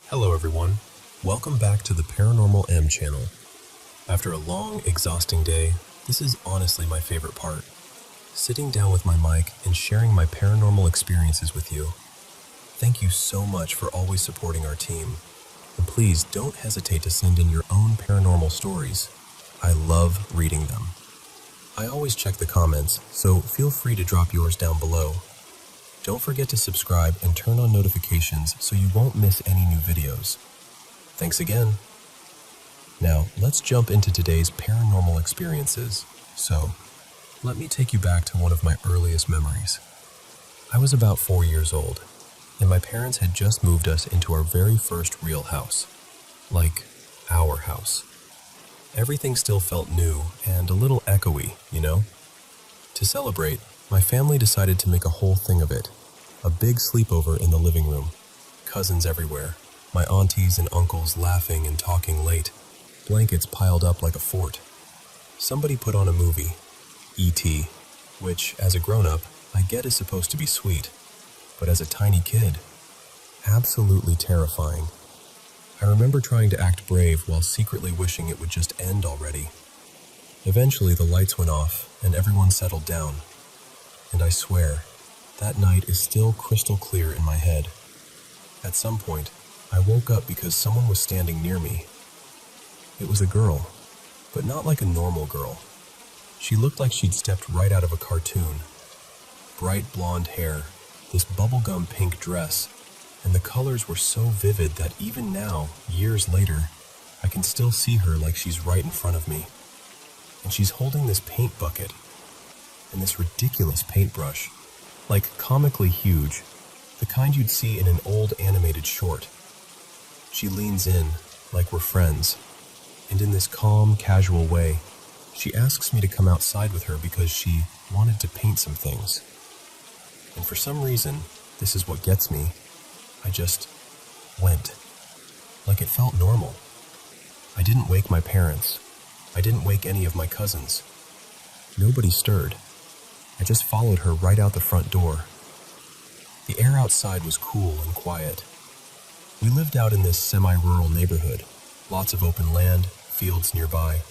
Hello everyone, welcome back to the Paranormal M channel. After a long, exhausting day, this is honestly my favorite part. Sitting down with my mic and sharing my paranormal experiences with you. Thank you so much for always supporting our team. And please don't hesitate to send in your own paranormal stories. I love reading them. I always check the comments, so feel free to drop yours down below. Don't forget to subscribe and turn on notifications so you won't miss any new videos. Thanks again. Now, let's jump into today's paranormal experiences. So, let me take you back to one of my earliest memories. I was about 4 years old, and my parents had just moved us into our very first real house. Like, our house. Everything still felt new and a little echoey, you know? To celebrate, my family decided to make a whole thing of it. A big sleepover in the living room. Cousins everywhere. My aunties and uncles laughing and talking late. Blankets piled up like a fort. Somebody put on a movie, E.T., which, as a grown-up, I get is supposed to be sweet. But as a tiny kid, absolutely terrifying. I remember trying to act brave while secretly wishing it would just end already. Eventually the lights went off and everyone settled down. And I swear, that night is still crystal clear in my head. At some point, I woke up because someone was standing near me. It was a girl, but not like a normal girl. She looked like she'd stepped right out of a cartoon. Bright blonde hair, this bubblegum pink dress, and the colors were so vivid that even now, years later, I can still see her like she's right in front of me. And she's holding this paint bucket and this ridiculous paintbrush, like comically huge, the kind you'd see in an old animated short. She leans in, like we're friends, and in this calm, casual way, she asks me to come outside with her because she wanted to paint some things. And for some reason, this is what gets me, I just went. Like it felt normal. I didn't wake my parents. I didn't wake any of my cousins. Nobody stirred. I just followed her right out the front door. The air outside was cool and quiet. We lived out in this semi-rural neighborhood, lots of open land, fields nearby,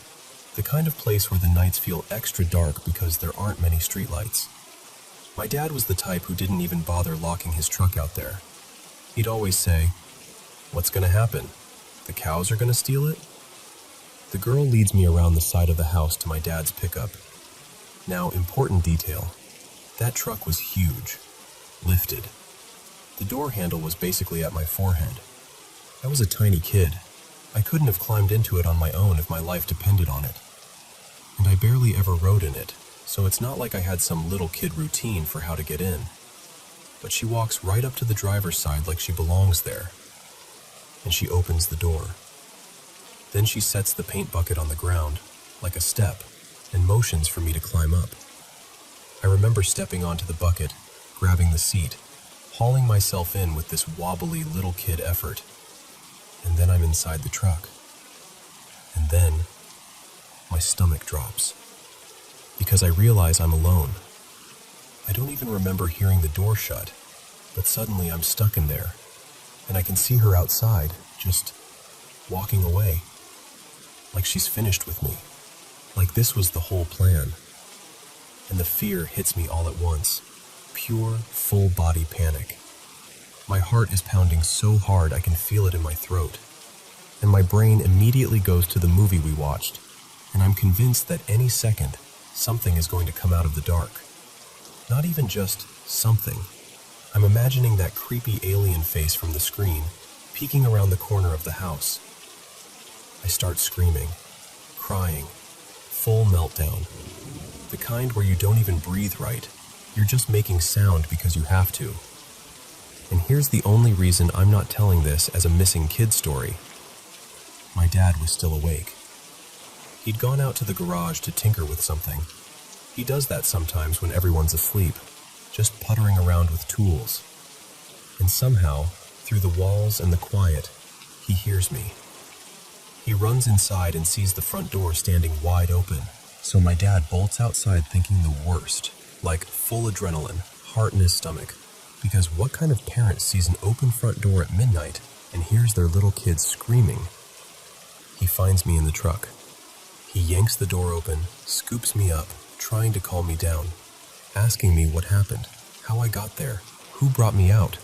the kind of place where the nights feel extra dark because there aren't many streetlights. My dad was the type who didn't even bother locking his truck out there. He'd always say, "What's gonna happen? The cows are gonna steal it?" The girl leads me around the side of the house to my dad's pickup. Now, important detail. That truck was huge. Lifted. The door handle was basically at my forehead. I was a tiny kid. I couldn't have climbed into it on my own if my life depended on it. And I barely ever rode in it, so it's not like I had some little kid routine for how to get in. But she walks right up to the driver's side like she belongs there. And she opens the door. Then she sets the paint bucket on the ground, like a step, and motions for me to climb up. I remember stepping onto the bucket, grabbing the seat, hauling myself in with this wobbly little kid effort. And then I'm inside the truck. And then my stomach drops. Because I realize I'm alone. I don't even remember hearing the door shut, but suddenly I'm stuck in there, and I can see her outside, just walking away. Like she's finished with me. Like this was the whole plan. And the fear hits me all at once. Pure, full-body panic. My heart is pounding so hard I can feel it in my throat. And my brain immediately goes to the movie we watched, and I'm convinced that any second, something is going to come out of the dark. Not even just something. I'm imagining that creepy alien face from the screen, peeking around the corner of the house. I start screaming, crying, full meltdown. The kind where you don't even breathe right. You're just making sound because you have to. And here's the only reason I'm not telling this as a missing kid story. My dad was still awake. He'd gone out to the garage to tinker with something. He does that sometimes when everyone's asleep, just puttering around with tools. And somehow, through the walls and the quiet, he hears me. He runs inside and sees the front door standing wide open. So my dad bolts outside thinking the worst, like full adrenaline, heart in his stomach, because what kind of parent sees an open front door at midnight and hears their little kid screaming. He finds me in the truck. He yanks the door open, scoops me up, trying to calm me down, asking me what happened, how I got there, who brought me out.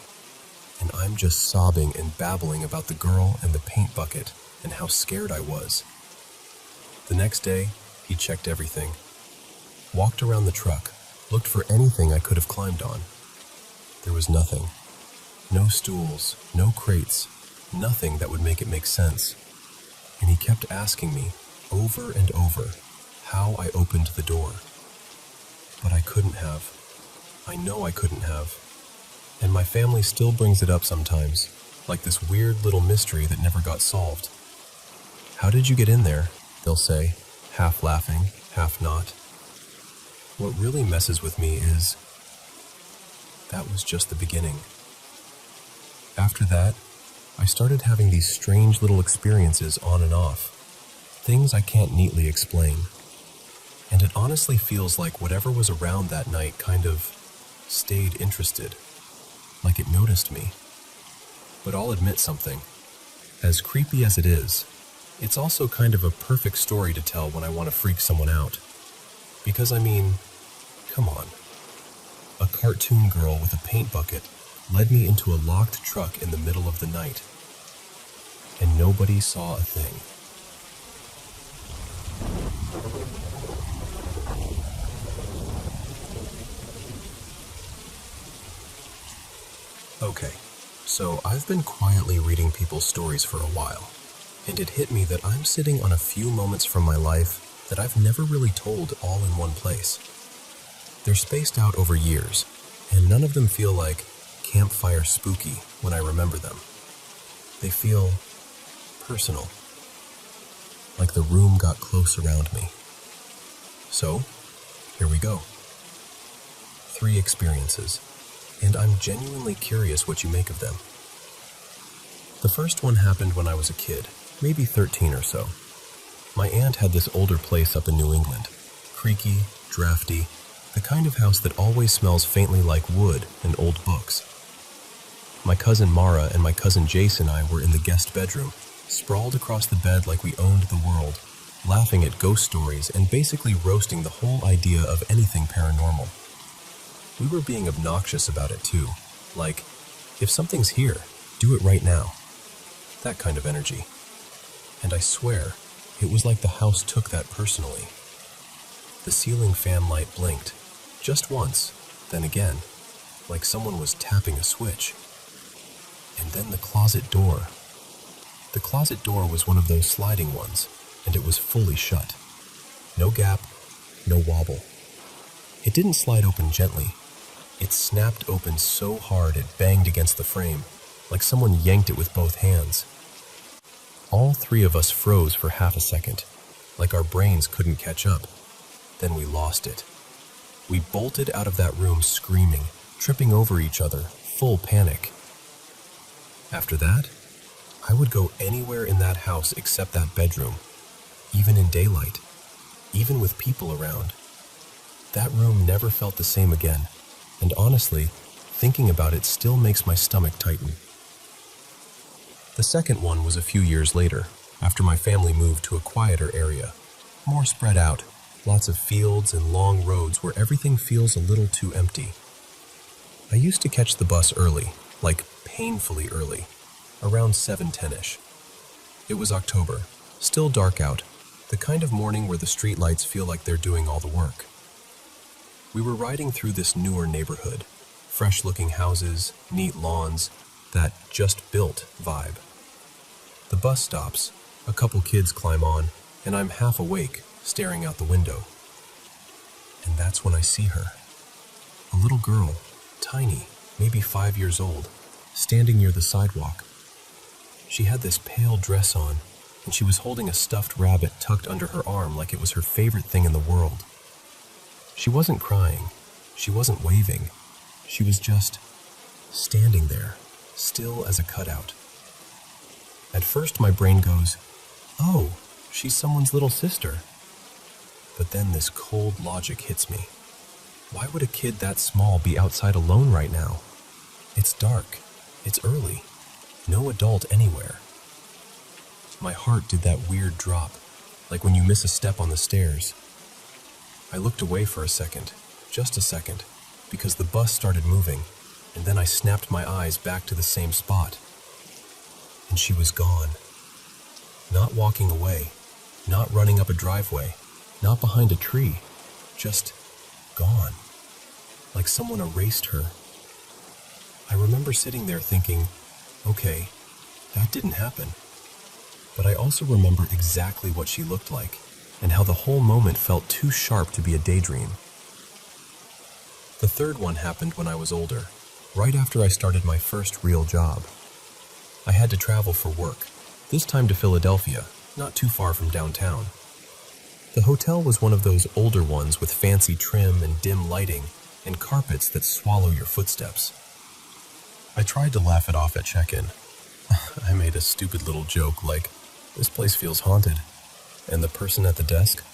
And I'm just sobbing and babbling about the girl and the paint bucket and how scared I was. The next day, he checked everything, walked around the truck, looked for anything I could have climbed on. There was nothing. No stools, no crates, nothing that would make it make sense. And he kept asking me, over and over, how I opened the door. But I couldn't have. I know I couldn't have. And my family still brings it up sometimes, like this weird little mystery that never got solved. How did you get in there? They'll say, half laughing, half not. What really messes with me is that was just the beginning. After that, I started having these strange little experiences on and off, things I can't neatly explain. And it honestly feels like whatever was around that night kind of stayed interested, like it noticed me. But I'll admit something. As creepy as it is, it's also kind of a perfect story to tell when I want to freak someone out. Because I mean, come on. A cartoon girl with a paint bucket led me into a locked truck in the middle of the night. And nobody saw a thing. Okay, so I've been quietly reading people's stories for a while, and it hit me that I'm sitting on a few moments from my life that I've never really told all in one place. They're spaced out over years, and none of them feel like campfire spooky when I remember them. They feel personal, like the room got close around me. So, here we go. 3 experiences, and I'm genuinely curious what you make of them. The first one happened when I was a kid, maybe 13 or so. My aunt had this older place up in New England, creaky, drafty, the kind of house that always smells faintly like wood and old books. My cousin Mara and my cousin Jason and I were in the guest bedroom, sprawled across the bed like we owned the world, laughing at ghost stories and basically roasting the whole idea of anything paranormal. We were being obnoxious about it too, like, if something's here, do it right now. That kind of energy. And I swear, it was like the house took that personally. The ceiling fan light blinked, just once, then again, like someone was tapping a switch. And then the closet door. The closet door was one of those sliding ones, and it was fully shut. No gap, no wobble. It didn't slide open gently. It snapped open so hard it banged against the frame, like someone yanked it with both hands. All 3 of us froze for half a second, like our brains couldn't catch up. Then we lost it. We bolted out of that room screaming, tripping over each other, full panic. After that, I would go anywhere in that house except that bedroom, even in daylight, even with people around. That room never felt the same again, and honestly, thinking about it still makes my stomach tighten. The second one was a few years later, after my family moved to a quieter area, more spread out, lots of fields and long roads where everything feels a little too empty. I used to catch the bus early, like painfully early, around 7:10ish. It was October, still dark out, the kind of morning where the streetlights feel like they're doing all the work. We were riding through this newer neighborhood, fresh-looking houses, neat lawns, that just-built vibe. The bus stops, a couple kids climb on, and I'm half awake, staring out the window. And that's when I see her. A little girl, tiny, maybe 5 years old, standing near the sidewalk. She had this pale dress on, and she was holding a stuffed rabbit tucked under her arm like it was her favorite thing in the world. She wasn't crying. She wasn't waving. She was just standing there, still as a cutout. At first my brain goes, oh, she's someone's little sister. But then this cold logic hits me. Why would a kid that small be outside alone right now? It's dark. It's early. No adult anywhere. My heart did that weird drop, like when you miss a step on the stairs. I looked away for a second, just a second, because the bus started moving, and then I snapped my eyes back to the same spot. And she was gone. Not walking away, not running up a driveway, not behind a tree, just gone. Like someone erased her. I remember sitting there thinking, okay, that didn't happen. But I also remember exactly what she looked like, and how the whole moment felt too sharp to be a daydream. The third one happened when I was older, right after I started my first real job. I had to travel for work, this time to Philadelphia, not too far from downtown. The hotel was one of those older ones with fancy trim and dim lighting and carpets that swallow your footsteps. I tried to laugh it off at check-in. I made a stupid little joke like, "This place feels haunted." And the person at the desk,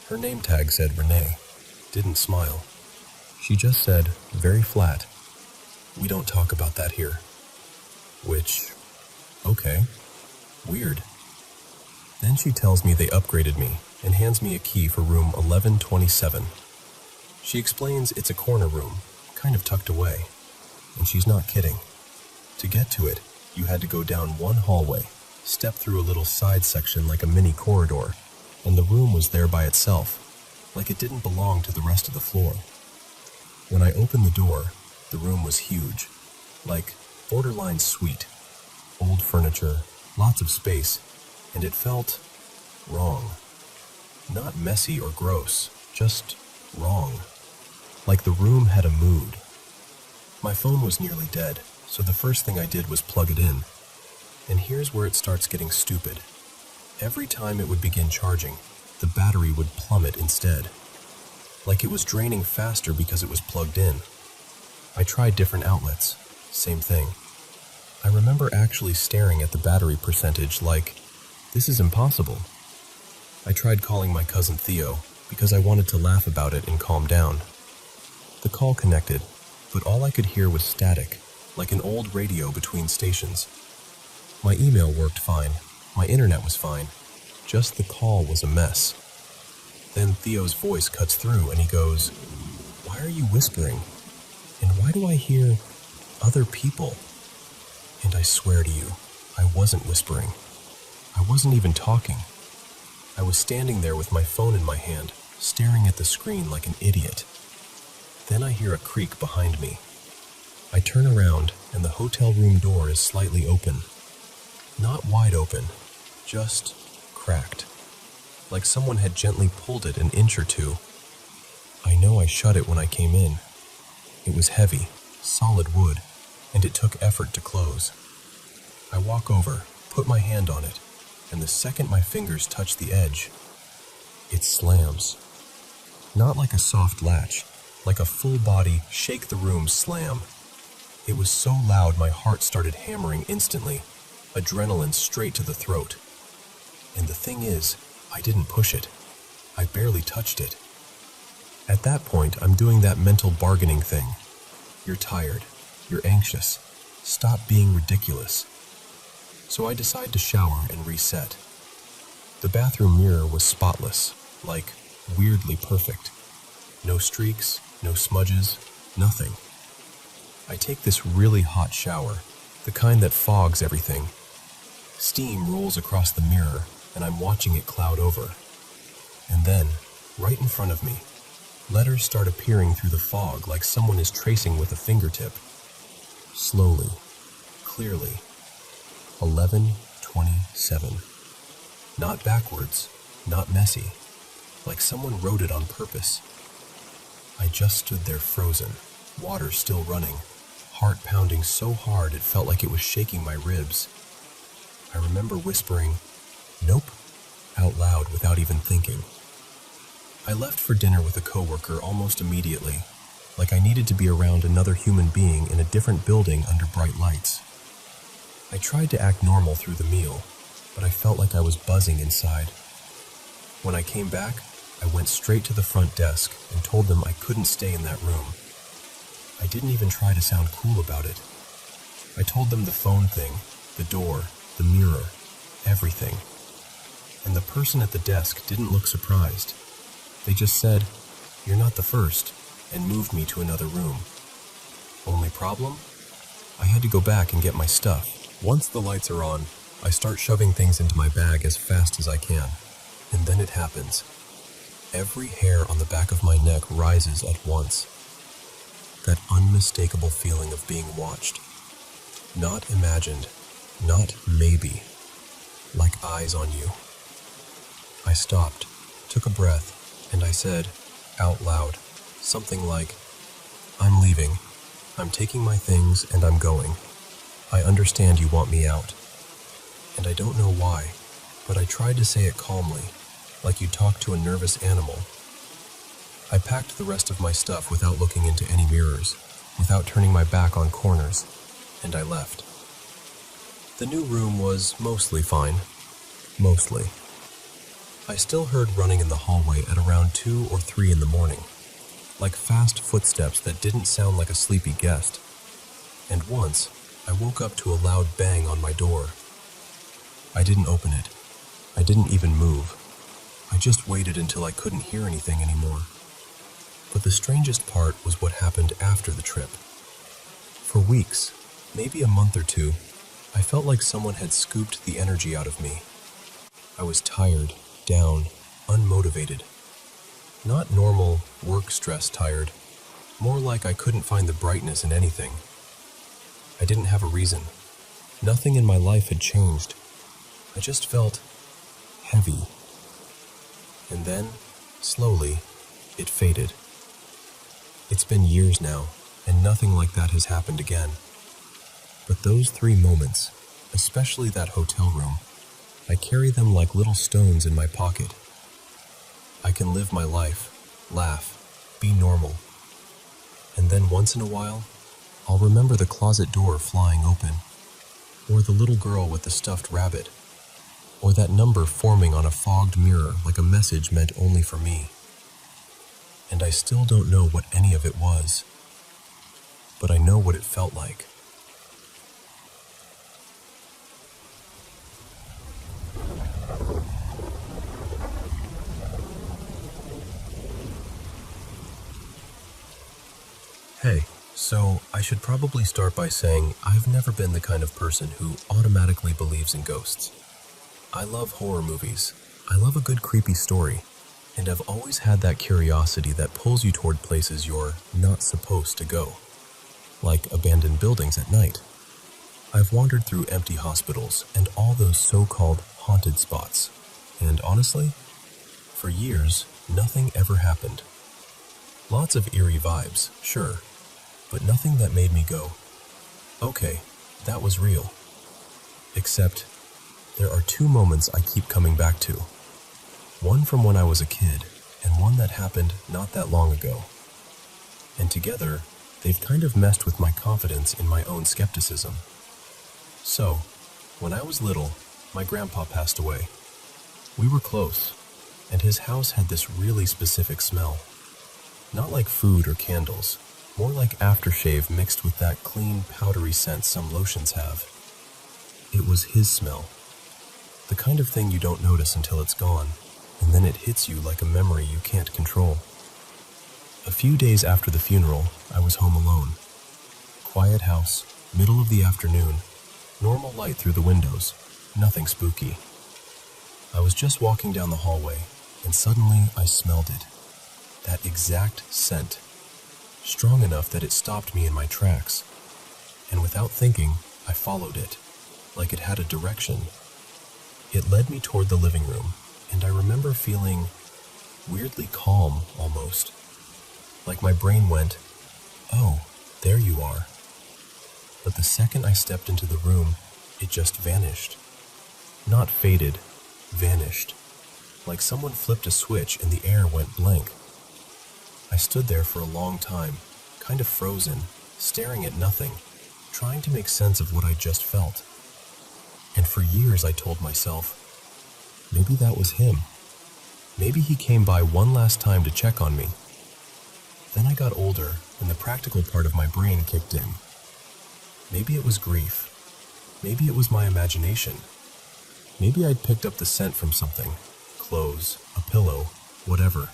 her name tag said Renee, didn't smile. She just said, very flat, "We don't talk about that here." Which, okay, weird. Then she tells me they upgraded me and hands me a key for room 1127. She explains it's a corner room, kind of tucked away. And she's not kidding. To get to it, you had to go down one hallway, step through a little side section like a mini corridor, and the room was there by itself, like it didn't belong to the rest of the floor. When I opened the door, the room was huge, like borderline suite. Old furniture, lots of space, and it felt wrong. Not messy or gross, just wrong. Like the room had a mood. My phone was nearly dead, so the first thing I did was plug it in. And here's where it starts getting stupid. Every time it would begin charging, the battery would plummet instead. Like it was draining faster because it was plugged in. I tried different outlets. Same thing. I remember actually staring at the battery percentage like, this is impossible. I tried calling my cousin Theo because I wanted to laugh about it and calm down. The call connected, but all I could hear was static, like an old radio between stations. My email worked fine. My internet was fine. Just the call was a mess. Then Theo's voice cuts through and he goes, "Why are you whispering? And why do I hear other people?" And I swear to you, I wasn't whispering. I wasn't even talking. I was standing there with my phone in my hand, staring at the screen like an idiot. Then I hear a creak behind me. I turn around and the hotel room door is slightly open. Not wide open, just cracked. Like someone had gently pulled it an inch or two. I know I shut it when I came in. It was heavy, solid wood, and it took effort to close. I walk over, put my hand on it, and the second my fingers touch the edge, it slams. Not like a soft latch, like a full-body, shake-the-room slam. It was so loud my heart started hammering instantly, adrenaline straight to the throat. And the thing is, I didn't push it. I barely touched it. At that point, I'm doing that mental bargaining thing. You're tired. You're anxious. Stop being ridiculous. So I decide to shower and reset. The bathroom mirror was spotless, like weirdly perfect. No streaks, no smudges, nothing. I take this really hot shower, the kind that fogs everything. Steam rolls across the mirror, and I'm watching it cloud over. And then, right in front of me, letters start appearing through the fog like someone is tracing with a fingertip. Slowly, clearly. 11:27. Not backwards, not messy, like someone wrote it on purpose. I just stood there frozen, water still running, heart pounding so hard it felt like it was shaking my ribs. I remember whispering, "Nope," out loud without even thinking. I left for dinner with a coworker almost immediately, like I needed to be around another human being in a different building under bright lights. I tried to act normal through the meal, but I felt like I was buzzing inside. When I came back, I went straight to the front desk and told them I couldn't stay in that room. I didn't even try to sound cool about it. I told them the phone thing, The door, the mirror, everything. And the person at the desk didn't look surprised. They just said, "You're not the first," and moved me to another room. Only problem? I had to go back and get my stuff. Once the lights are on, I start shoving things into my bag as fast as I can. And then it happens. Every hair on the back of my neck rises at once. That unmistakable feeling of being watched. Not imagined, not maybe. Like eyes on you. I stopped, took a breath, and I said, out loud, something like, "I'm leaving. I'm taking my things and I'm going. I understand you want me out." And I don't know why, but I tried to say it calmly, like you talk to a nervous animal. I packed the rest of my stuff without looking into any mirrors, without turning my back on corners, and I left. The new room was mostly fine. Mostly. I still heard running in the hallway at around 2 or 3 in the morning, like fast footsteps that didn't sound like a sleepy guest. And once, I woke up to a loud bang on my door. I didn't open it. I didn't even move. I just waited until I couldn't hear anything anymore. But the strangest part was what happened after the trip. For weeks, maybe a month or 2, I felt like someone had scooped the energy out of me. I was tired, down, unmotivated. Not normal work stress tired, more like I couldn't find the brightness in anything. I didn't have a reason. Nothing in my life had changed. I just felt heavy. And then, slowly, it faded. It's been years now, and nothing like that has happened again. But those 3 moments, especially that hotel room, I carry them like little stones in my pocket. I can live my life, laugh, be normal. And then once in a while, I'll remember the closet door flying open, or the little girl with the stuffed rabbit, or that number forming on a fogged mirror like a message meant only for me. And I still don't know what any of it was, but I know what it felt like. Hey, so I should probably start by saying I've never been the kind of person who automatically believes in ghosts. I love horror movies. I love a good creepy story, and I've always had that curiosity that pulls you toward places you're not supposed to go, like abandoned buildings at night. I've wandered through empty hospitals and all those so-called haunted spots, and honestly, for years, nothing ever happened. Lots of eerie vibes, sure, but nothing that made me go, okay, that was real. Except, there are 2 moments I keep coming back to. One from when I was a kid, and one that happened not that long ago. And together, they've kind of messed with my confidence in my own skepticism. So, when I was little, my grandpa passed away. We were close, and his house had this really specific smell. Not like food or candles, more like aftershave mixed with that clean, powdery scent some lotions have. It was his smell. The kind of thing you don't notice until it's gone, and then it hits you like a memory you can't control. A few days after the funeral, I was home alone. Quiet house, middle of the afternoon, normal light through the windows, nothing spooky. I was just walking down the hallway, and suddenly I smelled it. That exact scent, strong enough that it stopped me in my tracks. And without thinking, I followed it, like it had a direction. It led me toward the living room, and I remember feeling weirdly calm almost. Like my brain went, "Oh, there you are." But the second I stepped into the room, it just vanished. Not faded, vanished. Like someone flipped a switch and the air went blank. I stood there for a long time, kind of frozen, staring at nothing, trying to make sense of what I just felt. And for years I told myself, maybe that was him. Maybe he came by one last time to check on me. Then I got older, and the practical part of my brain kicked in. Maybe it was grief. maybe it was my imagination. Maybe I'd picked up the scent from something. Clothes, a pillow, whatever.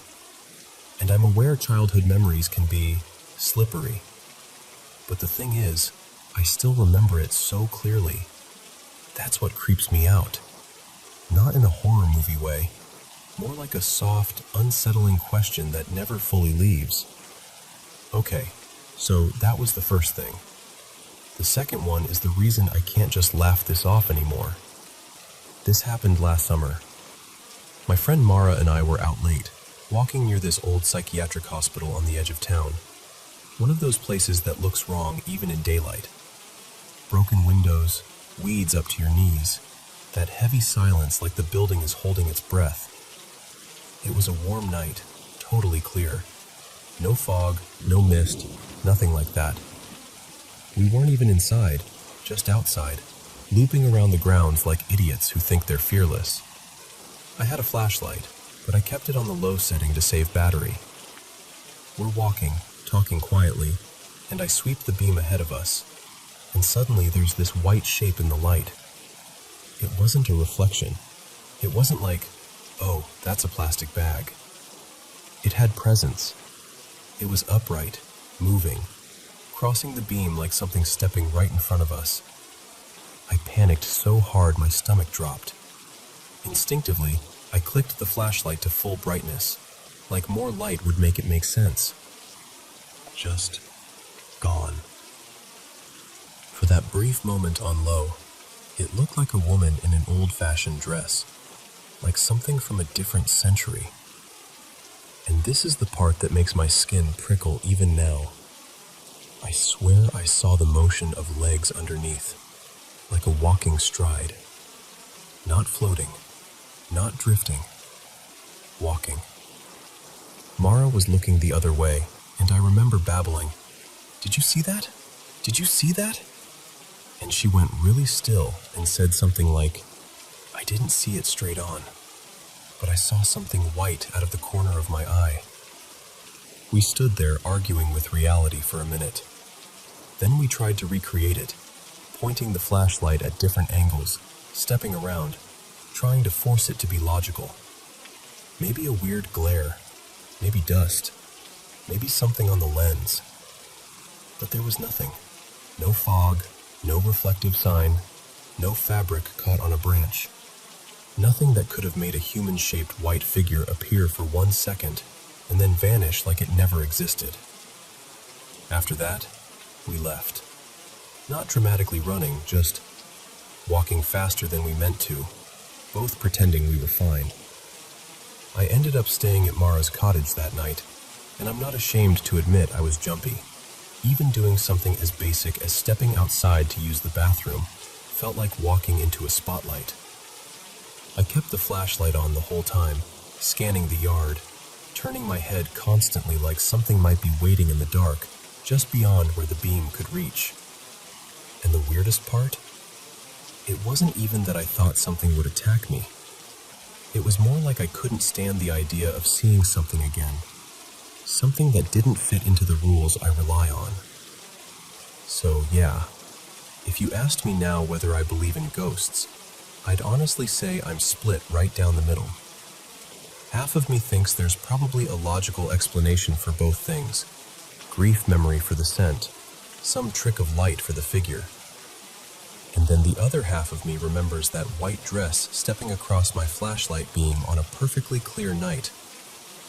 And I'm aware childhood memories can be slippery. But the thing is, I still remember it so clearly. That's what creeps me out. Not in a horror movie way. More like a soft, unsettling question that never fully leaves. Okay, so that was the first thing. The second one is the reason I can't just laugh this off anymore. This happened last summer. My friend Mara and I were out late, walking near this old psychiatric hospital on the edge of town. One of those places that looks wrong even in daylight. Broken windows, weeds up to your knees, that heavy silence like the building is holding its breath. It was a warm night, totally clear. No fog, no mist, nothing like that. We weren't even inside, just outside, looping around the grounds like idiots who think they're fearless. I had a flashlight, but I kept it on the low setting to save battery. We're walking, talking quietly, and I sweep the beam ahead of us, and suddenly there's this white shape in the light. It wasn't a reflection. It wasn't like, oh, that's a plastic bag. It had presence. It was upright, moving, crossing the beam like something stepping right in front of us. I panicked so hard my stomach dropped. Instinctively, I clicked the flashlight to full brightness, like more light would make it make sense. Just gone. For that brief moment on low, it looked like a woman in an old-fashioned dress, like something from a different century. And this is the part that makes my skin prickle even now. I swear I saw the motion of legs underneath, like a walking stride. Not floating, not drifting, walking. Mara was looking the other way, and I remember babbling, "Did you see that? Did you see that?" And she went really still and said something like, "I didn't see it straight on, but I saw something white out of the corner of my eye." We stood there arguing with reality for a minute. Then we tried to recreate it, pointing the flashlight at different angles, stepping around, trying to force it to be logical. Maybe a weird glare, maybe dust, maybe something on the lens. But there was nothing. No fog, no reflective sign, no fabric caught on a branch. Nothing that could have made a human-shaped white figure appear for 1 second and then vanish like it never existed. After that, we left. Not dramatically running, just walking faster than we meant to, both pretending we were fine. I ended up staying at Mara's cottage that night, and I'm not ashamed to admit I was jumpy. Even doing something as basic as stepping outside to use the bathroom felt like walking into a spotlight. I kept the flashlight on the whole time, scanning the yard, turning my head constantly like something might be waiting in the dark, just beyond where the beam could reach. And the weirdest part? It wasn't even that I thought something would attack me. It was more like I couldn't stand the idea of seeing something again. Something that didn't fit into the rules I rely on. So yeah, if you asked me now whether I believe in ghosts, I'd honestly say I'm split right down the middle. Half of me thinks there's probably a logical explanation for both things. Grief memory for the scent, some trick of light for the figure. And then the other half of me remembers that white dress stepping across my flashlight beam on a perfectly clear night,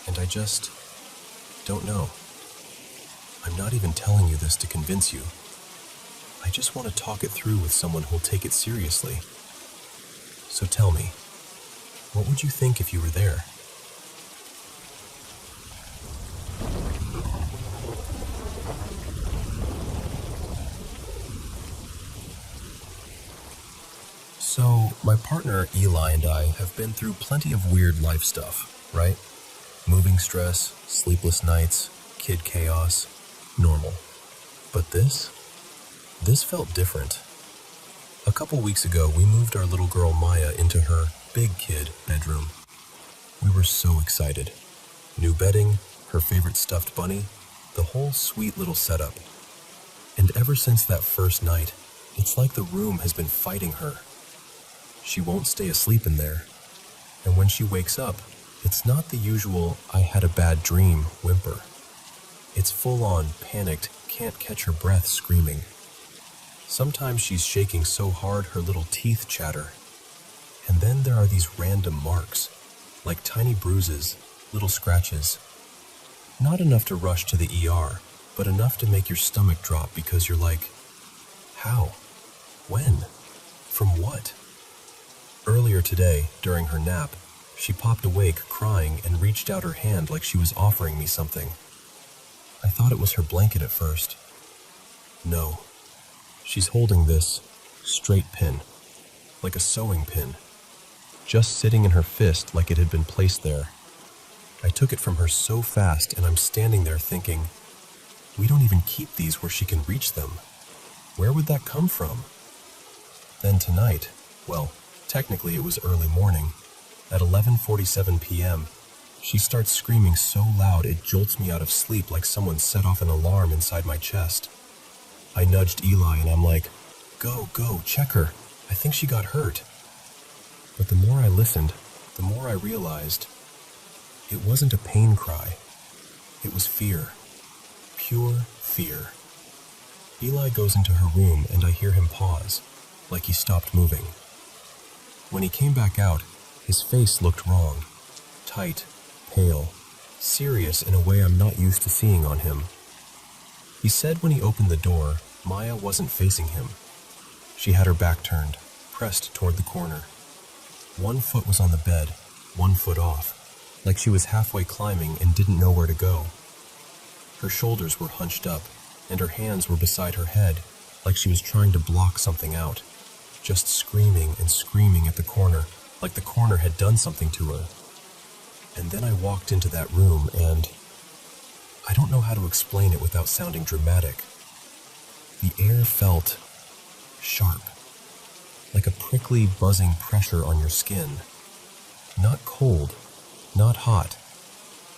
and I just don't know. I'm not even telling you this to convince you. I just want to talk it through with someone who'll take it seriously. So tell me, what would you think if you were there? So, my partner Eli and I have been through plenty of weird life stuff, right? Moving stress, sleepless nights, kid chaos, normal. But this felt different. A couple weeks ago, we moved our little girl Maya into her big kid bedroom. We were so excited. New bedding, her favorite stuffed bunny, the whole sweet little setup. And ever since that first night, It's like the room has been fighting her. She won't stay asleep in there. And when she wakes up, it's not the usual "I had a bad dream" whimper. It's full-on, panicked, can't catch her breath screaming. Sometimes she's shaking so hard her little teeth chatter. And then there are these random marks, like tiny bruises, little scratches. Not enough to rush to the ER, but enough to make your stomach drop because you're like, how? When? From what? Earlier today, during her nap, she popped awake crying and reached out her hand like she was offering me something. I thought it was her blanket at first. No. She's holding this straight pin, like a sewing pin, just sitting in her fist like it had been placed there. I took it from her so fast and I'm standing there thinking, we don't even keep these where she can reach them. Where would that come from? Then tonight, well, technically it was early morning, at 11:47 p.m., she starts screaming so loud it jolts me out of sleep like someone set off an alarm inside my chest. I nudged Eli and I'm like, go, check her. I think she got hurt. But the more I listened, the more I realized it wasn't a pain cry. It was fear. Pure fear. Eli goes into her room and I hear him pause, like he stopped moving. When he came back out, his face looked wrong. Tight, pale, serious in a way I'm not used to seeing on him. He said when he opened the door, Maya wasn't facing him. She had her back turned, pressed toward the corner. One foot was on the bed, 1 foot off, like she was halfway climbing and didn't know where to go. Her shoulders were hunched up, and her hands were beside her head, like she was trying to block something out, just screaming and screaming at the corner, like the corner had done something to her. And then I walked into that room and I don't know how to explain it without sounding dramatic. The air felt sharp, like a prickly, buzzing pressure on your skin. Not cold, not hot,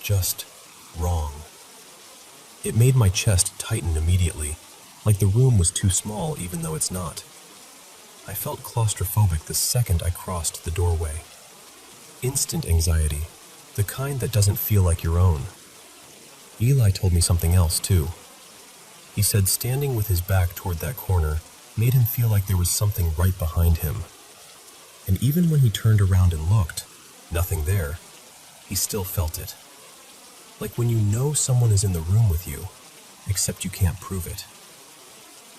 just wrong. It made my chest tighten immediately, like the room was too small even though it's not. I felt claustrophobic the second I crossed the doorway. Instant anxiety, the kind that doesn't feel like your own. Eli told me something else too. He said standing with his back toward that corner made him feel like there was something right behind him. And even when he turned around and looked, nothing there, he still felt it. Like when you know someone is in the room with you, except you can't prove it.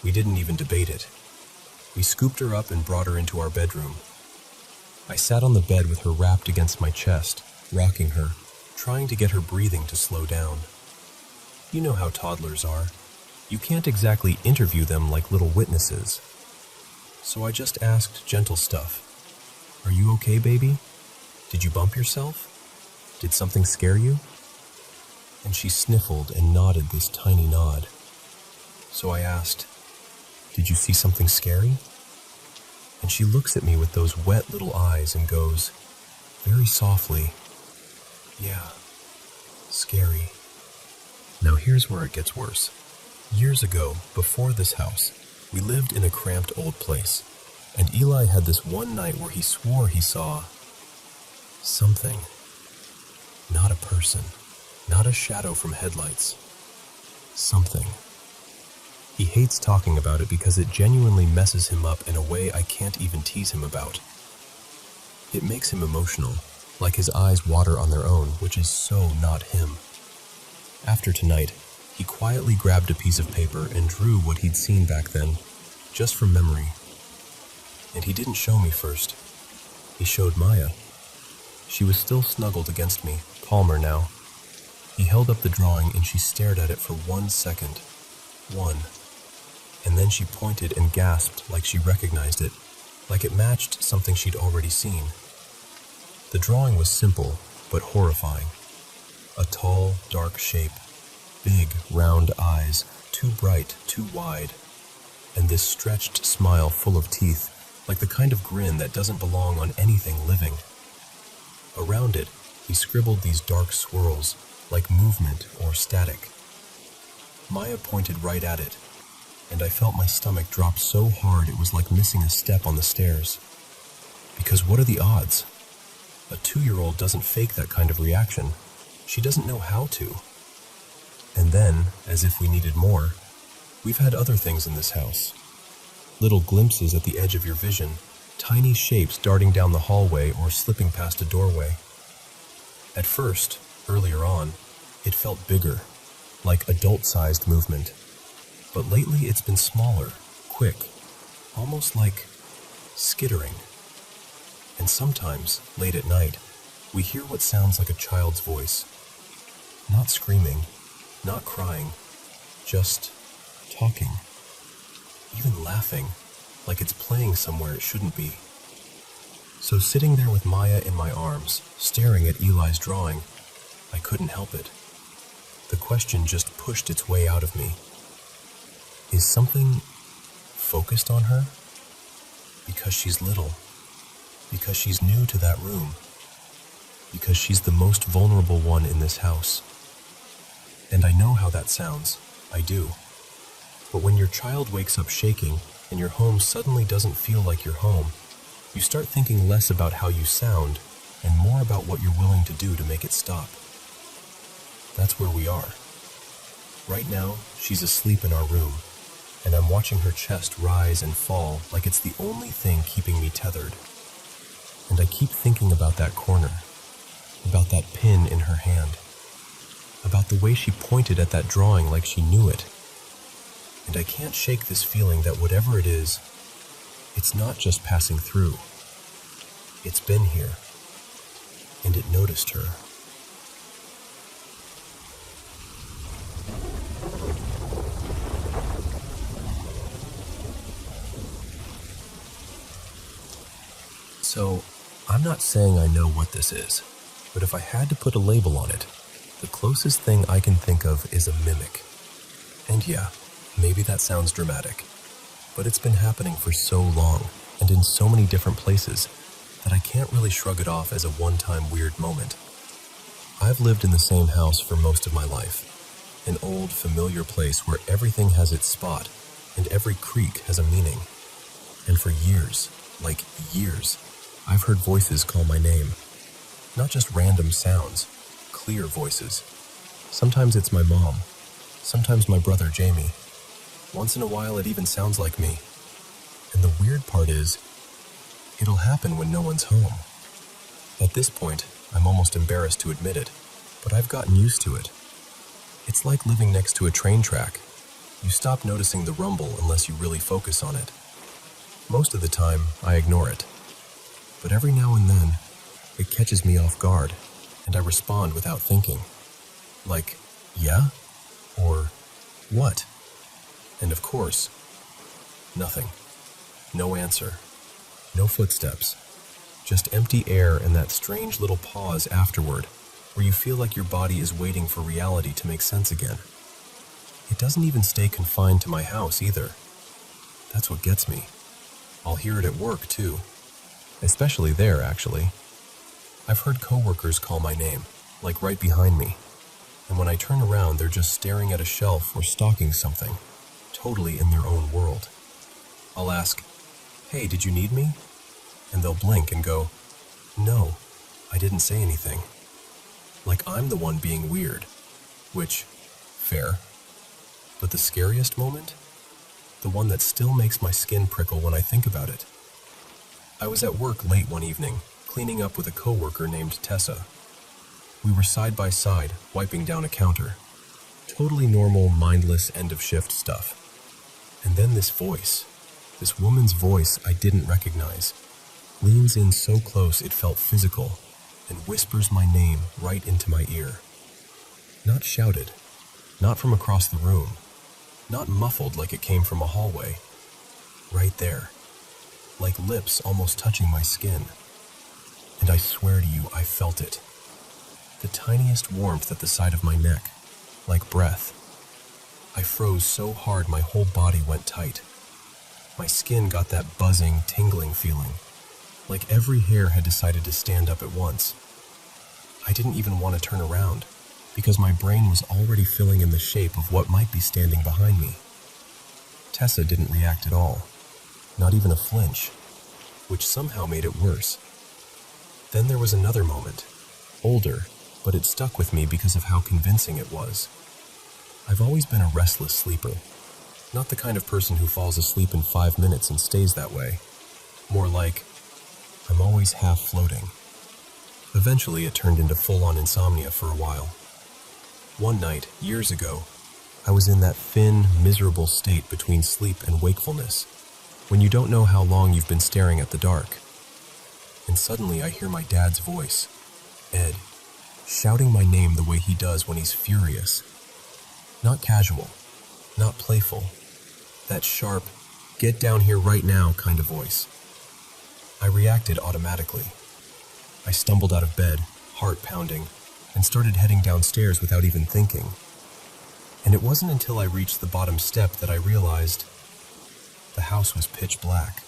We didn't even debate it. We scooped her up and brought her into our bedroom. I sat on the bed with her wrapped against my chest, rocking her, trying to get her breathing to slow down. You know how toddlers are. You can't exactly interview them like little witnesses. So I just asked gentle stuff. Are you okay, baby? Did you bump yourself? Did something scare you? And she sniffled and nodded this tiny nod. So I asked, did you see something scary? And she looks at me with those wet little eyes and goes, very softly, yeah, scary. Now here's where it gets worse. Years ago, before this house, we lived in a cramped old place, and Eli had this one night where he swore he saw something. Not a person, not a shadow from headlights. Something. He hates talking about it because it genuinely messes him up in a way I can't even tease him about. It makes him emotional, like his eyes water on their own, which is so not him. After tonight, he quietly grabbed a piece of paper and drew what he'd seen back then, just from memory. And he didn't show me first. He showed Maya. She was still snuggled against me, calmer now. He held up the drawing and she stared at it for 1 second. 1. And then she pointed and gasped like she recognized it, like it matched something she'd already seen. The drawing was simple, but horrifying. A tall, dark shape, big, round eyes, too bright, too wide, and this stretched smile full of teeth, like the kind of grin that doesn't belong on anything living. Around it, he scribbled these dark swirls, like movement or static. Maya pointed right at it. and I felt my stomach drop so hard it was like missing a step on the stairs. Because what are the odds? A 2-year-old doesn't fake that kind of reaction. She doesn't know how to. And then, as if we needed more, we've had other things in this house. Little glimpses at the edge of your vision, tiny shapes darting down the hallway or slipping past a doorway. At first, earlier on, it felt bigger, like adult-sized movement. But lately it's been smaller, quick, almost like skittering. And sometimes, late at night, we hear what sounds like a child's voice. Not screaming, not crying, just talking. Even laughing, like it's playing somewhere it shouldn't be. So sitting there with Maya in my arms, staring at Eli's drawing, I couldn't help it. The question just pushed its way out of me. Is something focused on her? Because she's little. Because she's new to that room. Because she's the most vulnerable one in this house. And I know how that sounds. I do. But when your child wakes up shaking and your home suddenly doesn't feel like your home, you start thinking less about how you sound and more about what you're willing to do to make it stop. That's where we are. Right now, she's asleep in our room, and I'm watching her chest rise and fall like it's the only thing keeping me tethered. And I keep thinking about that corner, about that pin in her hand, about the way she pointed at that drawing like she knew it. And I can't shake this feeling that whatever it is, it's not just passing through. It's been here, and it noticed her. So, I'm not saying I know what this is, but if I had to put a label on it, the closest thing I can think of is a mimic. And yeah, maybe that sounds dramatic, but it's been happening for so long and in so many different places that I can't really shrug it off as a one-time weird moment. I've lived in the same house for most of my life, an old, familiar place where everything has its spot and every creak has a meaning. And for years, like years, I've heard voices call my name. Not just random sounds, clear voices. Sometimes it's my mom, sometimes my brother Jamie. Once in a while it even sounds like me. And the weird part is, it'll happen when no one's home. At this point, I'm almost embarrassed to admit it, but I've gotten used to it. It's like living next to a train track. You stop noticing the rumble unless you really focus on it. Most of the time, I ignore it. But every now and then, it catches me off guard, and I respond without thinking. Like, yeah? Or, what? And of course, nothing. No answer. No footsteps. Just empty air and that strange little pause afterward, where you feel like your body is waiting for reality to make sense again. It doesn't even stay confined to my house either. That's what gets me. I'll hear it at work, too. Especially there, actually. I've heard coworkers call my name, like right behind me. And when I turn around, they're just staring at a shelf or stalking something, totally in their own world. I'll ask, "Hey, did you need me?" And they'll blink and go, "No, I didn't say anything." Like I'm the one being weird, which, fair. But the scariest moment? The one that still makes my skin prickle when I think about it. I was at work late one evening, cleaning up with a coworker named Tessa. We were side by side, wiping down a counter. Totally normal, mindless end-of-shift stuff. And then this voice, this woman's voice I didn't recognize, leans in so close it felt physical and whispers my name right into my ear. Not shouted, not from across the room, not muffled like it came from a hallway. Right there, like lips almost touching my skin. And I swear to you, I felt it. The tiniest warmth at the side of my neck, like breath. I froze so hard my whole body went tight. My skin got that buzzing, tingling feeling, like every hair had decided to stand up at once. I didn't even want to turn around, because my brain was already filling in the shape of what might be standing behind me. Tessa didn't react at all, not even a flinch, which somehow made it worse. Then there was another moment, older, but it stuck with me because of how convincing it was. I've always been a restless sleeper, not the kind of person who falls asleep in 5 minutes and stays that way. More like, I'm always half floating. Eventually, it turned into full-on insomnia for a while. One night, years ago, I was in that thin, miserable state between sleep and wakefulness, when you don't know how long you've been staring at the dark. And suddenly I hear my dad's voice, Ed, shouting my name the way he does when he's furious. Not casual, not playful, that sharp, get down here right now kind of voice. I reacted automatically. I stumbled out of bed, heart pounding, and started heading downstairs without even thinking. And it wasn't until I reached the bottom step that I realized the house was pitch black.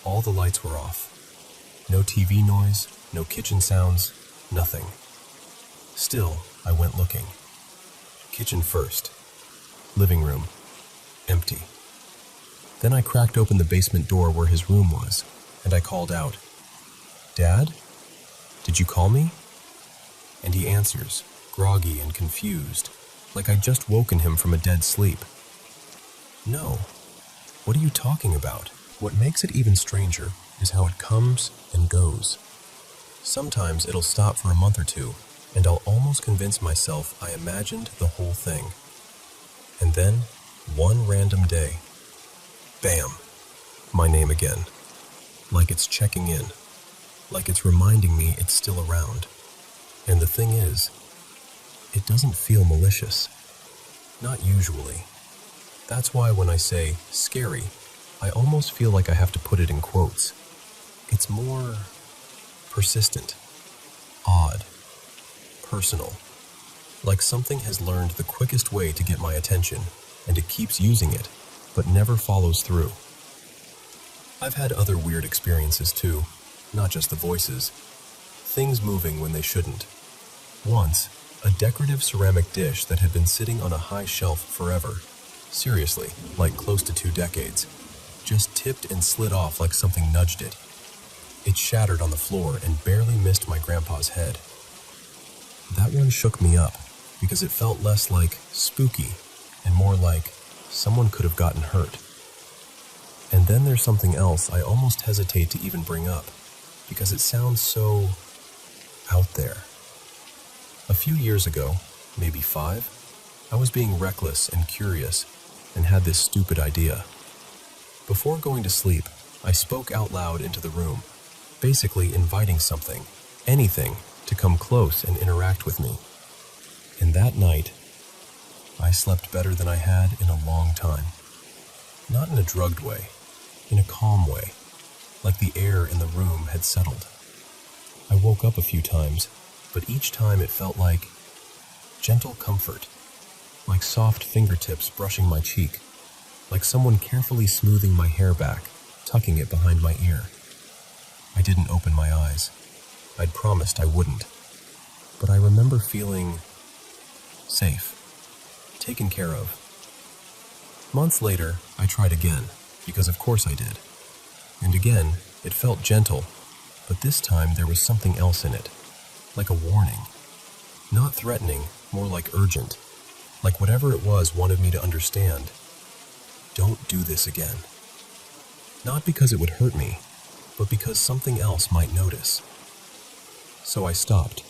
All the lights were off. No TV noise, no kitchen sounds, nothing. Still, I went looking. Kitchen first. Living room. Empty. Then I cracked open the basement door where his room was, and I called out, Dad? Did you call me? And he answers, groggy and confused, like I'd just woken him from a dead sleep. No. What are you talking about? What makes it even stranger is how it comes and goes. Sometimes it'll stop for a month or two, and I'll almost convince myself I imagined the whole thing. And then, one random day, bam, my name again. Like it's checking in. Like it's reminding me it's still around. And the thing is, it doesn't feel malicious. Not usually. That's why when I say scary, I almost feel like I have to put it in quotes. It's more persistent, odd, personal. Like something has learned the quickest way to get my attention, and it keeps using it, but never follows through. I've had other weird experiences too, not just the voices. Things moving when they shouldn't. Once, a decorative ceramic dish that had been sitting on a high shelf forever, seriously, like close to 2 decades, just tipped and slid off like something nudged it. It shattered on the floor and barely missed my grandpa's head. That one shook me up because it felt less like spooky and more like someone could have gotten hurt. And then there's something else I almost hesitate to even bring up because it sounds so out there. A few years ago, maybe 5, I was being reckless and curious and had this stupid idea. Before going to sleep, I spoke out loud into the room, basically inviting something, anything, to come close and interact with me. And that night, I slept better than I had in a long time. Not in a drugged way, in a calm way, like the air in the room had settled. I woke up a few times, but each time it felt like gentle comfort, like soft fingertips brushing my cheek, like someone carefully smoothing my hair back, tucking it behind my ear. I didn't open my eyes. I'd promised I wouldn't. But I remember feeling safe, taken care of. Months later, I tried again, because of course I did. And again, it felt gentle, but this time there was something else in it, like a warning. Not threatening, more like urgent, like whatever it was wanted me to understand. Don't do this again. Not because it would hurt me, but because something else might notice. So I stopped.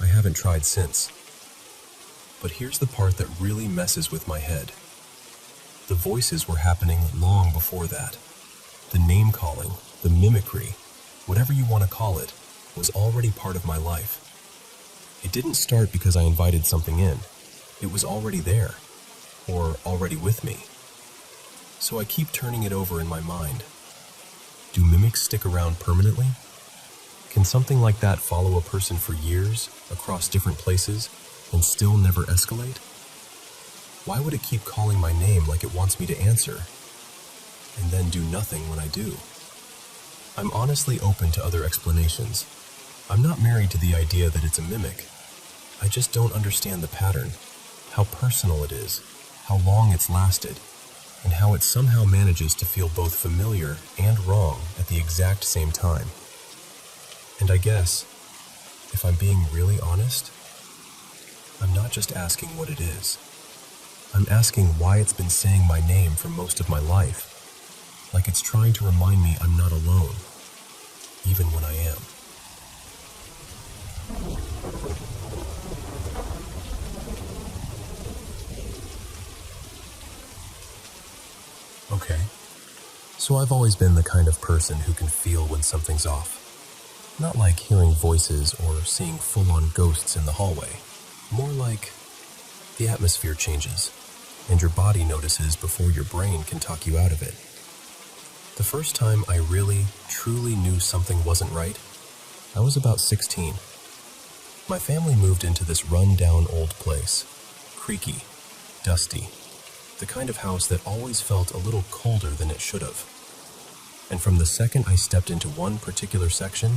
I haven't tried since. But here's the part that really messes with my head. The voices were happening long before that. The name-calling, the mimicry, whatever you want to call it, was already part of my life. It didn't start because I invited something in. It was already there, or already with me. So I keep turning it over in my mind. Do mimics stick around permanently? Can something like that follow a person for years, across different places, and still never escalate? Why would it keep calling my name like it wants me to answer, and then do nothing when I do? I'm honestly open to other explanations. I'm not married to the idea that it's a mimic. I just don't understand the pattern, how personal it is, how long it's lasted, and how it somehow manages to feel both familiar and wrong at the exact same time. And I guess, if I'm being really honest, I'm not just asking what it is. I'm asking why it's been saying my name for most of my life, like it's trying to remind me I'm not alone, even when I am. Okay, so I've always been the kind of person who can feel when something's off. Not like hearing voices or seeing full-on ghosts in the hallway. More like the atmosphere changes, and your body notices before your brain can talk you out of it. The first time I really, truly knew something wasn't right, I was about 16. My family moved into this run-down old place. Creaky, dusty, the kind of house that always felt a little colder than it should have. And from the second I stepped into one particular section,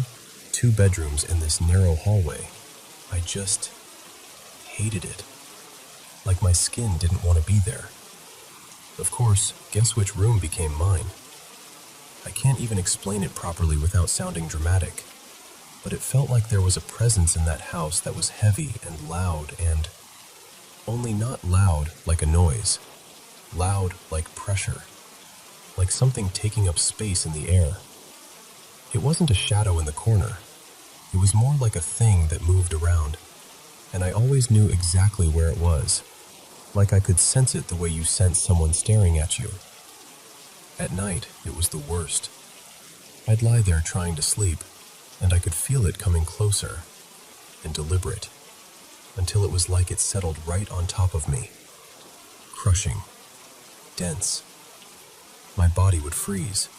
2 bedrooms in this narrow hallway, I just hated it. Like my skin didn't want to be there. Of course, guess which room became mine? I can't even explain it properly without sounding dramatic, but it felt like there was a presence in that house that was heavy and loud and only not loud like a noise, loud like pressure, like something taking up space in the air. It wasn't a shadow in the corner. It was more like a thing that moved around, and I always knew exactly where it was, like I could sense it the way you sense someone staring at you. At night, it was the worst. I'd lie there trying to sleep, and I could feel it coming closer and deliberate, until it was like it settled right on top of me. Crushing, dense. My body would freeze.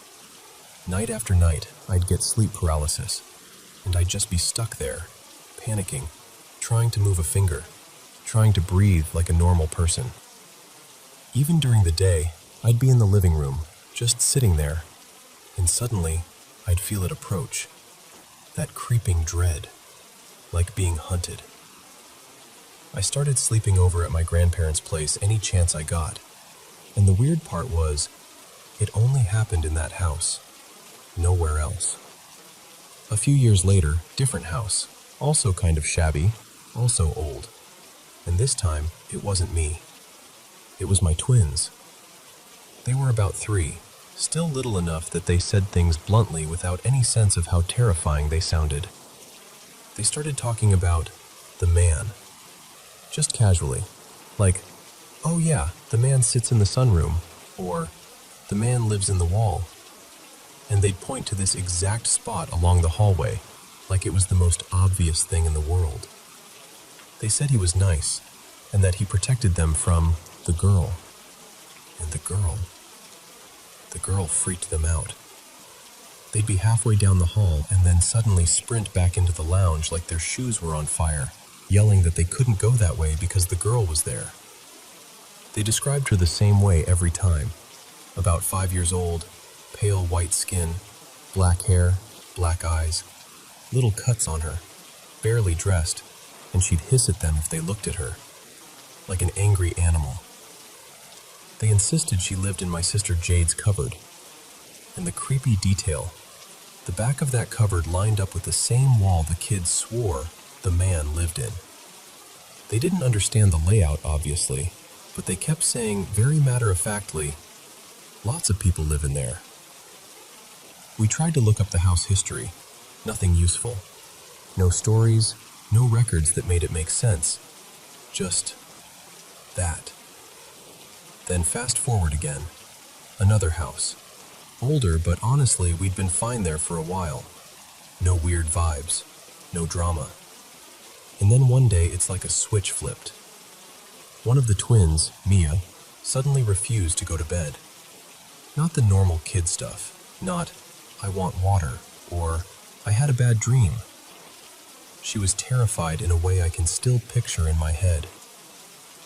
Night after night, I'd get sleep paralysis, and I'd just be stuck there, panicking, trying to move a finger, trying to breathe like a normal person. Even during the day, I'd be in the living room, just sitting there, and suddenly, I'd feel it approach. That creeping dread, like being hunted. I started sleeping over at my grandparents' place any chance I got, and the weird part was, it only happened in that house, nowhere else. A few years later, different house, also kind of shabby, also old. And this time, it wasn't me. It was my twins. They were about 3, still little enough that they said things bluntly without any sense of how terrifying they sounded. They started talking about the man, just casually, like, "Oh yeah, the man sits in the sunroom," or "the man lives in the wall." And they'd point to this exact spot along the hallway, like it was the most obvious thing in the world. They said he was nice, and that he protected them from the girl. And the girl freaked them out. They'd be halfway down the hall and then suddenly sprint back into the lounge like their shoes were on fire, yelling that they couldn't go that way because the girl was there. They described her the same way every time. About 5 years old, pale white skin, black hair, black eyes, little cuts on her, barely dressed, and she'd hiss at them if they looked at her, like an angry animal. They insisted she lived in my sister Jade's cupboard. And the creepy detail, the back of that cupboard lined up with the same wall the kids swore the man lived in. They didn't understand the layout, obviously, but they kept saying very matter-of-factly, "Lots of people live in there." We tried to look up the house history. Nothing useful. No stories, no records that made it make sense. Just that. Then fast forward again. Another house. Older, but honestly, we'd been fine there for a while. No weird vibes. No drama. And then one day, it's like a switch flipped. One of the twins, Mia, suddenly refused to go to bed. Not the normal kid stuff. Not, "I want water," or "I had a bad dream." She was terrified in a way I can still picture in my head.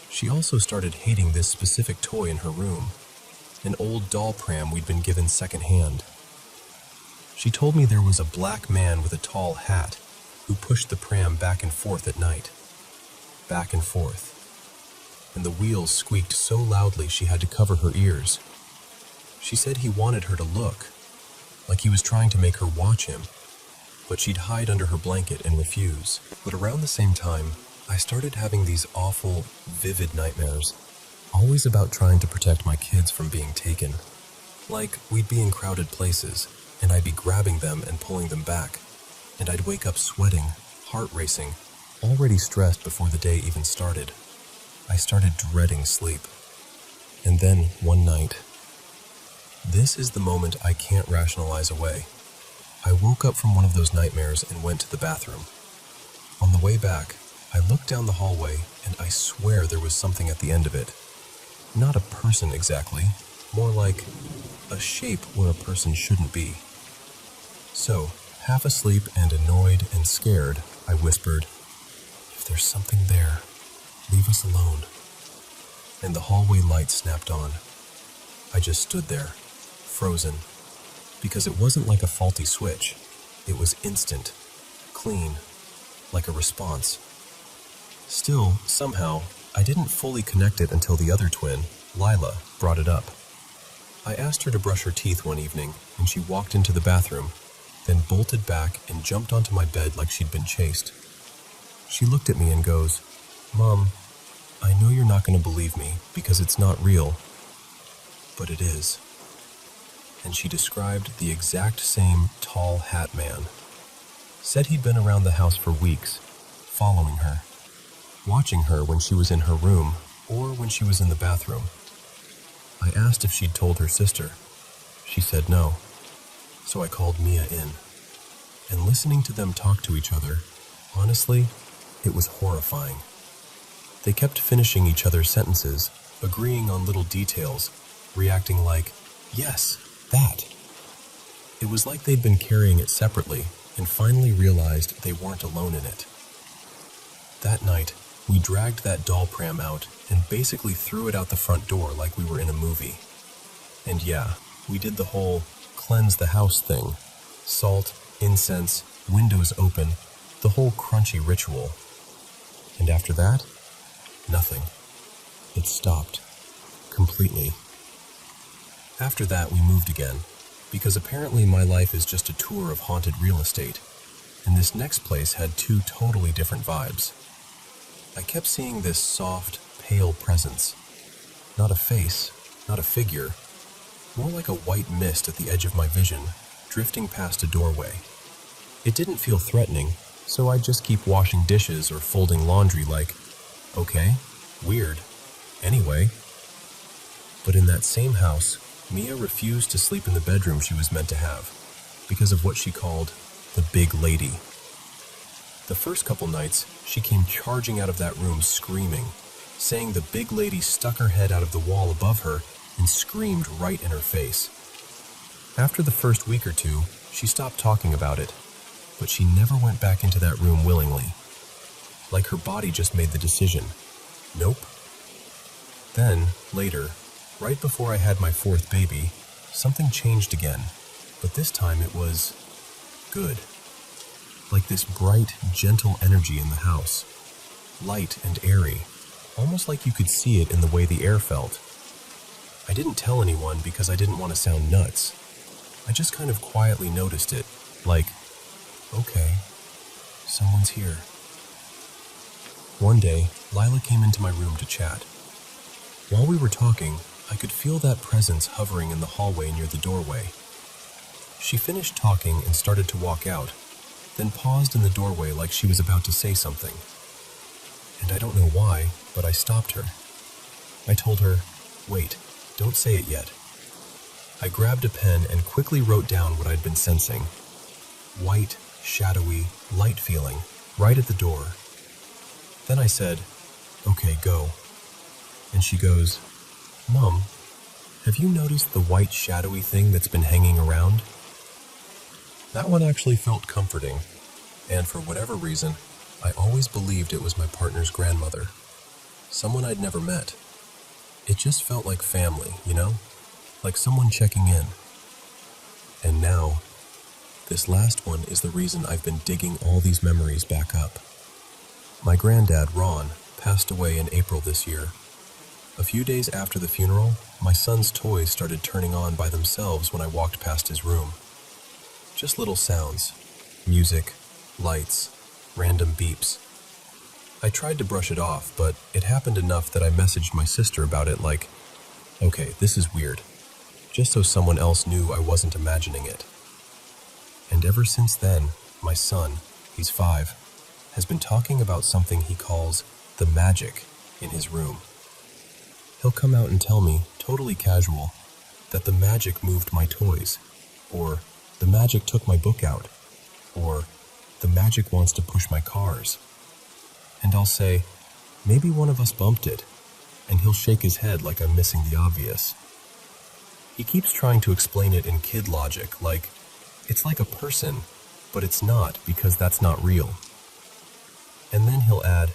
She also started hating this specific toy in her room, an old doll pram we'd been given secondhand. She told me there was a black man with a tall hat who pushed the pram back and forth at night. Back and forth. and the wheels squeaked so loudly she had to cover her ears. She said he wanted her to look, like he was trying to make her watch him, but she'd hide under her blanket and refuse. But around the same time, I started having these awful, vivid nightmares, always about trying to protect my kids from being taken. Like, we'd be in crowded places, and I'd be grabbing them and pulling them back, and I'd wake up sweating, heart racing, already stressed before the day even started. I started dreading sleep. And then, one night, this is the moment I can't rationalize away. I woke up from one of those nightmares and went to the bathroom. On the way back, I looked down the hallway, and I swear there was something at the end of it. Not a person exactly, more like a shape where a person shouldn't be. So, half asleep and annoyed and scared, I whispered, "If there's something there, leave us alone." And the hallway light snapped on. I just stood there, frozen, because it wasn't like a faulty switch. It was instant, clean, like a response. Still, somehow, I didn't fully connect it until the other twin, Lila, brought it up. I asked her to brush her teeth one evening, and she walked into the bathroom, then bolted back and jumped onto my bed like she'd been chased. She looked at me and goes, "Mom, I know you're not going to believe me because it's not real, but it is." And she described the exact same tall hat man. Said he'd been around the house for weeks, following her, watching her when she was in her room or when she was in the bathroom. I asked if she'd told her sister. She said no. So I called Mia in. And listening to them talk to each other, honestly, it was horrifying. They kept finishing each other's sentences, agreeing on little details, reacting like, "Yes, that." It was like they'd been carrying it separately and finally realized they weren't alone in it. That night, we dragged that doll pram out and basically threw it out the front door like we were in a movie. And yeah, we did the whole cleanse the house thing. Salt, incense, windows open, the whole crunchy ritual. And after that, nothing. It stopped. Completely. After that, we moved again, because apparently my life is just a tour of haunted real estate, and this next place had two totally different vibes. I kept seeing this soft, pale presence. Not a face, not a figure, more like a white mist at the edge of my vision, drifting past a doorway. It didn't feel threatening, so I'd just keep washing dishes or folding laundry like, okay, weird, anyway. But in that same house, Mia refused to sleep in the bedroom she was meant to have, because of what she called the big lady. The first couple nights, she came charging out of that room screaming, saying the big lady stuck her head out of the wall above her and screamed right in her face. After the first week or two, she stopped talking about it, but she never went back into that room willingly. Like her body just made the decision. Nope. Then, later, right before I had my fourth baby, something changed again, but this time it was good. Like this bright, gentle energy in the house. Light and airy, almost like you could see it in the way the air felt. I didn't tell anyone because I didn't want to sound nuts. I just kind of quietly noticed it, like, okay, someone's here. One day, Lila came into my room to chat. While we were talking, I could feel that presence hovering in the hallway near the doorway. She finished talking and started to walk out, then paused in the doorway like she was about to say something. And I don't know why, but I stopped her. I told her, "Wait, don't say it yet." I grabbed a pen and quickly wrote down what I'd been sensing. White, shadowy, light feeling, right at the door. Then I said, "Okay, go." And she goes, "Mom, have you noticed the white shadowy thing that's been hanging around?" That one actually felt comforting, and for whatever reason, I always believed it was my partner's grandmother, someone I'd never met. It just felt like family, you know? Like someone checking in. And now, this last one is the reason I've been digging all these memories back up. My granddad, Ron, passed away in April this year, A few days after the funeral, my son's toys started turning on by themselves when I walked past his room. Just little sounds, music, lights, random beeps. I tried to brush it off, but it happened enough that I messaged my sister about it like, okay, this is weird, just so someone else knew I wasn't imagining it. And ever since then, my son, he's 5, has been talking about something he calls the magic in his room. He'll come out and tell me, totally casual, that the magic moved my toys, or the magic took my book out, or the magic wants to push my cars. And I'll say, maybe one of us bumped it, and he'll shake his head like I'm missing the obvious. He keeps trying to explain it in kid logic, like, it's like a person, but it's not because that's not real. And then he'll add,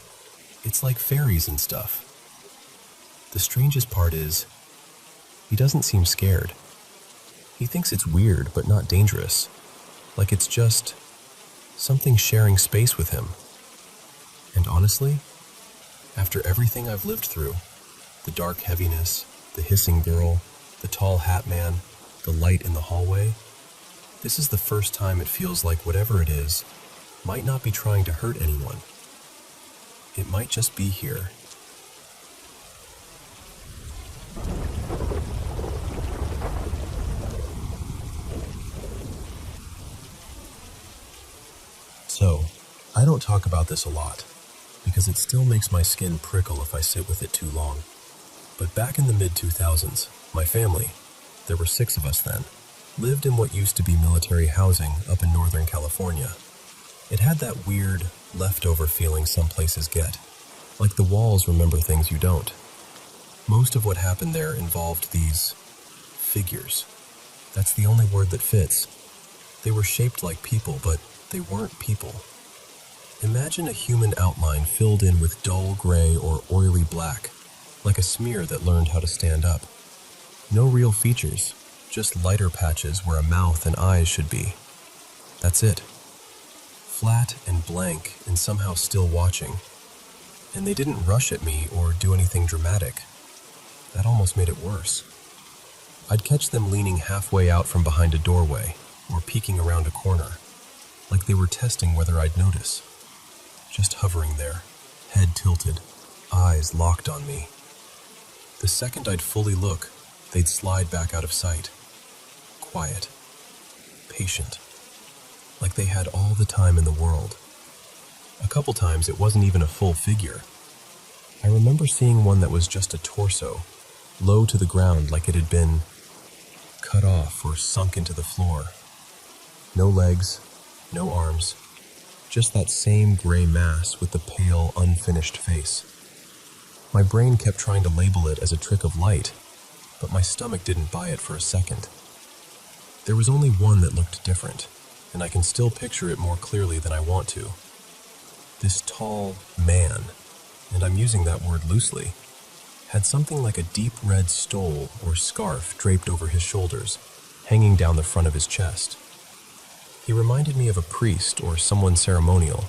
it's like fairies and stuff. The strangest part is, he doesn't seem scared. He thinks it's weird but not dangerous, like it's just something sharing space with him. And honestly, after everything I've lived through, the dark heaviness, the hissing girl, the tall hat man, the light in the hallway, this is the first time it feels like whatever it is might not be trying to hurt anyone. It might just be here. So, I don't talk about this a lot, because it still makes my skin prickle if I sit with it too long. But back in the mid-2000s, my family, there were 6 of us then, lived in what used to be military housing up in Northern California. It had that weird, leftover feeling some places get, like the walls remember things you don't. Most of what happened there involved these figures. That's the only word that fits. They were shaped like people, but they weren't people. Imagine a human outline filled in with dull gray or oily black, like a smear that learned how to stand up. No real features, just lighter patches where a mouth and eyes should be. That's it. Flat and blank and somehow still watching. And they didn't rush at me or do anything dramatic. That almost made it worse. I'd catch them leaning halfway out from behind a doorway or peeking around a corner, like they were testing whether I'd notice. Just hovering there, head tilted, eyes locked on me. The second I'd fully look, they'd slide back out of sight. Quiet. Patient. Like they had all the time in the world. A couple times it wasn't even a full figure. I remember seeing one that was just a torso, low to the ground like it had been cut off or sunk into the floor. No legs, no arms, just that same gray mass with the pale, unfinished face. My brain kept trying to label it as a trick of light, but my stomach didn't buy it for a second. There was only one that looked different, and I can still picture it more clearly than I want to. This tall man, and I'm using that word loosely, had something like a deep red stole or scarf draped over his shoulders, hanging down the front of his chest. He reminded me of a priest or someone ceremonial,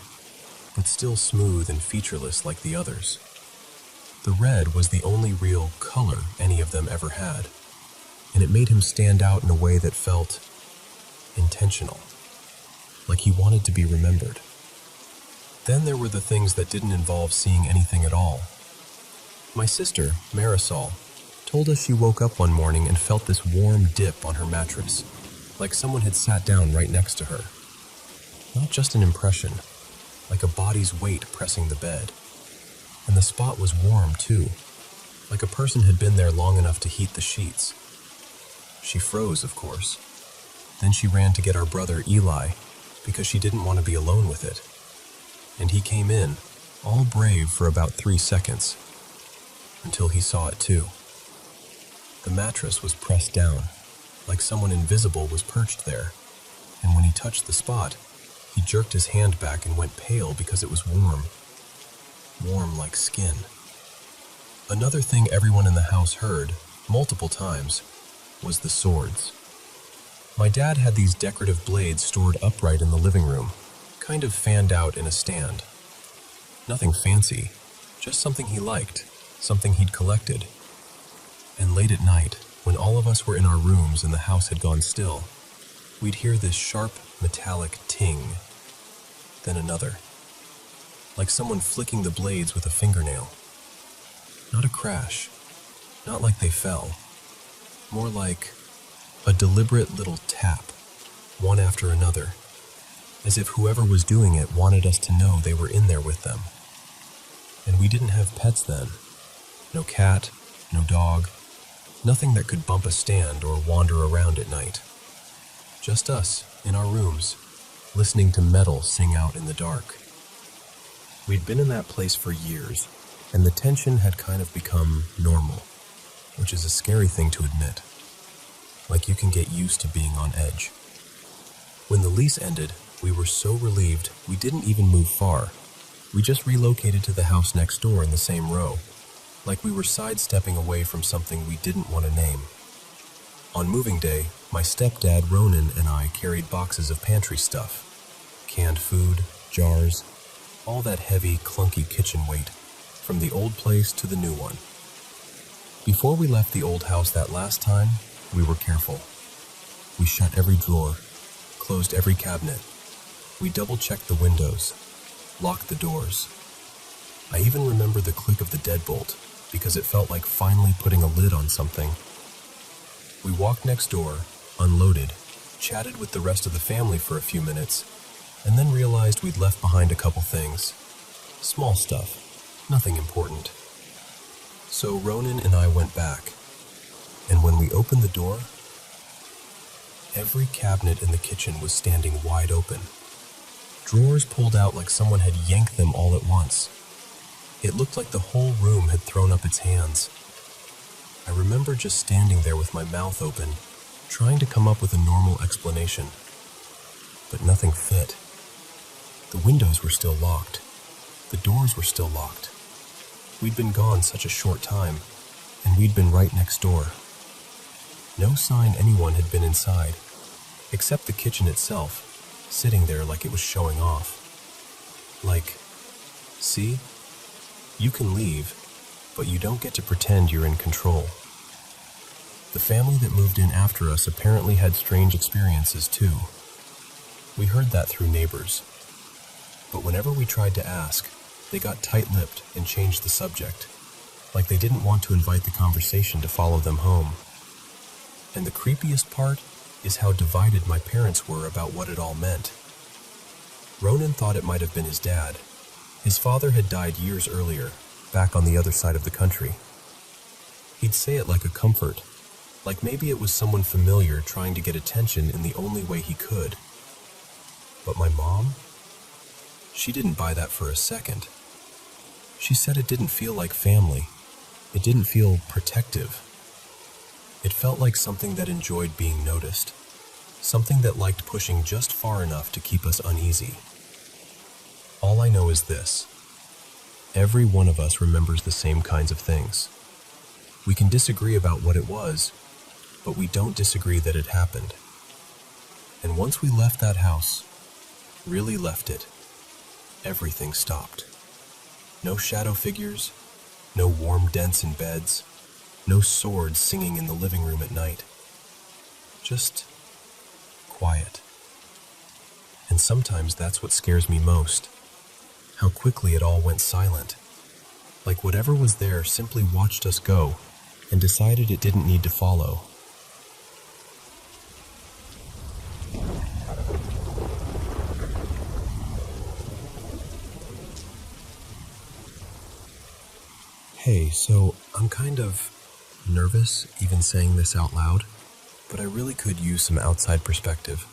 but still smooth and featureless like the others. The red was the only real color any of them ever had, and it made him stand out in a way that felt intentional, like he wanted to be remembered. Then there were the things that didn't involve seeing anything at all. My sister, Marisol, told us she woke up one morning and felt this warm dip on her mattress, like someone had sat down right next to her. Not just an impression, like a body's weight pressing the bed. And the spot was warm too, like a person had been there long enough to heat the sheets. She froze, of course. Then she ran to get our brother Eli, because she didn't want to be alone with it. And he came in, all brave for about 3 seconds, until he saw it too. The mattress was pressed down, like someone invisible was perched there, and when he touched the spot, he jerked his hand back and went pale because it was warm. Warm like skin. Another thing everyone in the house heard, multiple times, was the swords. My dad had these decorative blades stored upright in the living room, kind of fanned out in a stand. Nothing fancy, just something he liked, something he'd collected, And late at night, when all of us were in our rooms and the house had gone still, we'd hear this sharp, metallic ting, then another, like someone flicking the blades with a fingernail. Not a crash, not like they fell, more like a deliberate little tap, one after another, as if whoever was doing it wanted us to know they were in there with them. And we didn't have pets then. No cat, no dog, nothing that could bump a stand or wander around at night. Just us, in our rooms, listening to metal sing out in the dark. We'd been in that place for years, and the tension had kind of become normal, which is a scary thing to admit. Like you can get used to being on edge. When the lease ended, we were so relieved we didn't even move far. We just relocated to the house next door in the same row, like we were sidestepping away from something we didn't want to name. On moving day, my stepdad Ronan and I carried boxes of pantry stuff, canned food, jars, all that heavy, clunky kitchen weight, from the old place to the new one. Before we left the old house that last time, we were careful. We shut every drawer, closed every cabinet. We double-checked the windows, locked the doors. I even remember the click of the deadbolt because it felt like finally putting a lid on something. We walked next door, unloaded, chatted with the rest of the family for a few minutes, and then realized we'd left behind a couple things. Small stuff, nothing important. So Ronan and I went back, and when we opened the door, every cabinet in the kitchen was standing wide open. Drawers pulled out like someone had yanked them all at once. It looked like the whole room had thrown up its hands. I remember just standing there with my mouth open, trying to come up with a normal explanation. But nothing fit. The windows were still locked. The doors were still locked. We'd been gone such a short time, and we'd been right next door. No sign anyone had been inside, except the kitchen itself, sitting there like it was showing off. Like, see? You can leave, but you don't get to pretend you're in control. The family that moved in after us apparently had strange experiences too. We heard that through neighbors. But whenever we tried to ask, they got tight-lipped and changed the subject, like they didn't want to invite the conversation to follow them home. And the creepiest part is how divided my parents were about what it all meant. Ronan thought it might have been his dad. His father had died years earlier, back on the other side of the country. He'd say it like a comfort, like maybe it was someone familiar trying to get attention in the only way he could. But my mom? She didn't buy that for a second. She said it didn't feel like family. It didn't feel protective. It felt like something that enjoyed being noticed, something that liked pushing just far enough to keep us uneasy. All I know is this. Every one of us remembers the same kinds of things. We can disagree about what it was, but we don't disagree that it happened. And once we left that house, really left it, everything stopped. No shadow figures, no warm dents in beds, no swords singing in the living room at night. Just quiet. And sometimes that's what scares me most. How quickly it all went silent. Like whatever was there simply watched us go and decided it didn't need to follow. Hey, so I'm kind of nervous even saying this out loud, but I really could use some outside perspective.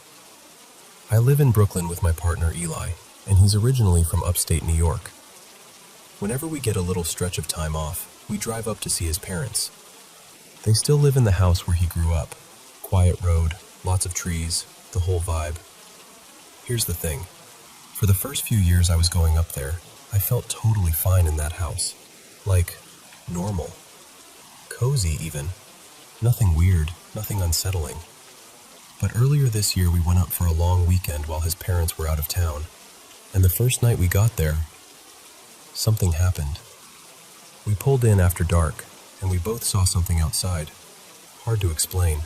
I live in Brooklyn with my partner Eli, and he's originally from upstate New York. Whenever we get a little stretch of time off, we drive up to see his parents. They still live in the house where he grew up. Quiet road, lots of trees, the whole vibe. Here's the thing. For the first few years I was going up there, I felt totally fine in that house. Like, normal. Cozy even. Nothing weird, nothing unsettling. But earlier this year we went up for a long weekend while his parents were out of town. And the first night we got there, something happened. We pulled in after dark, and we both saw something outside. Hard to explain.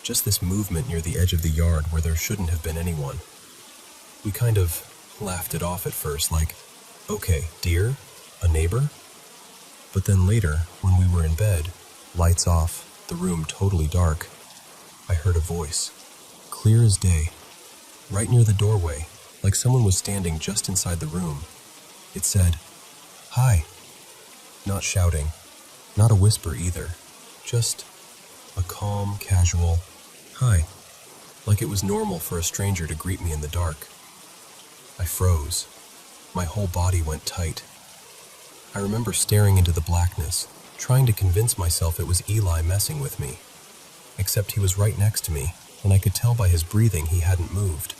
Just this movement near the edge of the yard where there shouldn't have been anyone. We kind of laughed it off at first, like, okay, deer? A neighbor? But then later, when we were in bed, lights off, the room totally dark, I heard a voice, clear as day, right near the doorway, like someone was standing just inside the room. It said, "Hi." Not shouting, not a whisper either, just a calm, casual, "Hi," like it was normal for a stranger to greet me in the dark. I froze. My whole body went tight. I remember staring into the blackness, trying to convince myself it was Eli messing with me. Except he was right next to me, and I could tell by his breathing he hadn't moved.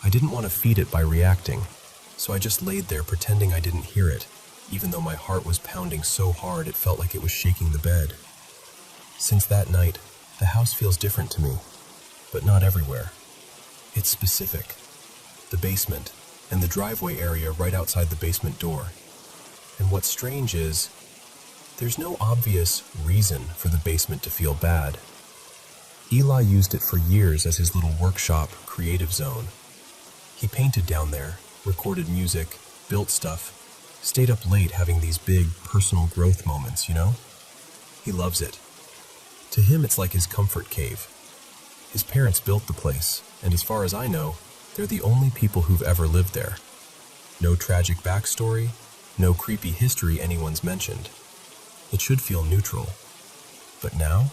I didn't want to feed it by reacting, so I just laid there pretending I didn't hear it, even though my heart was pounding so hard it felt like it was shaking the bed. Since that night, the house feels different to me, but not everywhere. It's specific. The basement, and the driveway area right outside the basement door. And what's strange is, there's no obvious reason for the basement to feel bad. Eli used it for years as his little workshop, creative zone. He painted down there, recorded music, built stuff, stayed up late having these big personal growth moments, you know? He loves it. To him, it's like his comfort cave. His parents built the place, and as far as I know, they're the only people who've ever lived there. No tragic backstory, no creepy history anyone's mentioned. It should feel neutral. But now,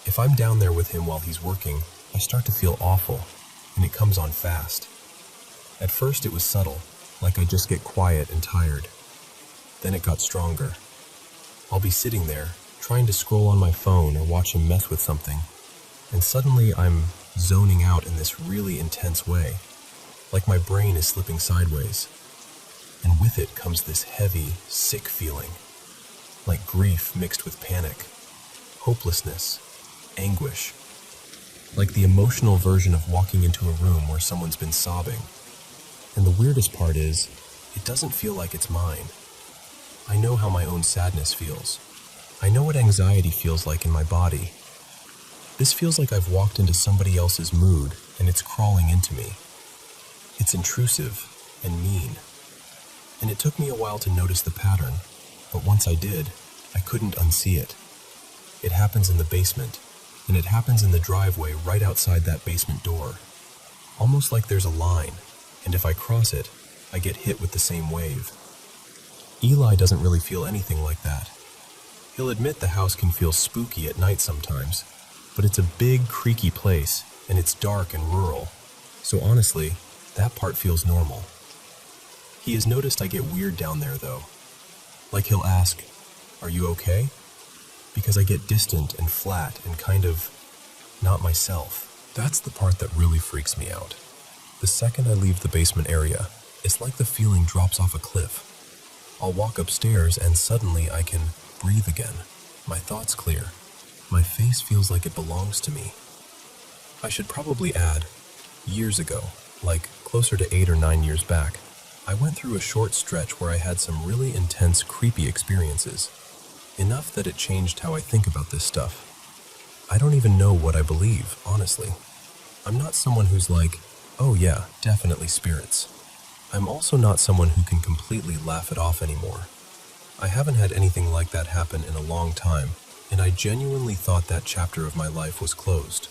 if I'm down there with him while he's working, I start to feel awful, and it comes on fast. At first it was subtle, like I just get quiet and tired. Then it got stronger. I'll be sitting there, trying to scroll on my phone or watch him mess with something, and suddenly I'm zoning out in this really intense way, like my brain is slipping sideways. And with it comes this heavy, sick feeling, like grief mixed with panic, hopelessness, anguish, like the emotional version of walking into a room where someone's been sobbing. And the weirdest part is, it doesn't feel like it's mine. I know how my own sadness feels. I know what anxiety feels like in my body. This feels like I've walked into somebody else's mood, and it's crawling into me. It's intrusive and mean. And it took me a while to notice the pattern, but once I did, I couldn't unsee it. It happens in the basement, and it happens in the driveway right outside that basement door. Almost like there's a line, and if I cross it, I get hit with the same wave. Eli doesn't really feel anything like that. He'll admit the house can feel spooky at night sometimes, but it's a big, creaky place, and it's dark and rural, so honestly, that part feels normal. He has noticed I get weird down there, though. Like he'll ask, "Are you okay?" Because I get distant and flat and kind of not myself. That's the part that really freaks me out. The second I leave the basement area, it's like the feeling drops off a cliff. I'll walk upstairs and suddenly I can breathe again. My thoughts clear. My face feels like it belongs to me. I should probably add, years ago, like closer to 8 or 9 years back, I went through a short stretch where I had some really intense, creepy experiences. Enough that it changed how I think about this stuff. I don't even know what I believe, honestly. I'm not someone who's like, oh yeah, definitely spirits. I'm also not someone who can completely laugh it off anymore. I haven't had anything like that happen in a long time, and I genuinely thought that chapter of my life was closed.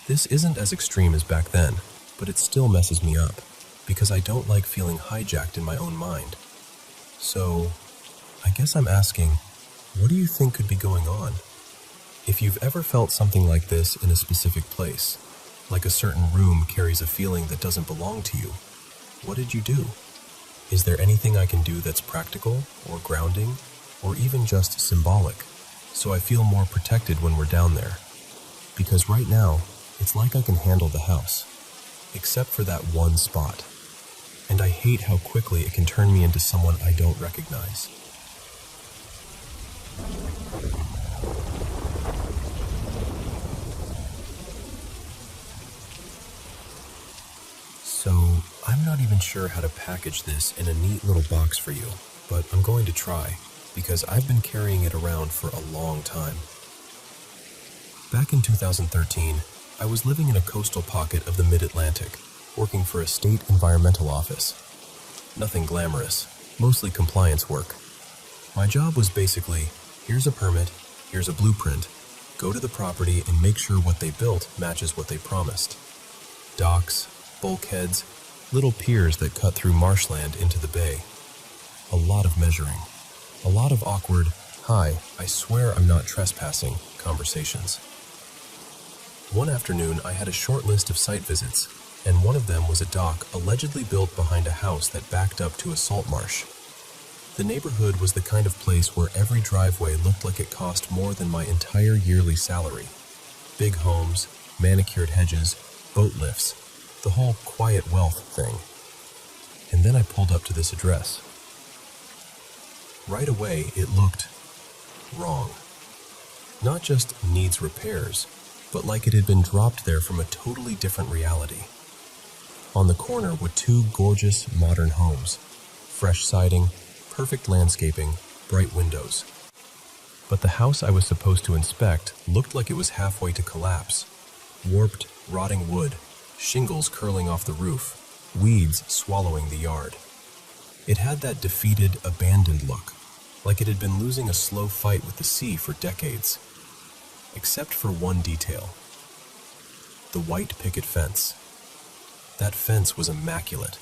This isn't as extreme as back then, but it still messes me up, because I don't like feeling hijacked in my own mind. So, I guess I'm asking, what do you think could be going on? If you've ever felt something like this in a specific place, like a certain room carries a feeling that doesn't belong to you, what did you do? Is there anything I can do that's practical, or grounding, or even just symbolic, so I feel more protected when we're down there? Because right now, it's like I can handle the house, except for that one spot. And I hate how quickly it can turn me into someone I don't recognize. So, I'm not even sure how to package this in a neat little box for you, but I'm going to try. because I've been carrying it around for a long time. Back in 2013, I was living in a coastal pocket of the Mid-Atlantic, working for a state environmental office. Nothing glamorous, mostly compliance work. My job was basically, here's a permit, here's a blueprint, go to the property and make sure what they built matches what they promised. Docks, bulkheads, little piers that cut through marshland into the bay. A lot of measuring. A lot of awkward, "Hi, I swear I'm not trespassing" conversations. One afternoon, I had a short list of site visits, and one of them was a dock allegedly built behind a house that backed up to a salt marsh. The neighborhood was the kind of place where every driveway looked like it cost more than my entire yearly salary. Big homes, manicured hedges, boat lifts, the whole quiet wealth thing. And then I pulled up to this address. Right away, it looked wrong. Not just needs repairs, but like it had been dropped there from a totally different reality. On the corner were two gorgeous modern homes, fresh siding, perfect landscaping, bright windows. But the house I was supposed to inspect looked like it was halfway to collapse. Warped, rotting wood, shingles curling off the roof, weeds swallowing the yard. It had that defeated, abandoned look, like it had been losing a slow fight with the sea for decades. Except for one detail. The white picket fence. That fence was immaculate.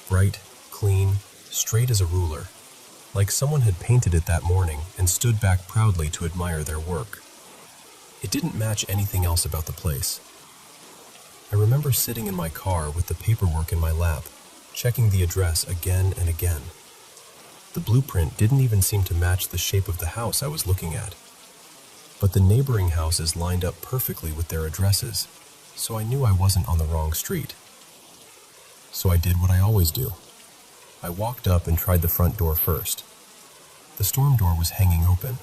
Bright, clean, straight as a ruler, like someone had painted it that morning and stood back proudly to admire their work. It didn't match anything else about the place. I remember sitting in my car with the paperwork in my lap, checking the address again and again. The blueprint didn't even seem to match the shape of the house I was looking at. But the neighboring houses lined up perfectly with their addresses, so I knew I wasn't on the wrong street. So I did what I always do. I walked up and tried the front door first. The storm door was hanging open.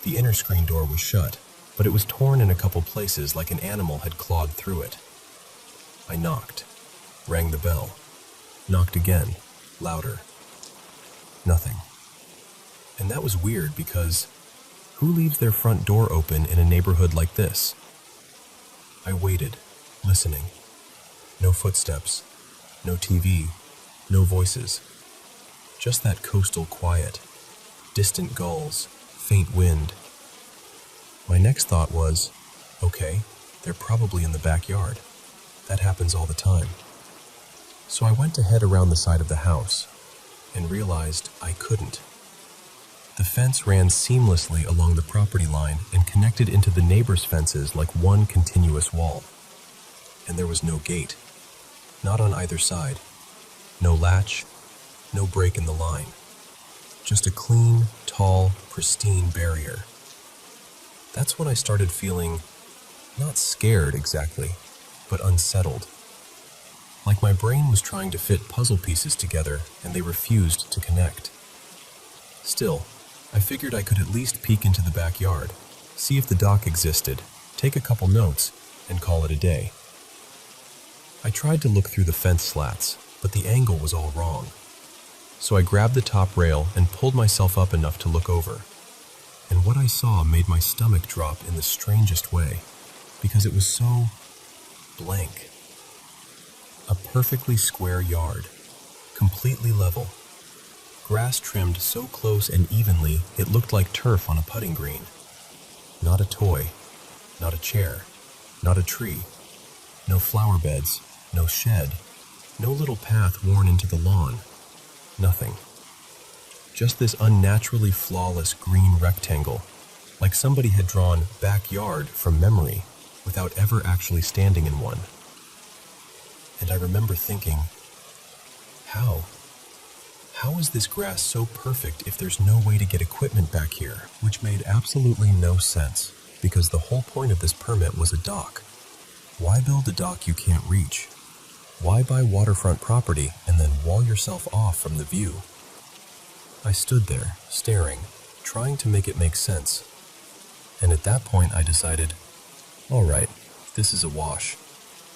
The inner screen door was shut, but it was torn in a couple places like an animal had clawed through it. I knocked, rang the bell, knocked again, louder. Nothing. And that was weird because who leaves their front door open in a neighborhood like this? I waited, listening. No footsteps, no TV, no voices. Just that coastal quiet, distant gulls, faint wind. My next thought was, okay, they're probably in the backyard. That happens all the time. So I went to head around the side of the house and realized I couldn't. The fence ran seamlessly along the property line and connected into the neighbors' fences like one continuous wall. And there was no gate, not on either side. No latch, no break in the line. Just a clean, tall, pristine barrier. That's when I started feeling, not scared exactly, but unsettled. Like my brain was trying to fit puzzle pieces together and they refused to connect. Still, I figured I could at least peek into the backyard, see if the dock existed, take a couple notes, and call it a day. I tried to look through the fence slats, but the angle was all wrong. So I grabbed the top rail and pulled myself up enough to look over. And what I saw made my stomach drop in the strangest way, because it was so blank. A perfectly square yard, completely level. Grass trimmed so close and evenly it looked like turf on a putting green. Not a toy, not a chair, not a tree, no flower beds, no shed, no little path worn into the lawn. Nothing. Just this unnaturally flawless green rectangle, like somebody had drawn backyard from memory without ever actually standing in one. And I remember thinking, how? How is this grass so perfect if there's no way to get equipment back here? Which made absolutely no sense, because the whole point of this permit was a dock. Why build a dock you can't reach? Why buy waterfront property and then wall yourself off from the view? I stood there, staring, trying to make it make sense. And at that point I decided, all right, this is a wash.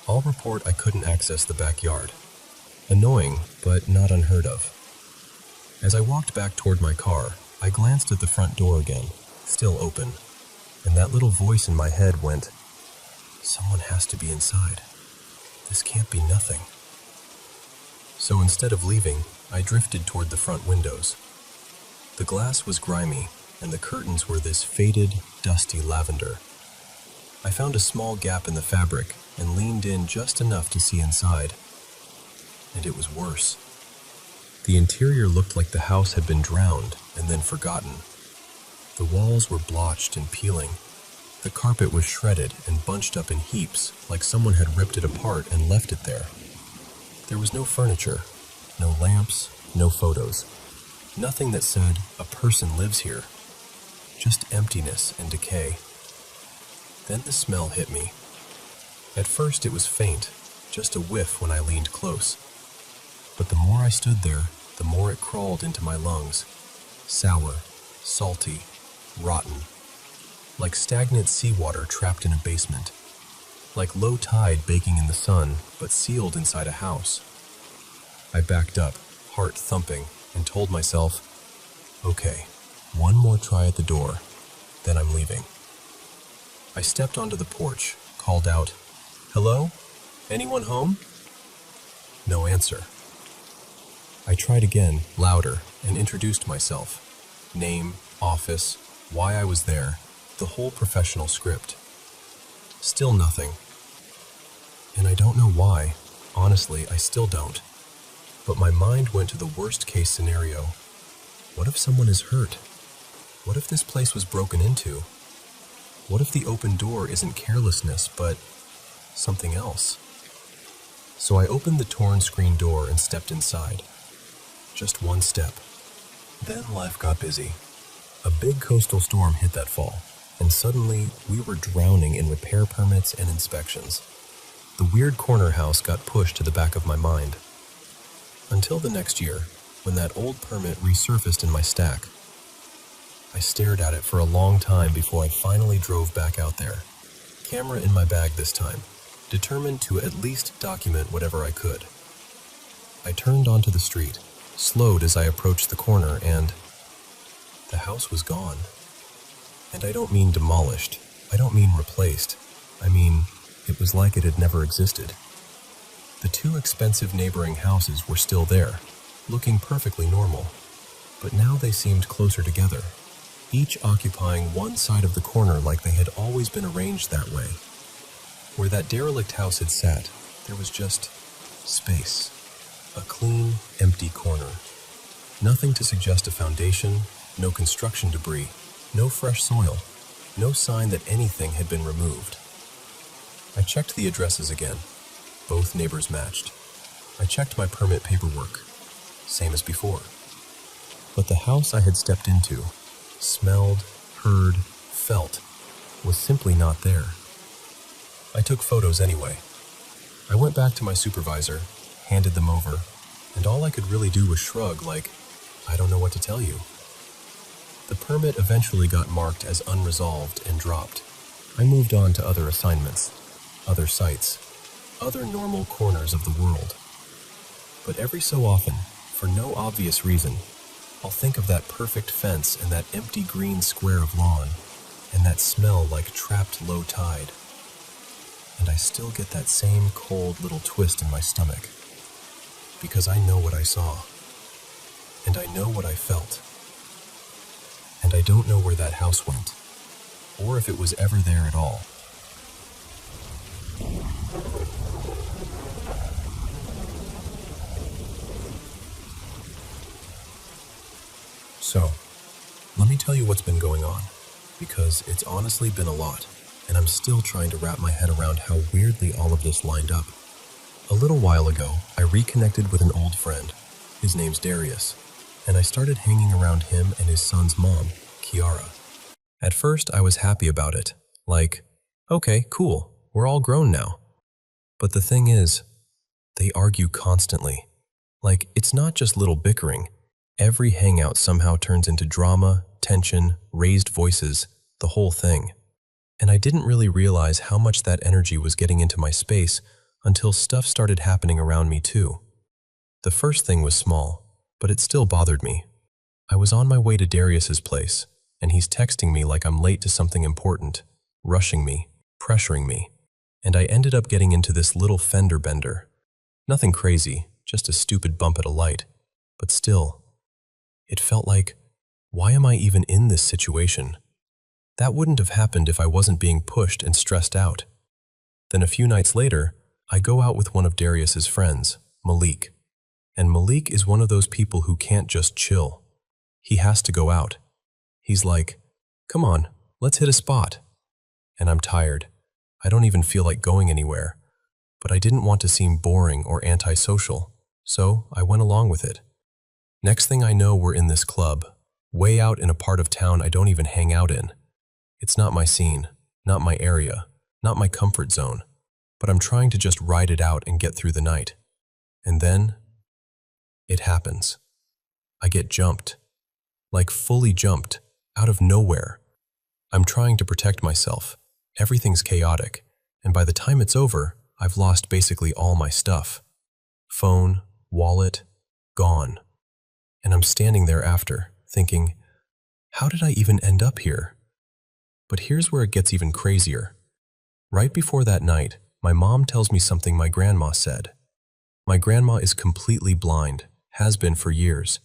I'll report I couldn't access the backyard. Annoying, but not unheard of. As I walked back toward my car, I glanced at the front door again, still open, and that little voice in my head went, "Someone has to be inside. This can't be nothing." So instead of leaving, I drifted toward the front windows. The glass was grimy, and the curtains were this faded, dusty lavender. I found a small gap in the fabric and leaned in just enough to see inside. And it was worse. The interior looked like the house had been drowned and then forgotten. The walls were blotched and peeling. The carpet was shredded and bunched up in heaps, like someone had ripped it apart and left it there. There was no furniture, no lamps, no photos. Nothing that said, "A person lives here." Just emptiness and decay. Then the smell hit me. At first it was faint, just a whiff when I leaned close. But the more I stood there, the more it crawled into my lungs. Sour, salty, rotten. Like stagnant seawater trapped in a basement. Like low tide baking in the sun, but sealed inside a house. I backed up, heart thumping, and told myself, "Okay, one more try at the door, then I'm leaving." I stepped onto the porch, called out, "Hello? Anyone home?" No answer. I tried again, louder, and introduced myself. Name, office, why I was there, the whole professional script. Still nothing. And I don't know why. Honestly, I still don't. But my mind went to the worst-case scenario. What if someone is hurt? What if this place was broken into? What if the open door isn't carelessness, but something else? So I opened the torn screen door and stepped inside. Just one step. Then life got busy. A big coastal storm hit that fall, and suddenly we were drowning in repair permits and inspections. The weird corner house got pushed to the back of my mind. Until the next year, when that old permit resurfaced in my stack. I stared at it for a long time before I finally drove back out there. Camera in my bag this time, determined to at least document whatever I could. I turned onto the street, slowed as I approached the corner, and the house was gone. And I don't mean demolished. I don't mean replaced. I mean, it was like it had never existed. The two expensive neighboring houses were still there, looking perfectly normal. But now they seemed closer together, each occupying one side of the corner like they had always been arranged that way. Where that derelict house had sat, there was just space. A clean, empty corner. Nothing to suggest a foundation, no construction debris, no fresh soil, no sign that anything had been removed. I checked the addresses again. Both neighbors matched. I checked my permit paperwork. Same as before. But the house I had stepped into, smelled, heard, felt, was simply not there. I took photos anyway. I went back to my supervisor, handed them over, and all I could really do was shrug like, I don't know what to tell you. The permit eventually got marked as unresolved and dropped. I moved on to other assignments, other sites, other normal corners of the world. But every so often, for no obvious reason, I'll think of that perfect fence and that empty green square of lawn, and that smell like trapped low tide. And I still get that same cold little twist in my stomach. Because I know what I saw. And I know what I felt. And I don't know where that house went, or if it was ever there at all. So, let me tell you what's been going on, because it's honestly been a lot, and I'm still trying to wrap my head around how weirdly all of this lined up. A little while ago, I reconnected with an old friend. His name's Darius, and I started hanging around him and his son's mom, Kiara. At first, I was happy about it, like, okay, cool, we're all grown now. But the thing is, they argue constantly. Like, it's not just little bickering. Every hangout somehow turns into drama, tension, raised voices, the whole thing. And I didn't really realize how much that energy was getting into my space until stuff started happening around me too. The first thing was small, but it still bothered me. I was on my way to Darius's place, and he's texting me like I'm late to something important, rushing me, pressuring me, and I ended up getting into this little fender bender. Nothing crazy, just a stupid bump at a light. But still, it felt like, why am I even in this situation? That wouldn't have happened if I wasn't being pushed and stressed out. Then a few nights later, I go out with one of Darius's friends, Malik. And Malik is one of those people who can't just chill. He has to go out. He's like, "Come on, let's hit a spot." And I'm tired. I don't even feel like going anywhere. But I didn't want to seem boring or antisocial, so I went along with it. Next thing I know, we're in this club, way out in a part of town I don't even hang out in. It's not my scene, not my area, not my comfort zone, but I'm trying to just ride it out and get through the night. And then, it happens. I get jumped. Like fully jumped, out of nowhere. I'm trying to protect myself. Everything's chaotic, and by the time it's over, I've lost basically all my stuff. Phone, wallet, gone. And I'm standing there after, thinking, how did I even end up here? But here's where it gets even crazier. Right before that night, my mom tells me something my grandma said. My grandma is completely blind, has been for years,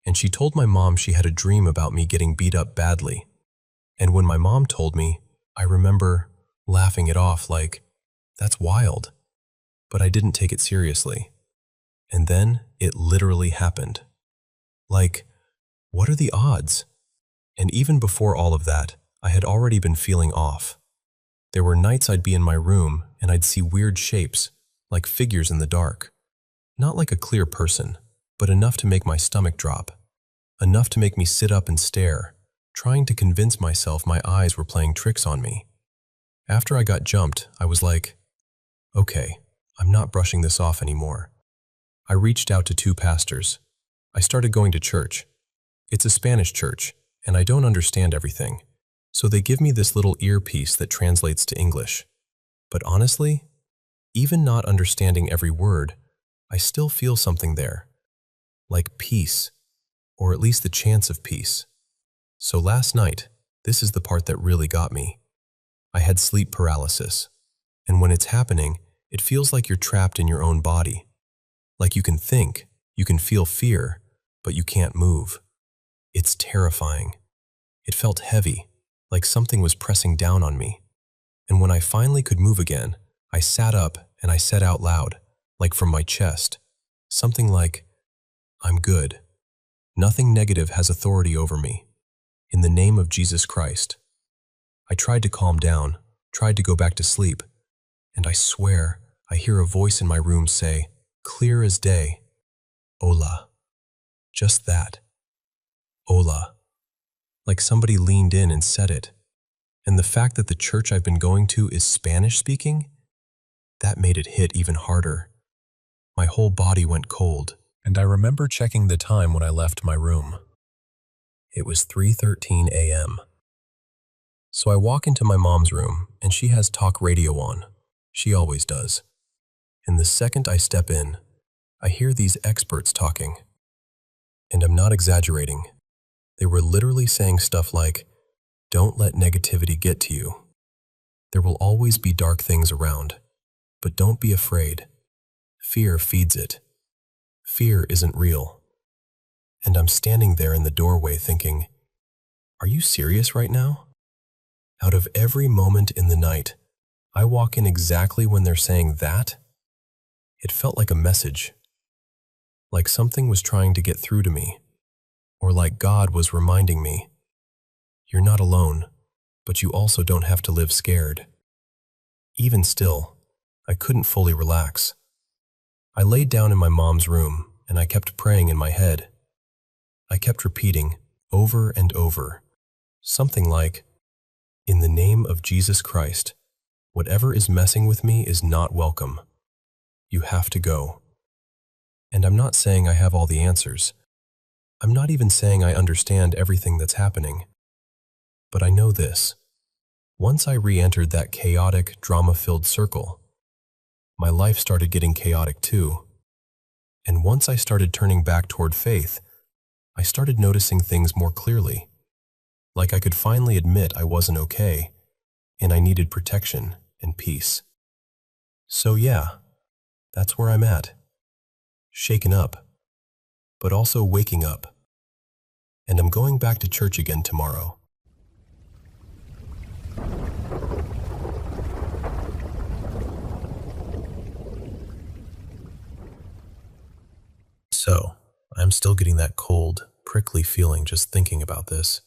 and she told my mom she had a dream about me getting beat up badly. And when my mom told me, I remember laughing it off like, that's wild. But I didn't take it seriously. And then it literally happened. Like, what are the odds? And even before all of that, I had already been feeling off. There were nights I'd be in my room and I'd see weird shapes, like figures in the dark. Not like a clear person, but enough to make my stomach drop. Enough to make me sit up and stare, trying to convince myself my eyes were playing tricks on me. After I got jumped, I was like, okay, I'm not brushing this off anymore. I reached out to 2 pastors. I started going to church. It's a Spanish church, and I don't understand everything. So they give me this little earpiece that translates to English. But honestly, even not understanding every word, I still feel something there. Like peace, or at least the chance of peace. So last night, this is the part that really got me. I had sleep paralysis. And when it's happening, it feels like you're trapped in your own body. Like you can think, you can feel fear, but you can't move. It's terrifying. It felt heavy, like something was pressing down on me. And when I finally could move again, I sat up and I said out loud, like from my chest, something like, I'm good. Nothing negative has authority over me. In the name of Jesus Christ. I tried to calm down, tried to go back to sleep, and I swear I hear a voice in my room say, clear as day, Hola. Just that. Hola. Like somebody leaned in and said it. And the fact that the church I've been going to is Spanish speaking, that made it hit even harder. My whole body went cold, and I remember checking the time when I left my room. It was 3:13 a.m. So I walk into my mom's room, and she has talk radio on. She always does. And the second I step in, I hear these experts talking. And I'm not exaggerating. They were literally saying stuff like, don't let negativity get to you. There will always be dark things around, but don't be afraid. Fear feeds it. Fear isn't real. And I'm standing there in the doorway thinking, are you serious right now? Out of every moment in the night, I walk in exactly when they're saying that? It felt like a message. Like something was trying to get through to me. Or like God was reminding me, you're not alone, but you also don't have to live scared. Even still, I couldn't fully relax. I laid down in my mom's room and I kept praying in my head. I kept repeating over and over, something like, in the name of Jesus Christ, whatever is messing with me is not welcome. You have to go. And I'm not saying I have all the answers. I'm not even saying I understand everything that's happening. But I know this. Once I re-entered that chaotic, drama-filled circle, my life started getting chaotic too. And once I started turning back toward faith, I started noticing things more clearly. Like I could finally admit I wasn't okay, and I needed protection and peace. So yeah, that's where I'm at. Shaken up, but also waking up. And I'm going back to church again tomorrow. So, I'm still getting that cold, prickly feeling just thinking about this.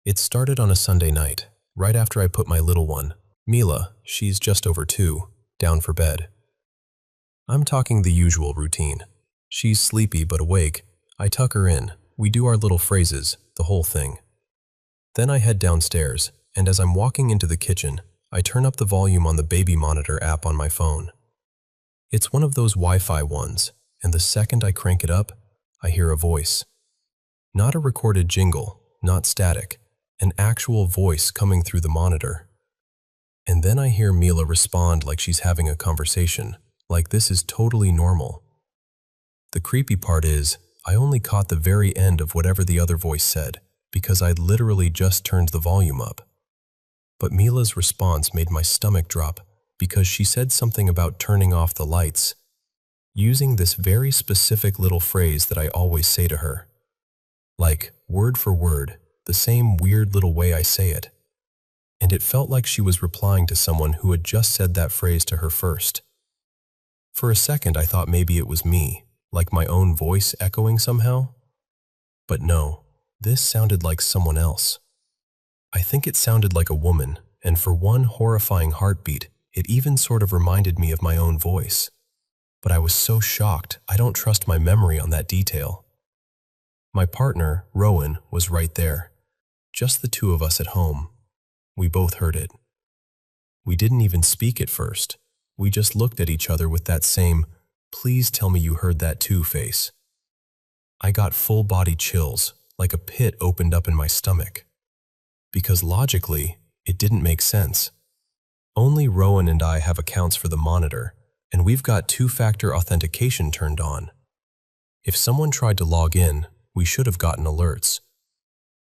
It started on a Sunday night, right after I put my little one, Mila, she's just over 2, down for bed. I'm talking the usual routine. She's sleepy but awake. I tuck her in. We do our little phrases, the whole thing. Then I head downstairs, and as I'm walking into the kitchen, I turn up the volume on the baby monitor app on my phone. It's one of those Wi-Fi ones, and the second I crank it up, I hear a voice. Not a recorded jingle, not static, an actual voice coming through the monitor. And then I hear Mila respond like she's having a conversation, like this is totally normal. The creepy part is, I only caught the very end of whatever the other voice said, because I'd literally just turned the volume up. But Mila's response made my stomach drop because she said something about turning off the lights, using this very specific little phrase that I always say to her. Like, word for word, the same weird little way I say it. And it felt like she was replying to someone who had just said that phrase to her first. For a second I thought maybe it was me, like my own voice echoing somehow. But no, this sounded like someone else. I think it sounded like a woman, and for one horrifying heartbeat, it even sort of reminded me of my own voice. But I was so shocked, I don't trust my memory on that detail. My partner, Rowan, was right there. Just the two of us at home. We both heard it. We didn't even speak at first. We just looked at each other with that same, "Please tell me you heard that too" face. I got full body chills, like a pit opened up in my stomach. Because logically, it didn't make sense. Only Rowan and I have accounts for the monitor, and we've got two-factor authentication turned on. If someone tried to log in, we should have gotten alerts.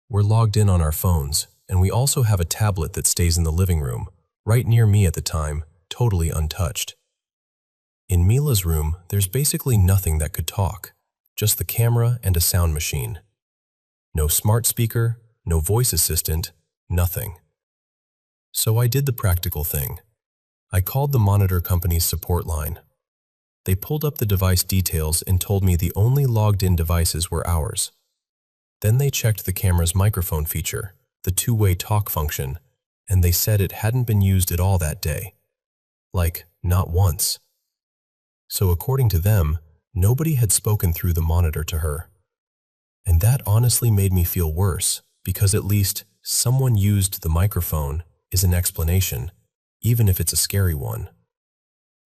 We're logged in on our phones, and we also have a tablet that stays in the living room, right near me at the time, totally untouched. In Mila's room, there's basically nothing that could talk, just the camera and a sound machine. No smart speaker, no voice assistant, nothing. So I did the practical thing. I called the monitor company's support line. They pulled up the device details and told me the only logged-in devices were ours. Then they checked the camera's microphone feature, the two-way talk function, and they said it hadn't been used at all that day. Like, not once. So according to them, nobody had spoken through the monitor to her. And that honestly made me feel worse, because at least someone used the microphone is an explanation, even if it's a scary one.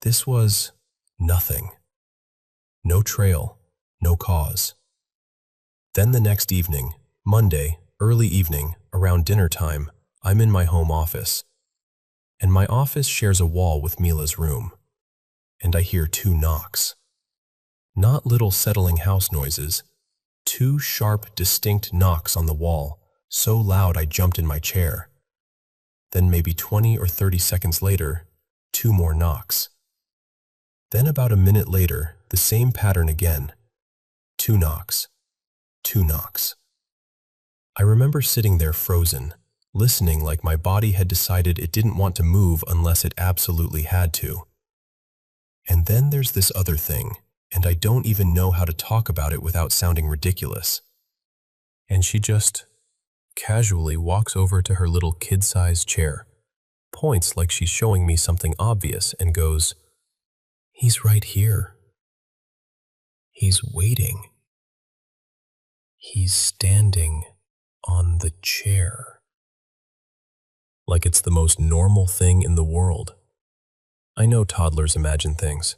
This was nothing. No trail, no cause. Then the next evening, Monday, early evening, around dinner time, I'm in my home office. And my office shares a wall with Mila's room. And I hear 2 knocks. Not little settling house noises. 2 sharp, distinct knocks on the wall, so loud I jumped in my chair. Then maybe 20 or 30 seconds later, 2 more knocks. Then about a minute later, the same pattern again. 2 knocks. 2 knocks. I remember sitting there frozen, listening like my body had decided it didn't want to move unless it absolutely had to. And then there's this other thing, and I don't even know how to talk about it without sounding ridiculous. And she just casually walks over to her little kid-sized chair, points like she's showing me something obvious, and goes, "He's right here. He's waiting. He's standing on the chair." Like it's the most normal thing in the world. I know toddlers imagine things.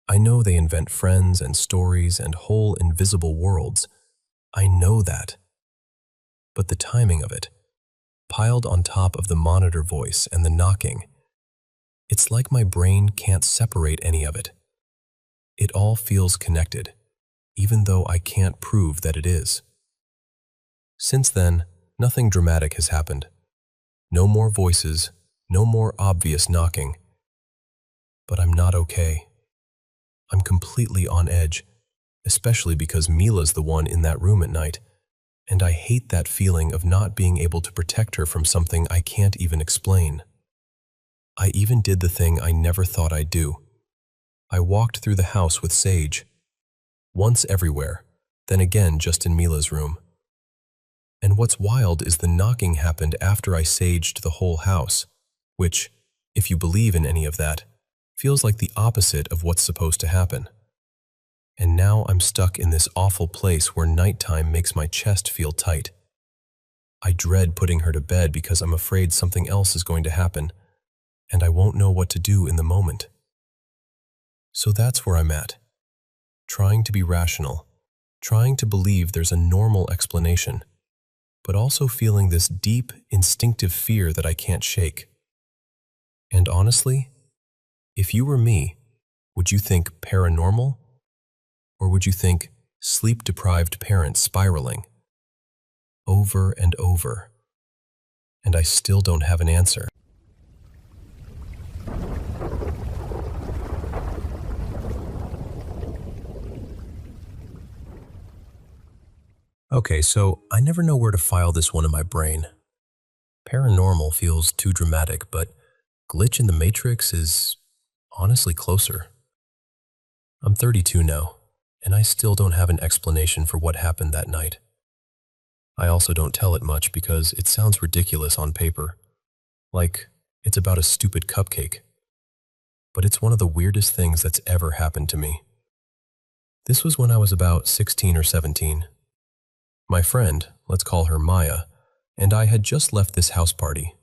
I know they invent friends and stories and whole invisible worlds. I know that. But the timing of it, piled on top of the monitor voice and the knocking, it's like my brain can't separate any of it. It all feels connected. even though I can't prove that it is. Since then, nothing dramatic has happened. No more voices, no more obvious knocking. But I'm not okay. I'm completely on edge, especially because Mila's the one in that room at night, and I hate that feeling of not being able to protect her from something I can't even explain. I even did the thing I never thought I'd do. I walked through the house with Sage. Once everywhere, then again just in Mila's room. And what's wild is the knocking happened after I saged the whole house, which, if you believe in any of that, feels like the opposite of what's supposed to happen. And now I'm stuck in this awful place where nighttime makes my chest feel tight. I dread putting her to bed because I'm afraid something else is going to happen, and I won't know what to do in the moment. So that's where I'm at. Trying to be rational, trying to believe there's a normal explanation, but also feeling this deep, instinctive fear that I can't shake. And honestly, if you were me, would you think paranormal? Or would you think sleep-deprived parent spiraling? Over and over. And I still don't have an answer. Okay, so I never know where to file this one in my brain. Paranormal feels too dramatic, but glitch in the Matrix is honestly closer. I'm 32 now, and I still don't have an explanation for what happened that night. I also don't tell it much because it sounds ridiculous on paper, like it's about a stupid cupcake. But it's one of the weirdest things that's ever happened to me. This was when I was about 16 or 17. My friend, let's call her Maya, and I had just left this house party.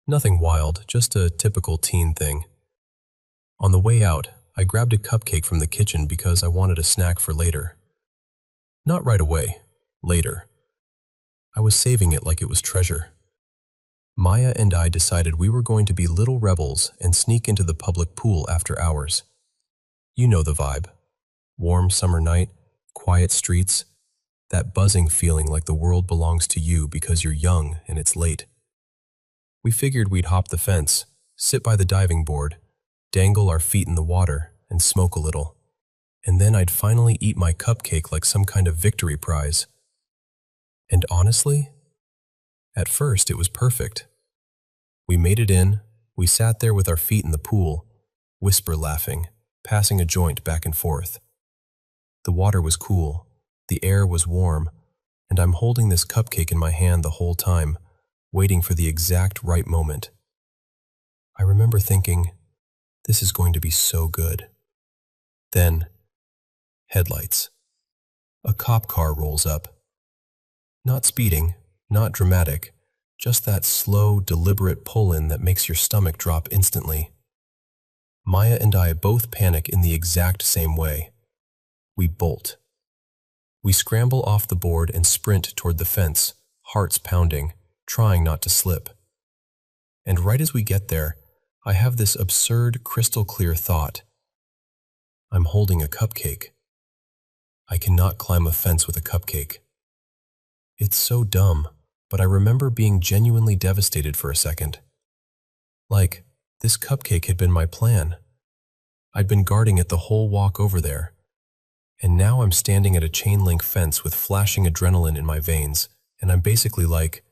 Nothing wild, just a typical teen thing. On the way out, I grabbed a cupcake from the kitchen because I wanted a snack for later. Not right away, later. I was saving it like it was treasure. Maya and I decided we were going to be little rebels and sneak into the public pool after hours. You know the vibe. Warm summer night, quiet streets, that buzzing feeling like the world belongs to you because you're young and it's late. We figured we'd hop the fence, sit by the diving board, dangle our feet in the water, and smoke a little. And then I'd finally eat my cupcake like some kind of victory prize. And honestly, at first it was perfect. We made it in, we sat there with our feet in the pool, whisper laughing, passing a joint back and forth. The water was cool, the air was warm, and I'm holding this cupcake in my hand the whole time, waiting for the exact right moment. I remember thinking, this is going to be so good. Then, headlights. A cop car rolls up. Not speeding, not dramatic, just that slow, deliberate pull-in that makes your stomach drop instantly. Maya and I both panic in the exact same way. We bolt. We scramble off the board and sprint toward the fence, hearts pounding, trying not to slip. And right as we get there, I have this absurd, crystal-clear thought. I'm holding a cupcake. I cannot climb a fence with a cupcake. It's so dumb, but I remember being genuinely devastated for a second. Like, this cupcake had been my plan. I'd been guarding it the whole walk over there. And now I'm standing at a chain-link fence with flashing adrenaline in my veins, and I'm basically like,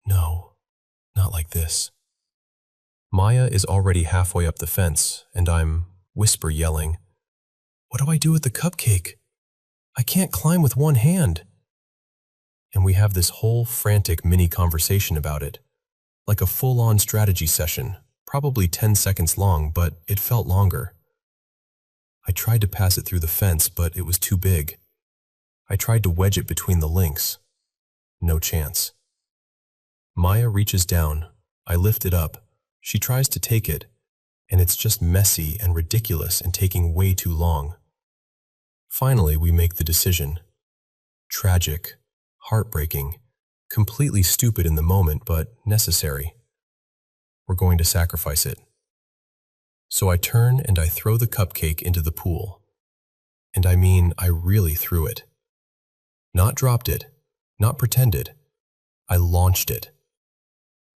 no, not like this. Maya is already halfway up the fence, and I'm whisper yelling, what do I do with the cupcake? I can't climb with one hand. And we have this whole frantic mini conversation about it, like a full-on strategy session, probably 10 seconds long, but it felt longer. I tried to pass it through the fence, but it was too big. I tried to wedge it between the links. No chance. Maya reaches down. I lift it up. She tries to take it, and it's just messy and ridiculous and taking way too long. Finally, we make the decision. Tragic, heartbreaking, completely stupid in the moment, but necessary. We're going to sacrifice it. So I turn and I throw the cupcake into the pool. And I mean, I really threw it. Not dropped it, not pretended. I launched it.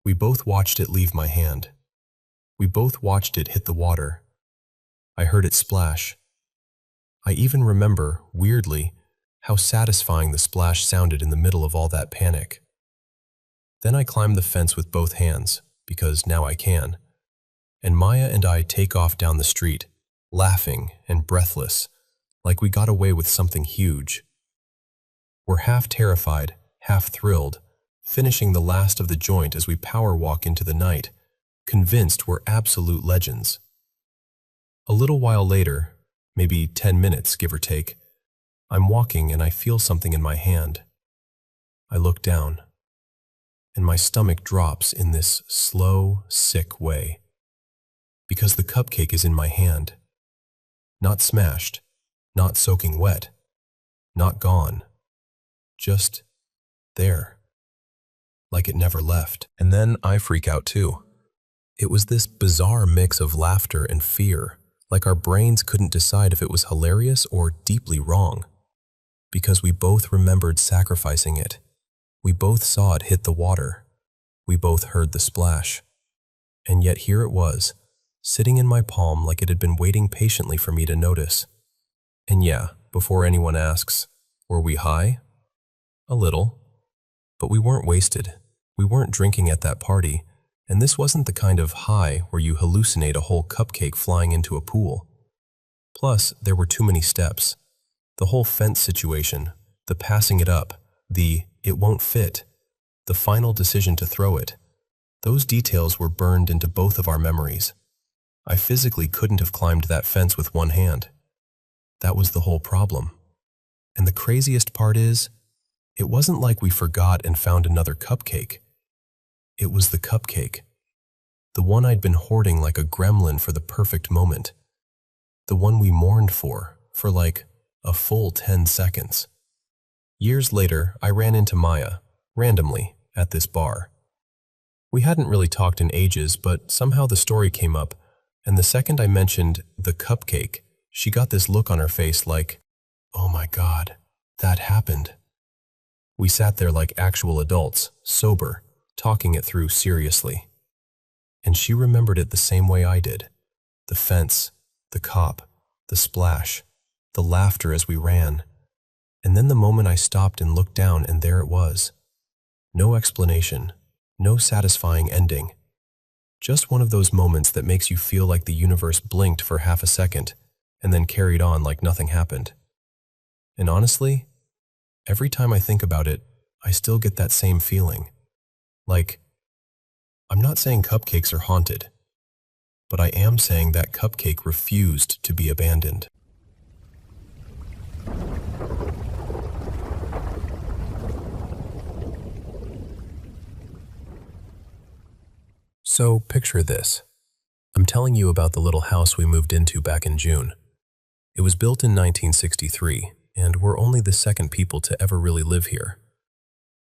We both watched it leave my hand. We both watched it hit the water. I heard it splash. I even remember, weirdly, how satisfying the splash sounded in the middle of all that panic. Then I climbed the fence with both hands, because now I can, and Maya and I take off down the street, laughing and breathless, like we got away with something huge. We're half terrified, half thrilled, finishing the last of the joint as we power walk into the night, convinced we're absolute legends. A little while later, maybe 10 minutes, give or take, I'm walking and I feel something in my hand. I look down, and my stomach drops in this slow, sick way. Because the cupcake is in my hand. Not smashed, not soaking wet, not gone. Just there. Like it never left. And then I freak out too. It was this bizarre mix of laughter and fear, like our brains couldn't decide if it was hilarious or deeply wrong. Because we both remembered sacrificing it. We both saw it hit the water. We both heard the splash. And yet here it was, sitting in my palm like it had been waiting patiently for me to notice. And yeah, before anyone asks, were we high? A little. But we weren't wasted. We weren't drinking at that party, and this wasn't the kind of high where you hallucinate a whole cupcake flying into a pool. Plus, there were too many steps. The whole fence situation, the passing it up, the "it won't fit," the final decision to throw it. Those details were burned into both of our memories. I physically couldn't have climbed that fence with one hand. That was the whole problem. And the craziest part is, it wasn't like we forgot and found another cupcake. It was the cupcake. The one I'd been hoarding like a gremlin for the perfect moment. The one we mourned for like a full 10 seconds. Years later, I ran into Maya, randomly, at this bar. We hadn't really talked in ages, but somehow the story came up, and the second I mentioned the cupcake, she got this look on her face like, oh my God, that happened. We sat there like actual adults, sober, talking it through seriously. And she remembered it the same way I did. The fence, the cop, the splash, the laughter as we ran. And then the moment I stopped and looked down, and there it was. No explanation, no satisfying ending. Just one of those moments that makes you feel like the universe blinked for half a second and then carried on like nothing happened. And honestly, every time I think about it, I still get that same feeling. Like, I'm not saying cupcakes are haunted, but I am saying that cupcake refused to be abandoned. So picture this. I'm telling you about the little house we moved into back in June. It was built in 1963, and we're only the second people to ever really live here.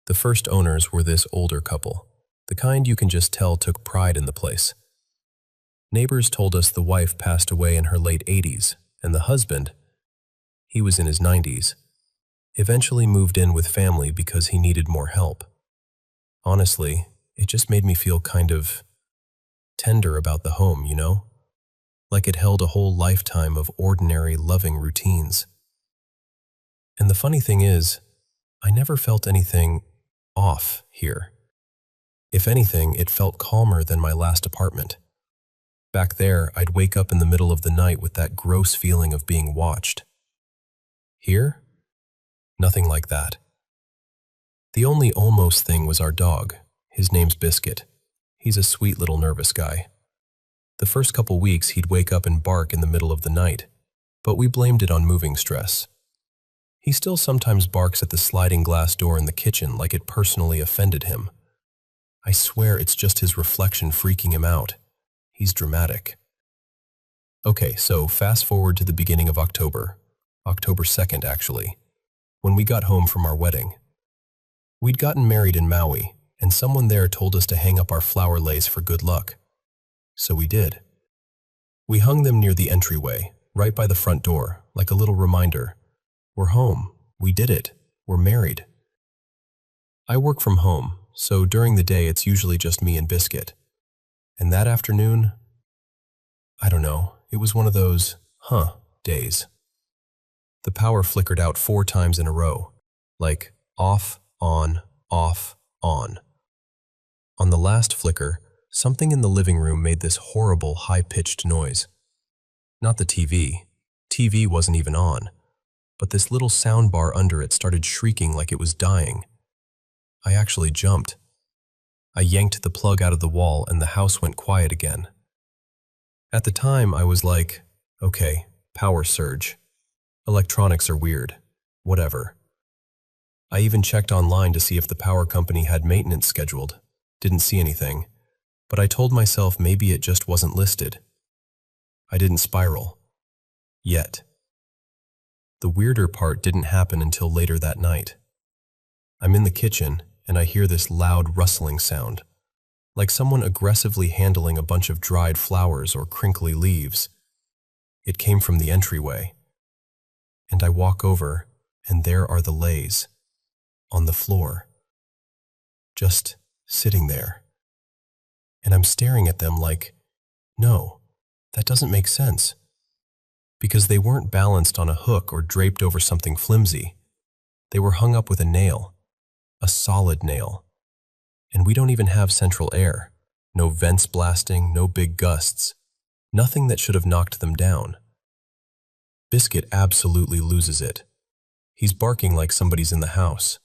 The first owners were this older couple, the kind you can just tell took pride in the place. Neighbors told us the wife passed away in her late 80s, and the husband, he was in his 90s, eventually moved in with family because he needed more help. Honestly, it just made me feel kind of tender about the home, you know? Like it held a whole lifetime of ordinary, loving routines. And the funny thing is, I never felt anything off here. If anything, it felt calmer than my last apartment. Back there, I'd wake up in the middle of the night with that gross feeling of being watched. Here? Nothing like that. The only almost thing was our dog. His name's Biscuit. He's a sweet little nervous guy. The first couple weeks, he'd wake up and bark in the middle of the night, but we blamed it on moving stress. He still sometimes barks at the sliding glass door in the kitchen like it personally offended him. I swear it's just his reflection freaking him out. He's dramatic. Okay, so fast forward to the beginning of October 2nd actually, when we got home from our wedding. We'd gotten married in Maui, and someone there told us to hang up our flower lace for good luck. So we did. We hung them near the entryway, right by the front door, like a little reminder. We're home. We did it. We're married. I work from home, so during the day it's usually just me and Biscuit. And that afternoon, I don't know, it was one of those, days. The power flickered out 4 times in a row, like off, on, off, on. On the last flicker, something in the living room made this horrible, high-pitched noise. Not the TV. TV wasn't even on, but this little sound bar under it started shrieking like it was dying. I actually jumped. I yanked the plug out of the wall and the house went quiet again. At the time, I was like, okay, power surge. Electronics are weird. Whatever. I even checked online to see if the power company had maintenance scheduled. Didn't see anything, but I told myself maybe it just wasn't listed. I didn't spiral. Yet. The weirder part didn't happen until later that night. I'm in the kitchen and I hear this loud rustling sound, like someone aggressively handling a bunch of dried flowers or crinkly leaves. It came from the entryway. And I walk over, and there are the Lays, on the floor, just sitting there. And I'm staring at them like, no, that doesn't make sense. Because they weren't balanced on a hook or draped over something flimsy. They were hung up with a nail, a solid nail. And we don't even have central air, no vents blasting, no big gusts, nothing that should have knocked them down. Biscuit absolutely loses it. He's barking like somebody's in the house.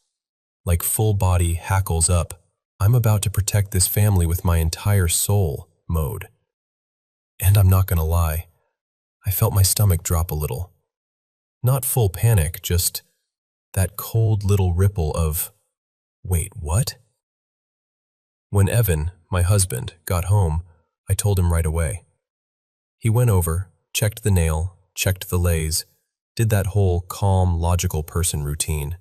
Like full body, hackles up, I'm about to protect this family with my entire soul mode. And I'm not gonna lie, I felt my stomach drop a little. Not full panic, just that cold little ripple of, wait, what? When Evan, my husband, got home, I told him right away. He went over, checked the nail, checked the Lays, did that whole calm, logical person routine.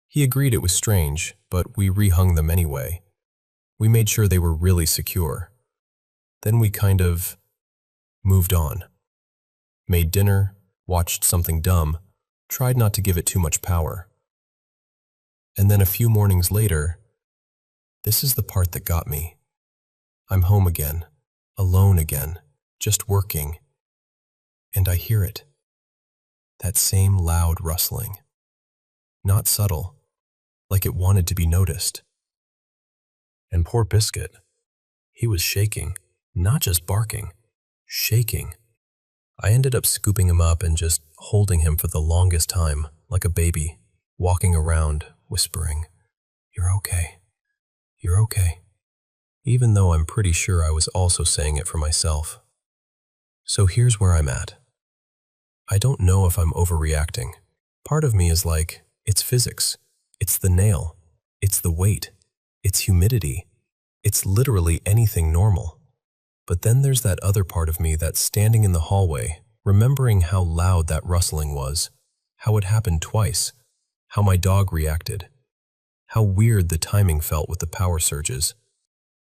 He agreed it was strange, but we rehung them anyway. We made sure they were really secure. Then we kind of moved on. Made dinner, watched something dumb, tried not to give it too much power. And then a few mornings later, this is the part that got me. I'm home again, alone again, just working. And I hear it. That same loud rustling. Not subtle, like it wanted to be noticed. And poor Biscuit. He was shaking, not just barking, shaking. I ended up scooping him up and just holding him for the longest time, like a baby, walking around, whispering, "You're okay. You're okay." Even though I'm pretty sure I was also saying it for myself. So here's where I'm at. I don't know if I'm overreacting. Part of me is like, it's physics. It's the nail. It's the weight. It's humidity. It's literally anything normal. But then there's that other part of me that's standing in the hallway, remembering how loud that rustling was, how it happened twice, how my dog reacted, how weird the timing felt with the power surges.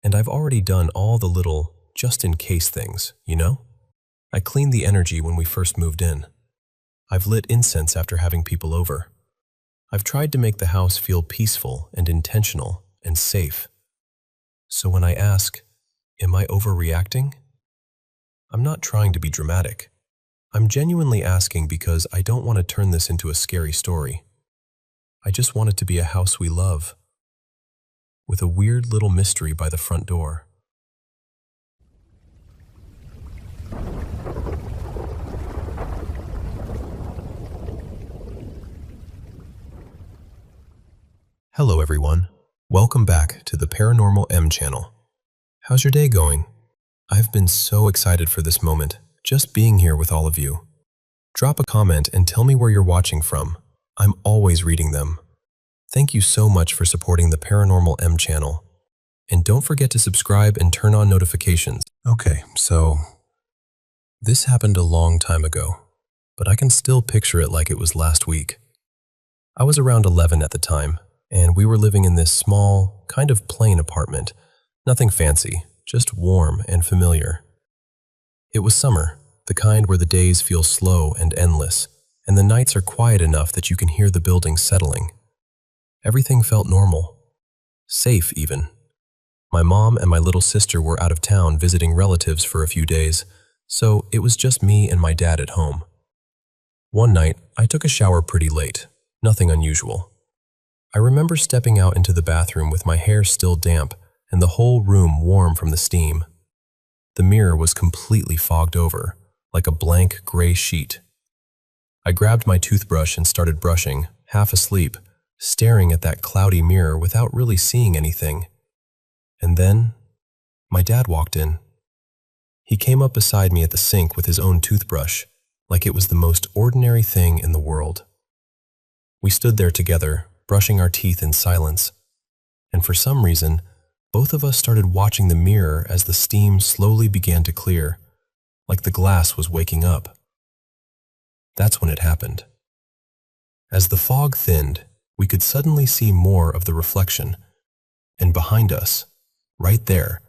And I've already done all the little just-in-case things, you know? I cleaned the energy when we first moved in. I've lit incense after having people over. I've tried to make the house feel peaceful and intentional and safe. So when I ask, am I overreacting? I'm not trying to be dramatic. I'm genuinely asking because I don't want to turn this into a scary story. I just want it to be a house we love, with a weird little mystery by the front door. Hello everyone, welcome back to the Paranormal M channel. How's your day going? I've been so excited for this moment, just being here with all of you. Drop a comment and tell me where you're watching from. I'm always reading them. Thank you so much for supporting the Paranormal M channel. And don't forget to subscribe and turn on notifications. Okay, so this happened a long time ago, but I can still picture it like it was last week. I was around 11 at the time, and we were living in this small, kind of plain apartment. Nothing fancy, just warm and familiar. It was summer, the kind where the days feel slow and endless, and the nights are quiet enough that you can hear the buildings settling. Everything felt normal, safe even. My mom and my little sister were out of town visiting relatives for a few days, so it was just me and my dad at home. One night, I took a shower pretty late, nothing unusual. I remember stepping out into the bathroom with my hair still damp and the whole room warm from the steam. The mirror was completely fogged over, like a blank gray sheet. I grabbed my toothbrush and started brushing, half asleep, staring at that cloudy mirror without really seeing anything. And then, my dad walked in. He came up beside me at the sink with his own toothbrush, like it was the most ordinary thing in the world. We stood there together, brushing our teeth in silence, and for some reason, both of us started watching the mirror as the steam slowly began to clear, like the glass was waking up. That's when it happened. As the fog thinned, we could suddenly see more of the reflection, and behind us, right there,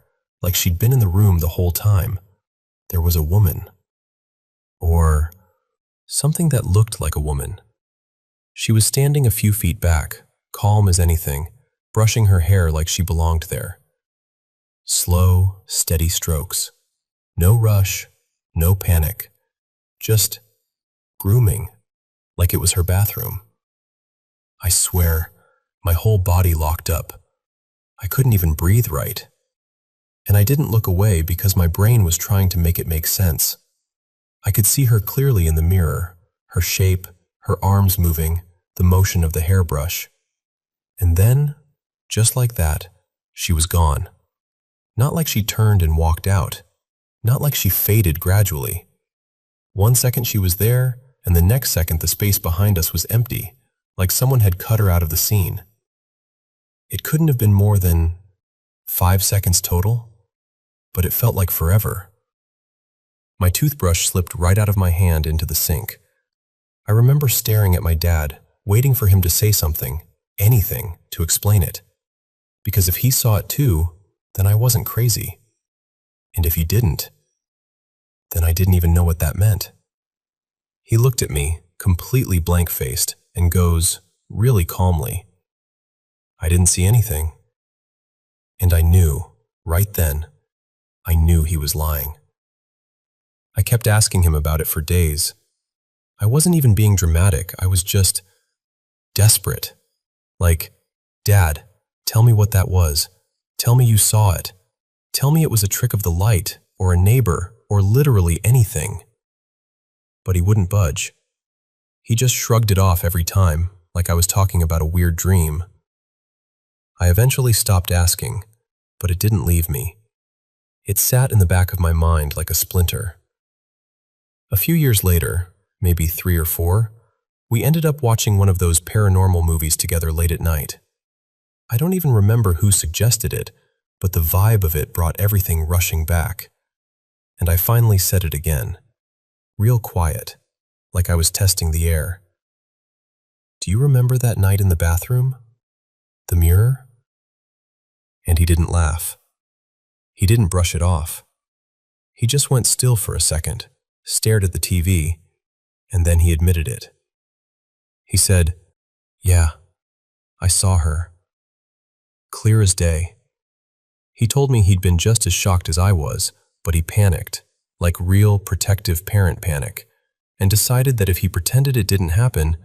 like she'd been in the room the whole time, there was a woman. Or something that looked like a woman. She was standing a few feet back, calm as anything, brushing her hair like she belonged there. Slow, steady strokes. No rush, no panic. Just grooming, like it was her bathroom. I swear, my whole body locked up. I couldn't even breathe right. And I didn't look away because my brain was trying to make it make sense. I could see her clearly in the mirror, her shape, her arms moving, the motion of the hairbrush. And then, just like that, she was gone. Not like she turned and walked out. Not like she faded gradually. One second she was there, and the next second the space behind us was empty, like someone had cut her out of the scene. It couldn't have been more than 5 seconds total, but it felt like forever. My toothbrush slipped right out of my hand into the sink. I remember staring at my dad, waiting for him to say something, anything, to explain it. Because if he saw it too, then I wasn't crazy. And if he didn't, then I didn't even know what that meant. He looked at me, completely blank-faced, and goes, really calmly, "I didn't see anything." And I knew, right then, I knew he was lying. I kept asking him about it for days. I wasn't even being dramatic, I was just desperate. Like, "Dad, tell me what that was. Tell me you saw it. Tell me it was a trick of the light, or a neighbor, or literally anything." But he wouldn't budge. He just shrugged it off every time, like I was talking about a weird dream. I eventually stopped asking, but it didn't leave me. It sat in the back of my mind like a splinter. A few years later, maybe 3 or 4, we ended up watching one of those paranormal movies together late at night. I don't even remember who suggested it, but the vibe of it brought everything rushing back. And I finally said it again, real quiet, like I was testing the air. "Do you remember that night in the bathroom? The mirror?" And he didn't laugh. He didn't brush it off. He just went still for a second, stared at the TV, and then he admitted it. He said, "Yeah, I saw her. Clear as day." He told me he'd been just as shocked as I was, but he panicked, like real protective parent panic, and decided that if he pretended it didn't happen,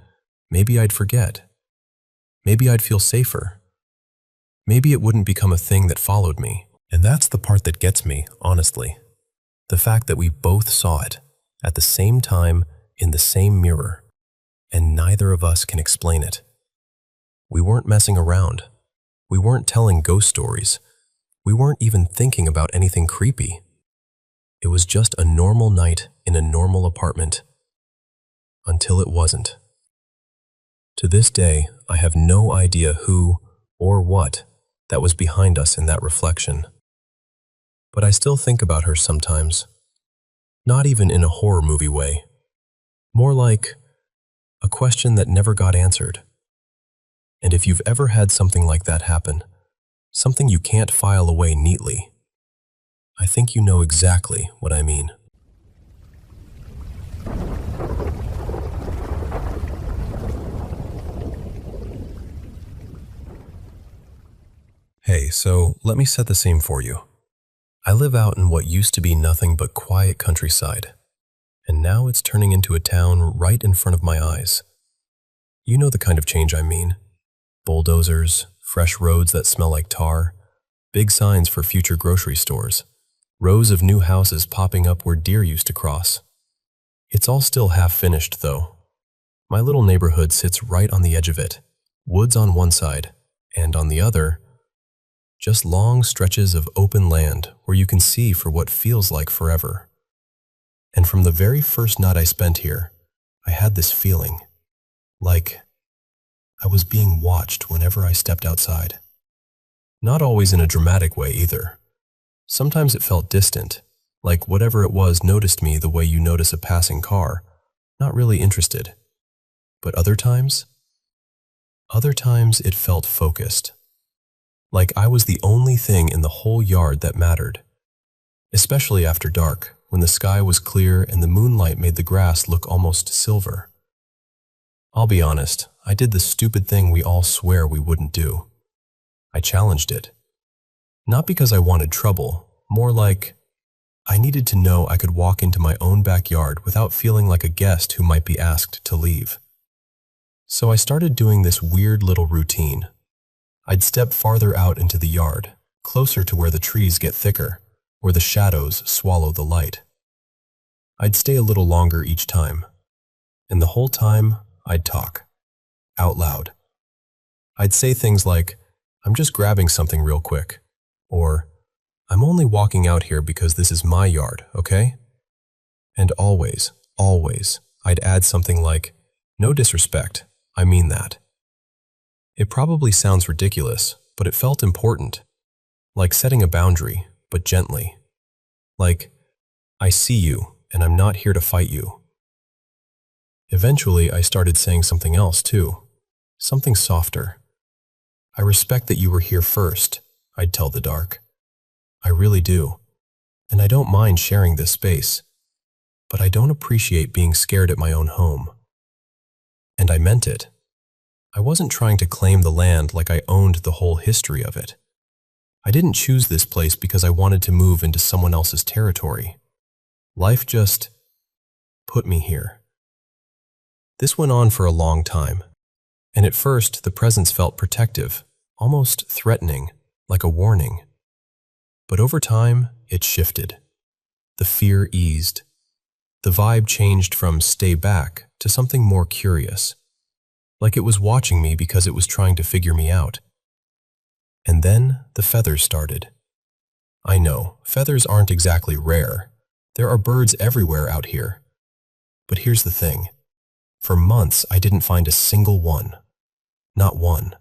maybe I'd forget. Maybe I'd feel safer. Maybe it wouldn't become a thing that followed me. And that's the part that gets me, honestly. The fact that we both saw it, at the same time, in the same mirror, and neither of us can explain it. We weren't messing around. We weren't telling ghost stories. We weren't even thinking about anything creepy. It was just a normal night in a normal apartment. Until it wasn't. To this day, I have no idea who or what that was behind us in that reflection. But I still think about her sometimes. Not even in a horror movie way. More like a question that never got answered. And if you've ever had something like that happen, something you can't file away neatly, I think you know exactly what I mean. Hey, so let me set the scene for you. I live out in what used to be nothing but quiet countryside, and now it's turning into a town right in front of my eyes. You know the kind of change I mean. Bulldozers, fresh roads that smell like tar, big signs for future grocery stores, rows of new houses popping up where deer used to cross. It's all still half finished, though. My little neighborhood sits right on the edge of it, woods on one side, and on the other, just long stretches of open land where you can see for what feels like forever. And from the very first night I spent here, I had this feeling, like I was being watched whenever I stepped outside. Not always in a dramatic way either. Sometimes it felt distant, like whatever it was noticed me the way you notice a passing car, not really interested. But other times it felt focused. Like I was the only thing in the whole yard that mattered. Especially after dark, when the sky was clear and the moonlight made the grass look almost silver. I'll be honest, I did the stupid thing we all swear we wouldn't do. I challenged it. Not because I wanted trouble, more like I needed to know I could walk into my own backyard without feeling like a guest who might be asked to leave. So I started doing this weird little routine. I'd step farther out into the yard, closer to where the trees get thicker, where the shadows swallow the light. I'd stay a little longer each time, and the whole time I'd talk, out loud. I'd say things like, "I'm just grabbing something real quick," or "I'm only walking out here because this is my yard, okay?" And always, I'd add something like, "No disrespect, I mean that." It probably sounds ridiculous, but it felt important. Like setting a boundary, but gently. Like, I see you, and I'm not here to fight you. Eventually, I started saying something else too. Something softer. "I respect that you were here first," I'd tell the dark. "I really do. And I don't mind sharing this space. But I don't appreciate being scared at my own home." And I meant it. I wasn't trying to claim the land like I owned the whole history of it. I didn't choose this place because I wanted to move into someone else's territory. Life just put me here. This went on for a long time, and at first the presence felt protective, almost threatening, like a warning. But over time, it shifted. The fear eased. The vibe changed from stay back to something more curious. Like it was watching me because it was trying to figure me out. And then the feathers started. I know, feathers aren't exactly rare. There are birds everywhere out here. But here's the thing. For months, I didn't find a single one. Not one.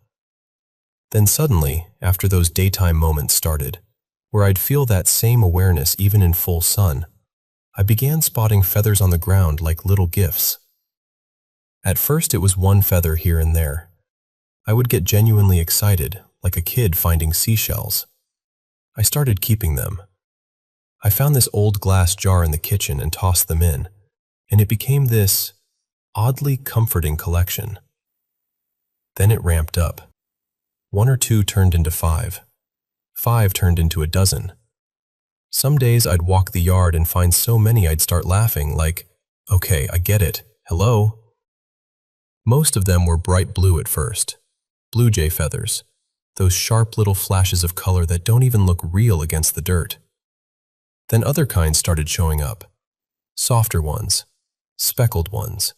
Then suddenly, after those daytime moments started, where I'd feel that same awareness even in full sun, I began spotting feathers on the ground like little gifts. At first it was one feather here and there. I would get genuinely excited, like a kid finding seashells. I started keeping them. I found this old glass jar in the kitchen and tossed them in, and it became this oddly comforting collection. Then it ramped up. 1 or 2 turned into 5. 5 turned into a dozen. Some days I'd walk the yard and find so many I'd start laughing, like, "Okay, I get it. Hello?" Most of them were bright blue at first. Blue jay feathers. Those sharp little flashes of color that don't even look real against the dirt. Then other kinds started showing up. Softer ones. Speckled ones.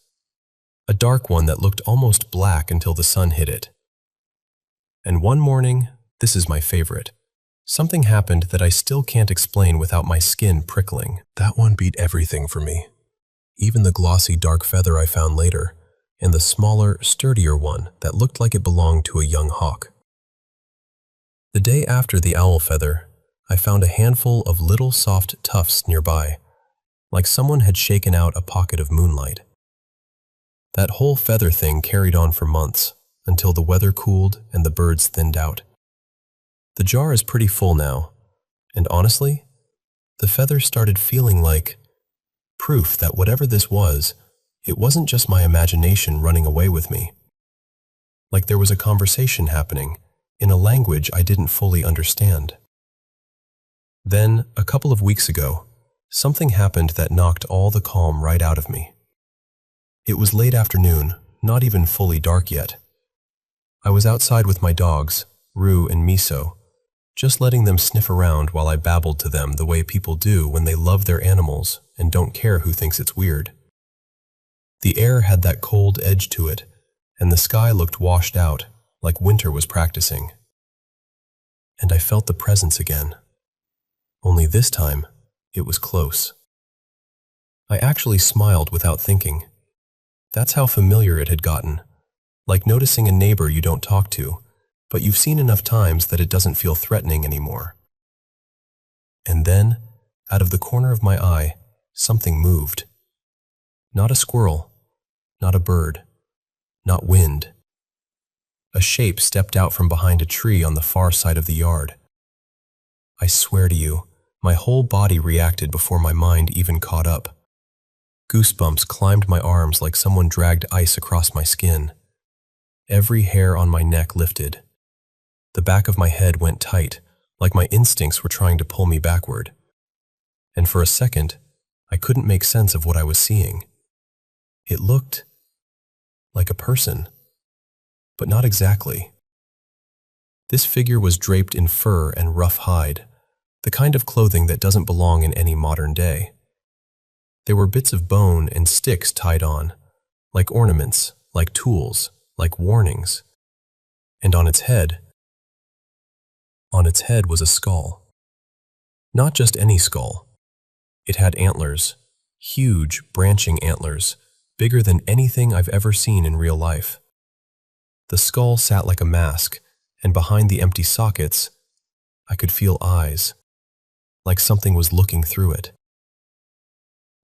A dark one that looked almost black until the sun hit it. And one morning, this is my favorite, something happened that I still can't explain without my skin prickling. That one beat everything for me. Even the glossy dark feather I found later, and the smaller, sturdier one that looked like it belonged to a young hawk. The day after the owl feather, I found a handful of little soft tufts nearby, like someone had shaken out a pocket of moonlight. That whole feather thing carried on for months, until the weather cooled and the birds thinned out. The jar is pretty full now, and honestly, the feathers started feeling like proof that whatever this was, it wasn't just my imagination running away with me. Like there was a conversation happening, in a language I didn't fully understand. Then, a couple of weeks ago, something happened that knocked all the calm right out of me. It was late afternoon, not even fully dark yet. I was outside with my dogs, Rue and Miso, just letting them sniff around while I babbled to them the way people do when they love their animals and don't care who thinks it's weird. The air had that cold edge to it, and the sky looked washed out, like winter was practicing. And I felt the presence again. Only this time, it was close. I actually smiled without thinking. That's how familiar it had gotten, like noticing a neighbor you don't talk to, but you've seen enough times that it doesn't feel threatening anymore. And then, out of the corner of my eye, something moved. Not a squirrel, not a bird, not wind. A shape stepped out from behind a tree on the far side of the yard. I swear to you, my whole body reacted before my mind even caught up. Goosebumps climbed my arms like someone dragged ice across my skin. Every hair on my neck lifted. The back of my head went tight, like my instincts were trying to pull me backward. And for a second, I couldn't make sense of what I was seeing. It looked like a person, but not exactly. This figure was draped in fur and rough hide, the kind of clothing that doesn't belong in any modern day. There were bits of bone and sticks tied on, like ornaments, like tools, like warnings. And on its head was a skull. Not just any skull. It had antlers, huge, branching antlers, bigger than anything I've ever seen in real life. The skull sat like a mask, and behind the empty sockets, I could feel eyes, like something was looking through it.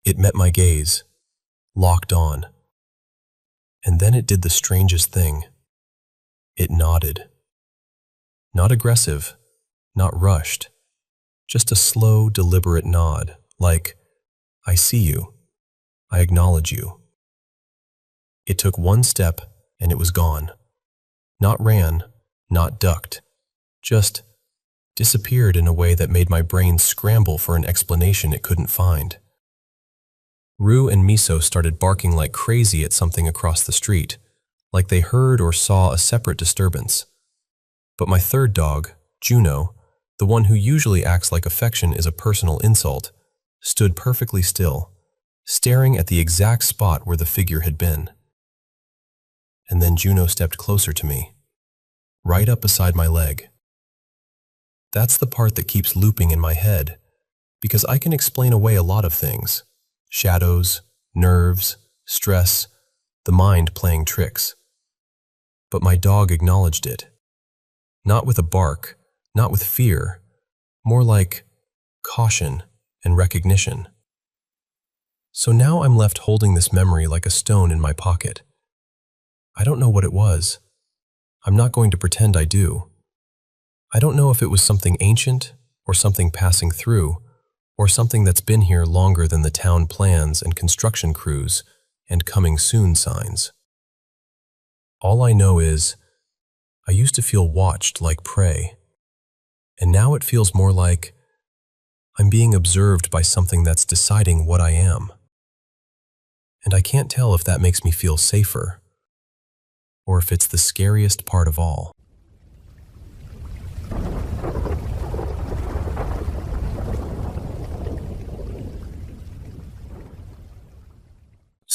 It met my gaze, locked on. And then it did the strangest thing. It nodded. Not aggressive, not rushed, just a slow, deliberate nod, like, I see you, I acknowledge you. It took one step and it was gone. Not ran, not ducked, just disappeared in a way that made my brain scramble for an explanation it couldn't find. Rue and Miso started barking like crazy at something across the street, like they heard or saw a separate disturbance. But my third dog, Juno, the one who usually acts like affection is a personal insult, stood perfectly still, staring at the exact spot where the figure had been. And then Juno stepped closer to me, right up beside my leg. That's the part that keeps looping in my head, because I can explain away a lot of things. Shadows, nerves, stress, the mind playing tricks. But my dog acknowledged it. Not with a bark, not with fear, more like caution and recognition. So now I'm left holding this memory like a stone in my pocket. I don't know what it was. I'm not going to pretend I do. I don't know if it was something ancient or something passing through, or something that's been here longer than the town plans and construction crews and coming soon signs. All I know is, I used to feel watched like prey, and now it feels more like I'm being observed by something that's deciding what I am. And I can't tell if that makes me feel safer, or if it's the scariest part of all.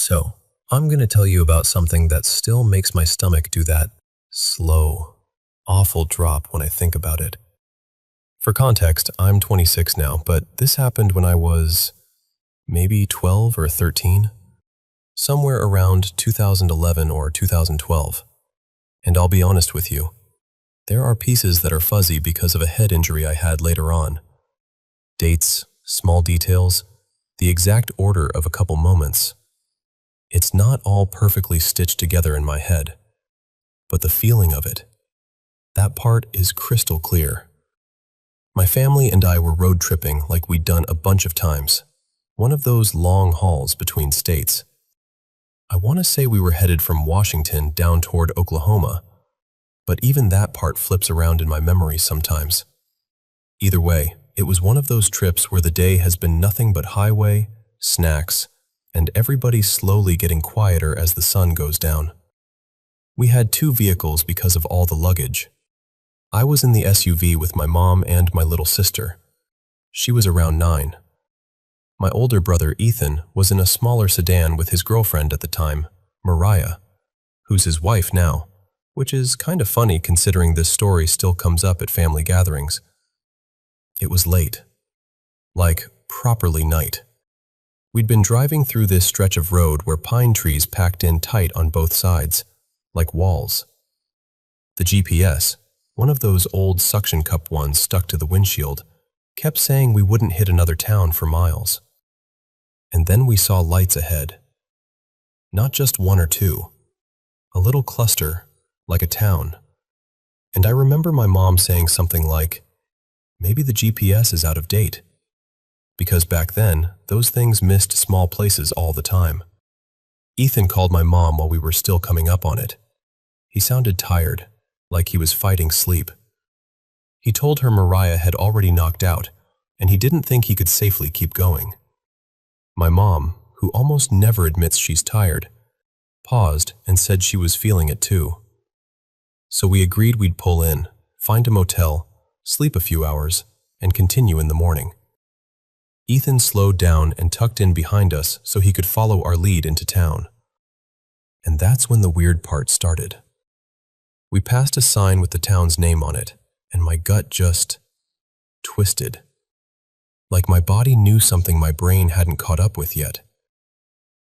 So, I'm going to tell you about something that still makes my stomach do that slow, awful drop when I think about it. For context, I'm 26 now, but this happened when I was maybe 12 or 13, somewhere around 2011 or 2012. And I'll be honest with you, there are pieces that are fuzzy because of a head injury I had later on. Dates, small details, the exact order of a couple moments. It's not all perfectly stitched together in my head, but the feeling of it, that part is crystal clear. My family and I were road tripping like we'd done a bunch of times, one of those long hauls between states. I want to say we were headed from Washington down toward Oklahoma, but even that part flips around in my memory sometimes. Either way, it was one of those trips where the day has been nothing but highway, snacks, and everybody slowly getting quieter as the sun goes down. We had 2 vehicles because of all the luggage. I was in the SUV with my mom and my little sister. She was around 9. My older brother Ethan was in a smaller sedan with his girlfriend at the time, Mariah, who's his wife now, which is kind of funny considering this story still comes up at family gatherings. It was late. Like, properly night. We'd been driving through this stretch of road where pine trees packed in tight on both sides, like walls. The GPS, one of those old suction cup ones stuck to the windshield, kept saying we wouldn't hit another town for miles. And then we saw lights ahead. Not just 1 or 2. A little cluster, like a town. And I remember my mom saying something like, "Maybe the GPS is out of date." Because back then, those things missed small places all the time. Ethan called my mom while we were still coming up on it. He sounded tired, like he was fighting sleep. He told her Mariah had already knocked out, and he didn't think he could safely keep going. My mom, who almost never admits she's tired, paused and said she was feeling it too. So we agreed we'd pull in, find a motel, sleep a few hours, and continue in the morning. Ethan slowed down and tucked in behind us so he could follow our lead into town. And that's when the weird part started. We passed a sign with the town's name on it, and my gut just twisted. Like my body knew something my brain hadn't caught up with yet.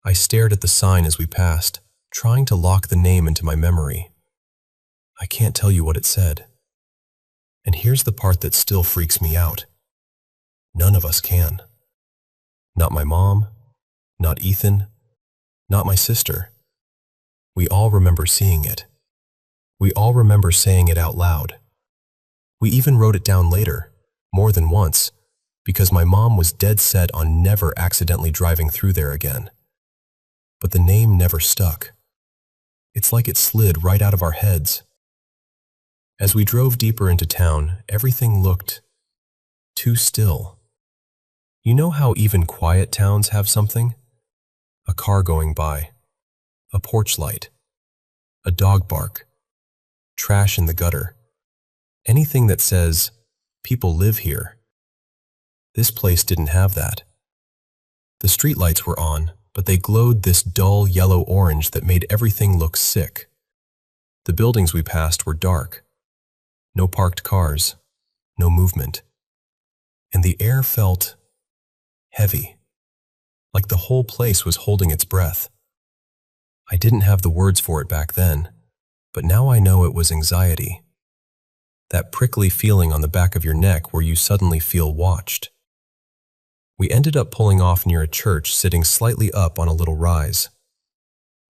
I stared at the sign as we passed, trying to lock the name into my memory. I can't tell you what it said. And here's the part that still freaks me out. None of us can. Not my mom, not Ethan, not my sister. We all remember seeing it. We all remember saying it out loud. We even wrote it down later, more than once, because my mom was dead set on never accidentally driving through there again. But the name never stuck. It's like it slid right out of our heads. As we drove deeper into town, everything looked too still. You know how even quiet towns have something? A car going by, a porch light, a dog bark, trash in the gutter, anything that says, people live here. This place didn't have that. The streetlights were on, but they glowed this dull yellow-orange that made everything look sick. The buildings we passed were dark. No parked cars, no movement. And the air felt heavy, like the whole place was holding its breath. I didn't have the words for it back then, but now I know it was anxiety. That prickly feeling on the back of your neck where you suddenly feel watched. We ended up pulling off near a church sitting slightly up on a little rise.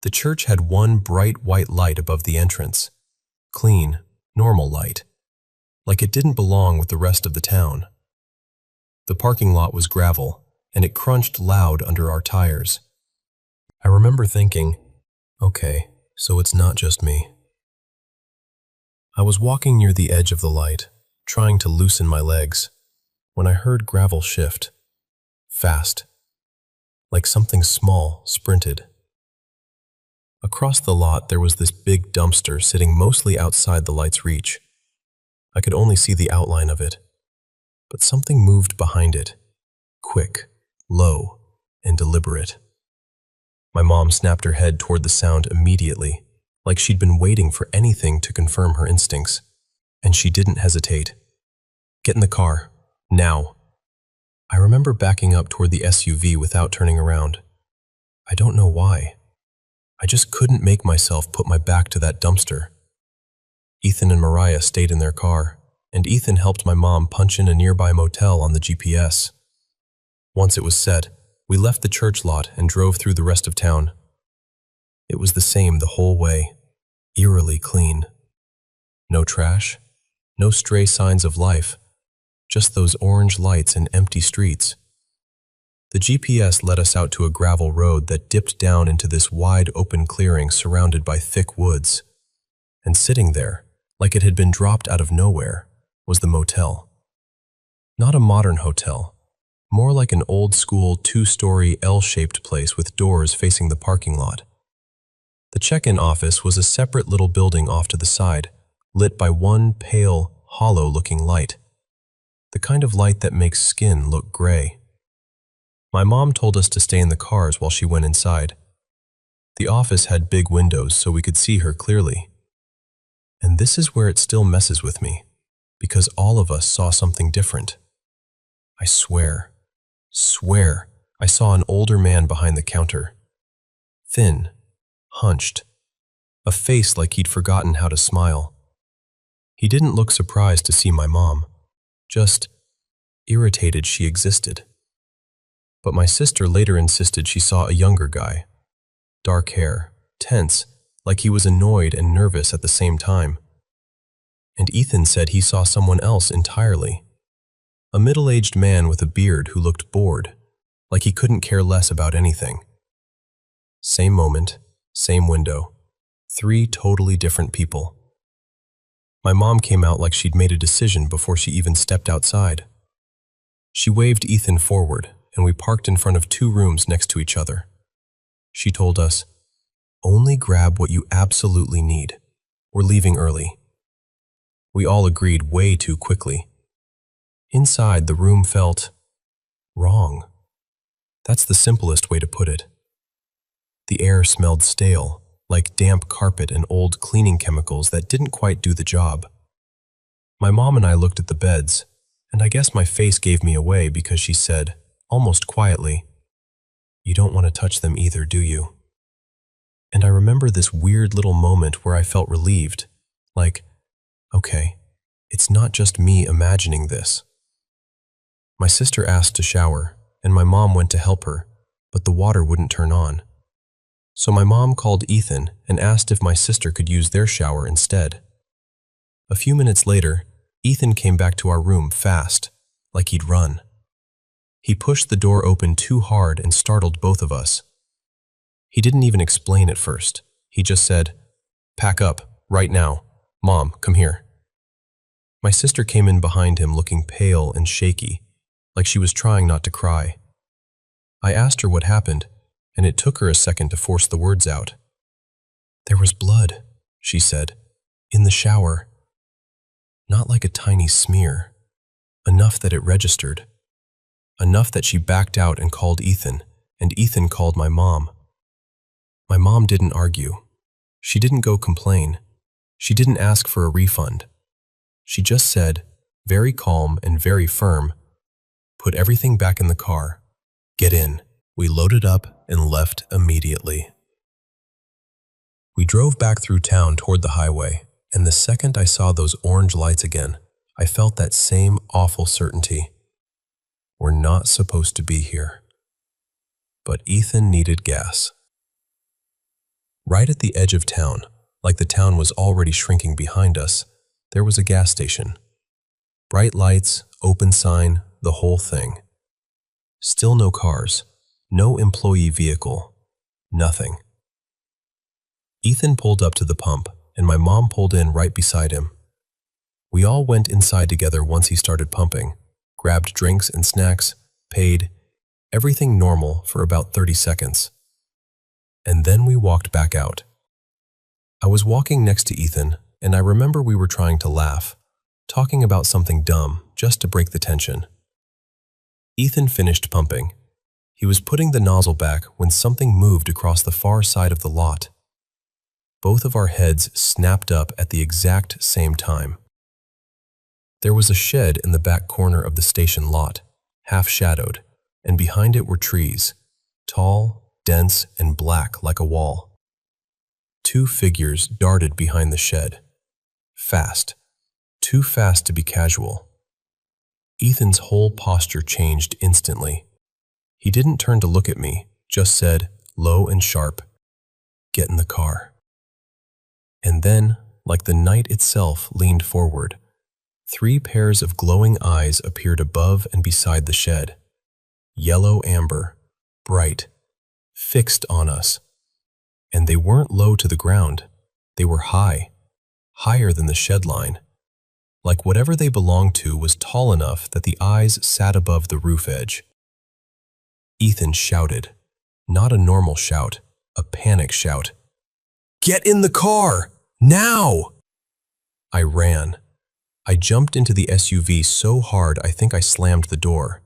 The church had one bright white light above the entrance. Clean, normal light. Like it didn't belong with the rest of the town. The parking lot was gravel, and it crunched loud under our tires. I remember thinking, okay, so it's not just me. I was walking near the edge of the light, trying to loosen my legs, when I heard gravel shift. Fast. Like something small sprinted. Across the lot there was this big dumpster sitting mostly outside the light's reach. I could only see the outline of it, but something moved behind it, quick, low, and deliberate. My mom snapped her head toward the sound immediately, like she'd been waiting for anything to confirm her instincts, and she didn't hesitate. "Get in the car, now." I remember backing up toward the SUV without turning around. I don't know why. I just couldn't make myself put my back to that dumpster. Ethan and Mariah stayed in their car, and Ethan helped my mom punch in a nearby motel on the GPS. Once it was set, we left the church lot and drove through the rest of town. It was the same the whole way, eerily clean. No trash, no stray signs of life, just those orange lights and empty streets. The GPS led us out to a gravel road that dipped down into this wide open clearing surrounded by thick woods. And sitting there, like it had been dropped out of nowhere, was the motel. Not a modern hotel, more like an old-school two-story L-shaped place with doors facing the parking lot. The check-in office was a separate little building off to the side, lit by one pale, hollow-looking light. The kind of light that makes skin look gray. My mom told us to stay in the cars while she went inside. The office had big windows so we could see her clearly. And this is where it still messes with me, because all of us saw something different. I swear, I saw an older man behind the counter. Thin, hunched, a face like he'd forgotten how to smile. He didn't look surprised to see my mom, just irritated she existed. But my sister later insisted she saw a younger guy, dark hair, tense, like he was annoyed and nervous at the same time. And Ethan said he saw someone else entirely, a middle-aged man with a beard who looked bored, like he couldn't care less about anything. Same moment, same window, 3 totally different people. My mom came out like she'd made a decision before she even stepped outside. She waved Ethan forward, and we parked in front of 2 rooms next to each other. She told us, "Only grab what you absolutely need. We're leaving early." We all agreed way too quickly. Inside, the room felt wrong. That's the simplest way to put it. The air smelled stale, like damp carpet and old cleaning chemicals that didn't quite do the job. My mom and I looked at the beds, and I guess my face gave me away because she said, almost quietly, "You don't want to touch them either, do you?" And I remember this weird little moment where I felt relieved, like, okay, it's not just me imagining this. My sister asked to shower, and my mom went to help her, but the water wouldn't turn on. So my mom called Ethan and asked if my sister could use their shower instead. A few minutes later, Ethan came back to our room fast, like he'd run. He pushed the door open too hard and startled both of us. He didn't even explain at first. He just said, "Pack up, right now. Mom, come here." My sister came in behind him looking pale and shaky, like she was trying not to cry. I asked her what happened, and it took her a second to force the words out. "There was blood," she said, "in the shower. Not like a tiny smear. Enough that it registered. Enough that she backed out and called Ethan, and Ethan called my mom. My mom didn't argue. She didn't go complain. She didn't ask for a refund. She just said, very calm and very firm, 'Put everything back in the car. Get in.' We loaded up and left immediately. We drove back through town toward the highway, and the second I saw those orange lights again, I felt that same awful certainty. We're not supposed to be here. But Ethan needed gas. Right at the edge of town, like the town was already shrinking behind us, there was a gas station. Bright lights, open sign, the whole thing. Still no cars. No employee vehicle. Nothing. Ethan pulled up to the pump, and my mom pulled in right beside him. We all went inside together once he started pumping, grabbed drinks and snacks, paid, everything normal for about 30 seconds. And then we walked back out. I was walking next to Ethan, and I remember we were trying to laugh, talking about something dumb just to break the tension. Ethan finished pumping. He was putting the nozzle back when something moved across the far side of the lot. Both of our heads snapped up at the exact same time. There was a shed in the back corner of the station lot, half-shadowed, and behind it were trees, tall, dense, and black like a wall. 2 figures darted behind the shed. Fast. Too fast to be casual. Ethan's whole posture changed instantly. He didn't turn to look at me, just said, low and sharp, "Get in the car." And then, like the night itself leaned forward, 3 pairs of glowing eyes appeared above and beside the shed. Yellow amber, bright, fixed on us. And they weren't low to the ground. They were high, higher than the shed line. Like whatever they belonged to was tall enough that the eyes sat above the roof edge. Ethan shouted, not a normal shout, a panic shout. "Get in the car! Now!" I ran. I jumped into the SUV so hard I think I slammed the door.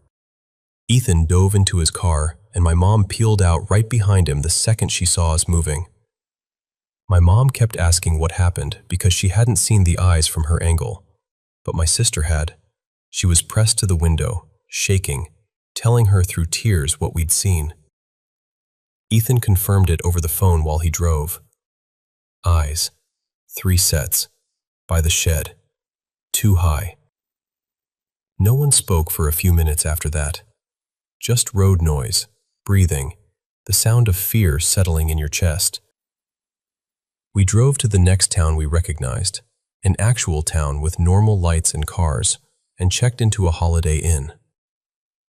Ethan dove into his car, and my mom peeled out right behind him the second she saw us moving. My mom kept asking what happened because she hadn't seen the eyes from her angle, but my sister had. She was pressed to the window, shaking, telling her through tears what we'd seen. Ethan confirmed it over the phone while he drove. Eyes, 3 sets, by the shed, 2 high. No one spoke for a few minutes after that. Just road noise, breathing, the sound of fear settling in your chest. We drove to the next town we recognized, an actual town with normal lights and cars, and checked into a Holiday Inn.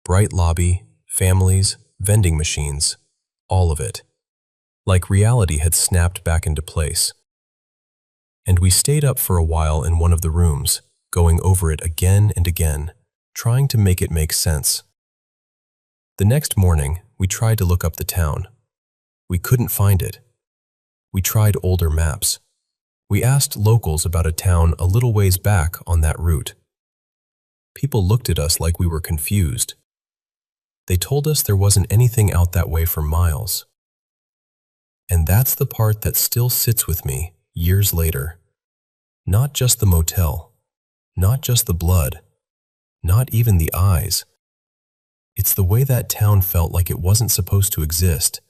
Bright lobby, families, vending machines, all of it. Like reality had snapped back into place. And we stayed up for a while in one of the rooms, going over it again and again, trying to make it make sense. The next morning, we tried to look up the town. We couldn't find it. We tried older maps. We asked locals about a town a little ways back on that route. People looked at us like we were confused. They told us there wasn't anything out that way for miles. And that's the part that still sits with me years later. Not just the motel, not just the blood, not even the eyes. It's the way that town felt like it wasn't supposed to exist,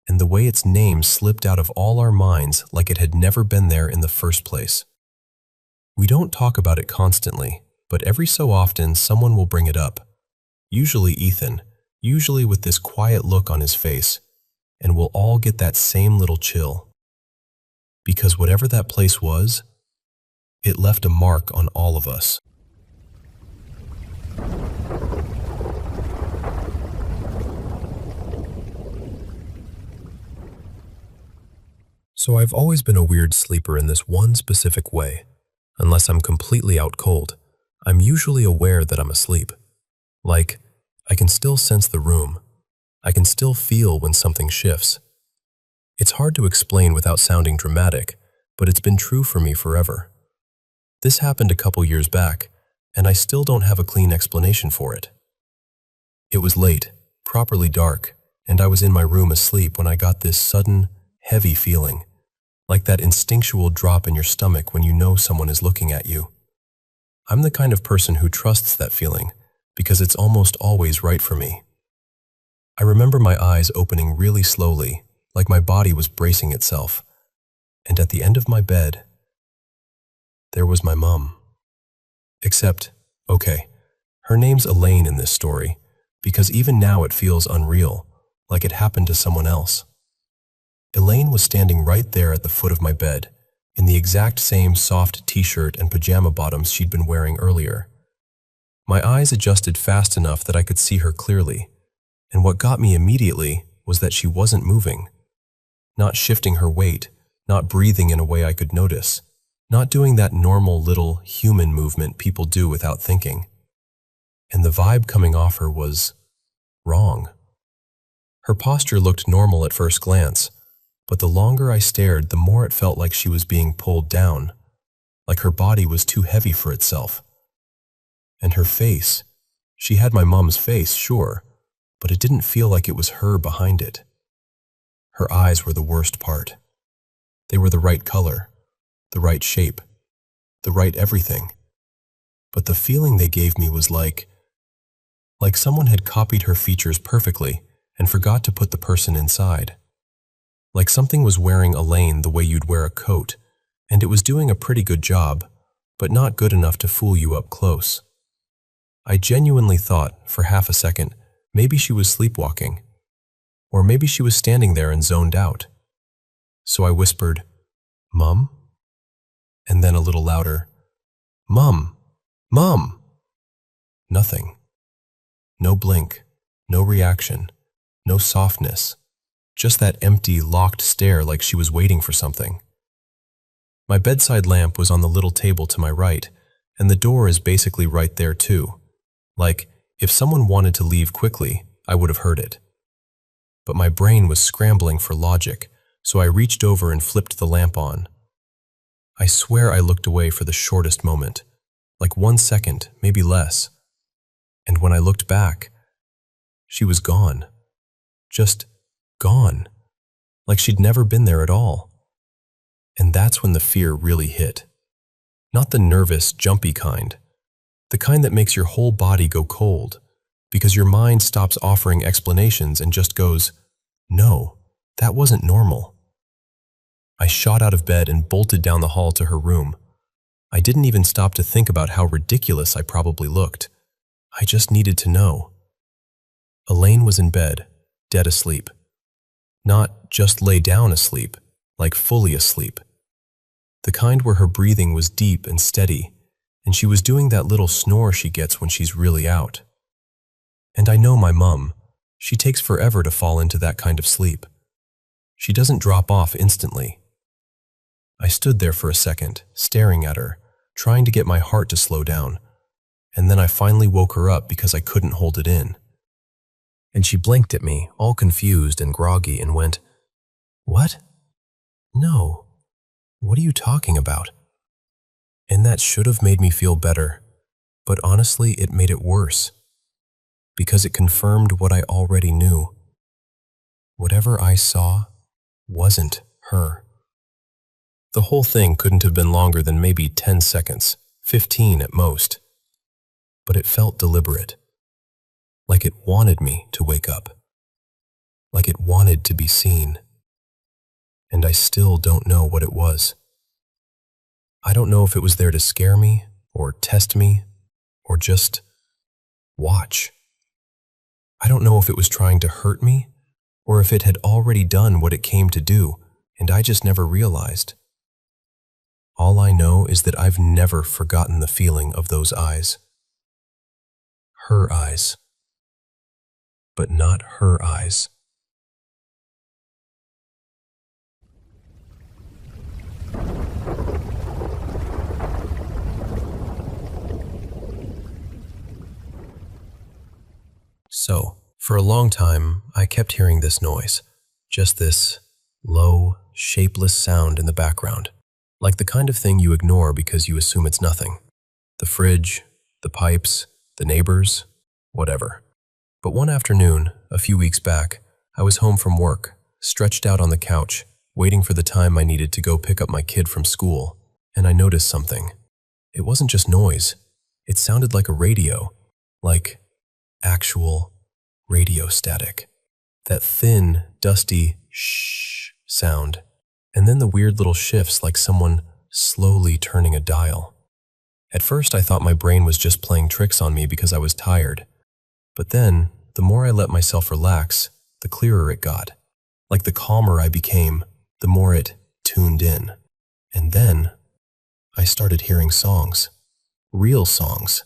and the way its name slipped out of all our minds like it had never been there in the first place. We don't talk about it constantly, but every so often someone will bring it up. Usually Ethan, usually with this quiet look on his face, and we'll all get that same little chill. Because whatever that place was, it left a mark on all of us. So I've always been a weird sleeper in this one specific way. Unless I'm completely out cold, I'm usually aware that I'm asleep. Like, I can still sense the room. I can still feel when something shifts. It's hard to explain without sounding dramatic, but it's been true for me forever. This happened a couple years back, and I still don't have a clean explanation for it. It was late, properly dark, and I was in my room asleep when I got this sudden, heavy feeling, like that instinctual drop in your stomach when you know someone is looking at you. I'm the kind of person who trusts that feeling because it's almost always right for me. I remember my eyes opening really slowly, like my body was bracing itself, and at the end of my bed, there was my mom. Except, okay, her name's Elaine in this story, because even now it feels unreal, like it happened to someone else. Elaine was standing right there at the foot of my bed, in the exact same soft t-shirt and pajama bottoms she'd been wearing earlier. My eyes adjusted fast enough that I could see her clearly, and what got me immediately was that she wasn't moving, not shifting her weight, not breathing in a way I could notice, not doing that normal little human movement people do without thinking. And the vibe coming off her was wrong. Her posture looked normal at first glance, but the longer I stared, the more it felt like she was being pulled down, like her body was too heavy for itself. And her face, she had my mom's face, sure, but it didn't feel like it was her behind it. Her eyes were the worst part. They were the right color, the right shape, the right everything. But the feeling they gave me was like someone had copied her features perfectly and forgot to put the person inside. Like something was wearing Elaine the way you'd wear a coat, and it was doing a pretty good job, but not good enough to fool you up close. I genuinely thought, for half a second, maybe she was sleepwalking, or maybe she was standing there and zoned out. So I whispered, "Mom?" And then a little louder, "Mom! Mom!" Nothing. No blink, no reaction, no softness. Just that empty, locked stare like she was waiting for something. My bedside lamp was on the little table to my right, and the door is basically right there too. Like, if someone wanted to leave quickly, I would have heard it. But my brain was scrambling for logic, so I reached over and flipped the lamp on. I swear I looked away for the shortest moment, like 1 second, maybe less. And when I looked back, she was gone. Just gone. Like she'd never been there at all. And that's when the fear really hit. Not the nervous, jumpy kind. The kind that makes your whole body go cold, because your mind stops offering explanations and just goes, no, that wasn't normal. I shot out of bed and bolted down the hall to her room. I didn't even stop to think about how ridiculous I probably looked. I just needed to know. Elaine was in bed, dead asleep. Not just lay down asleep, like fully asleep. The kind where her breathing was deep and steady, and she was doing that little snore she gets when she's really out. And I know my mum, she takes forever to fall into that kind of sleep. She doesn't drop off instantly. I stood there for a second, staring at her, trying to get my heart to slow down, and then I finally woke her up because I couldn't hold it in. And she blinked at me, all confused and groggy, and went, "What? No. What are you talking about?" And that should have made me feel better, but honestly, it made it worse, because it confirmed what I already knew. Whatever I saw wasn't her. The whole thing couldn't have been longer than maybe 10 seconds, 15 at most. But it felt deliberate. Like it wanted me to wake up. Like it wanted to be seen. And I still don't know what it was. I don't know if it was there to scare me, or test me, or just watch. I don't know if it was trying to hurt me, or if it had already done what it came to do, and I just never realized. All I know is that I've never forgotten the feeling of those eyes. Her eyes. But not her eyes. So, for a long time, I kept hearing this noise. Just this low, shapeless sound in the background. Like the kind of thing you ignore because you assume it's nothing. The fridge, the pipes, the neighbors, whatever. But one afternoon, a few weeks back, I was home from work, stretched out on the couch, waiting for the time I needed to go pick up my kid from school, and I noticed something. It wasn't just noise. It sounded like a radio, like actual radio static. That thin, dusty shh sound, and then the weird little shifts like someone slowly turning a dial. At first I thought my brain was just playing tricks on me because I was tired. But then, the more I let myself relax, the clearer it got. Like the calmer I became, the more it tuned in. And then, I started hearing songs. Real songs.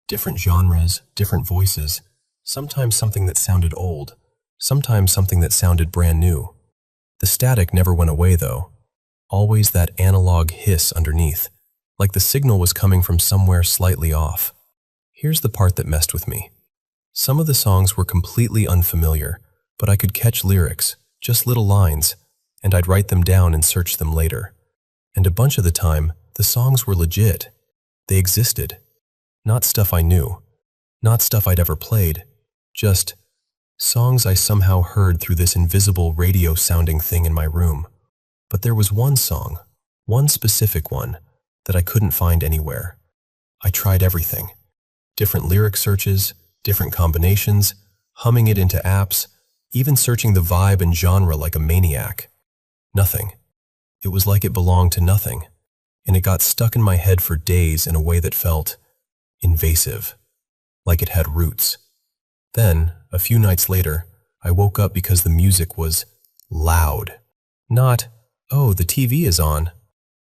Different genres, different voices. Sometimes something that sounded old. Sometimes something that sounded brand new. The static never went away though. Always that analog hiss underneath. Like the signal was coming from somewhere slightly off. Here's the part that messed with me. Some of the songs were completely unfamiliar, but I could catch lyrics, just little lines, and I'd write them down and search them later. And a bunch of the time, the songs were legit. They existed. Not stuff I knew. Not stuff I'd ever played. Just songs I somehow heard through this invisible radio-sounding thing in my room. But there was one song, one specific one, that I couldn't find anywhere. I tried everything. Different lyric searches, different combinations, humming it into apps, even searching the vibe and genre like a maniac. Nothing. It was like it belonged to nothing, and it got stuck in my head for days in a way that felt invasive, like it had roots. Then, a few nights later, I woke up because the music was loud. Not, "Oh, the TV is on."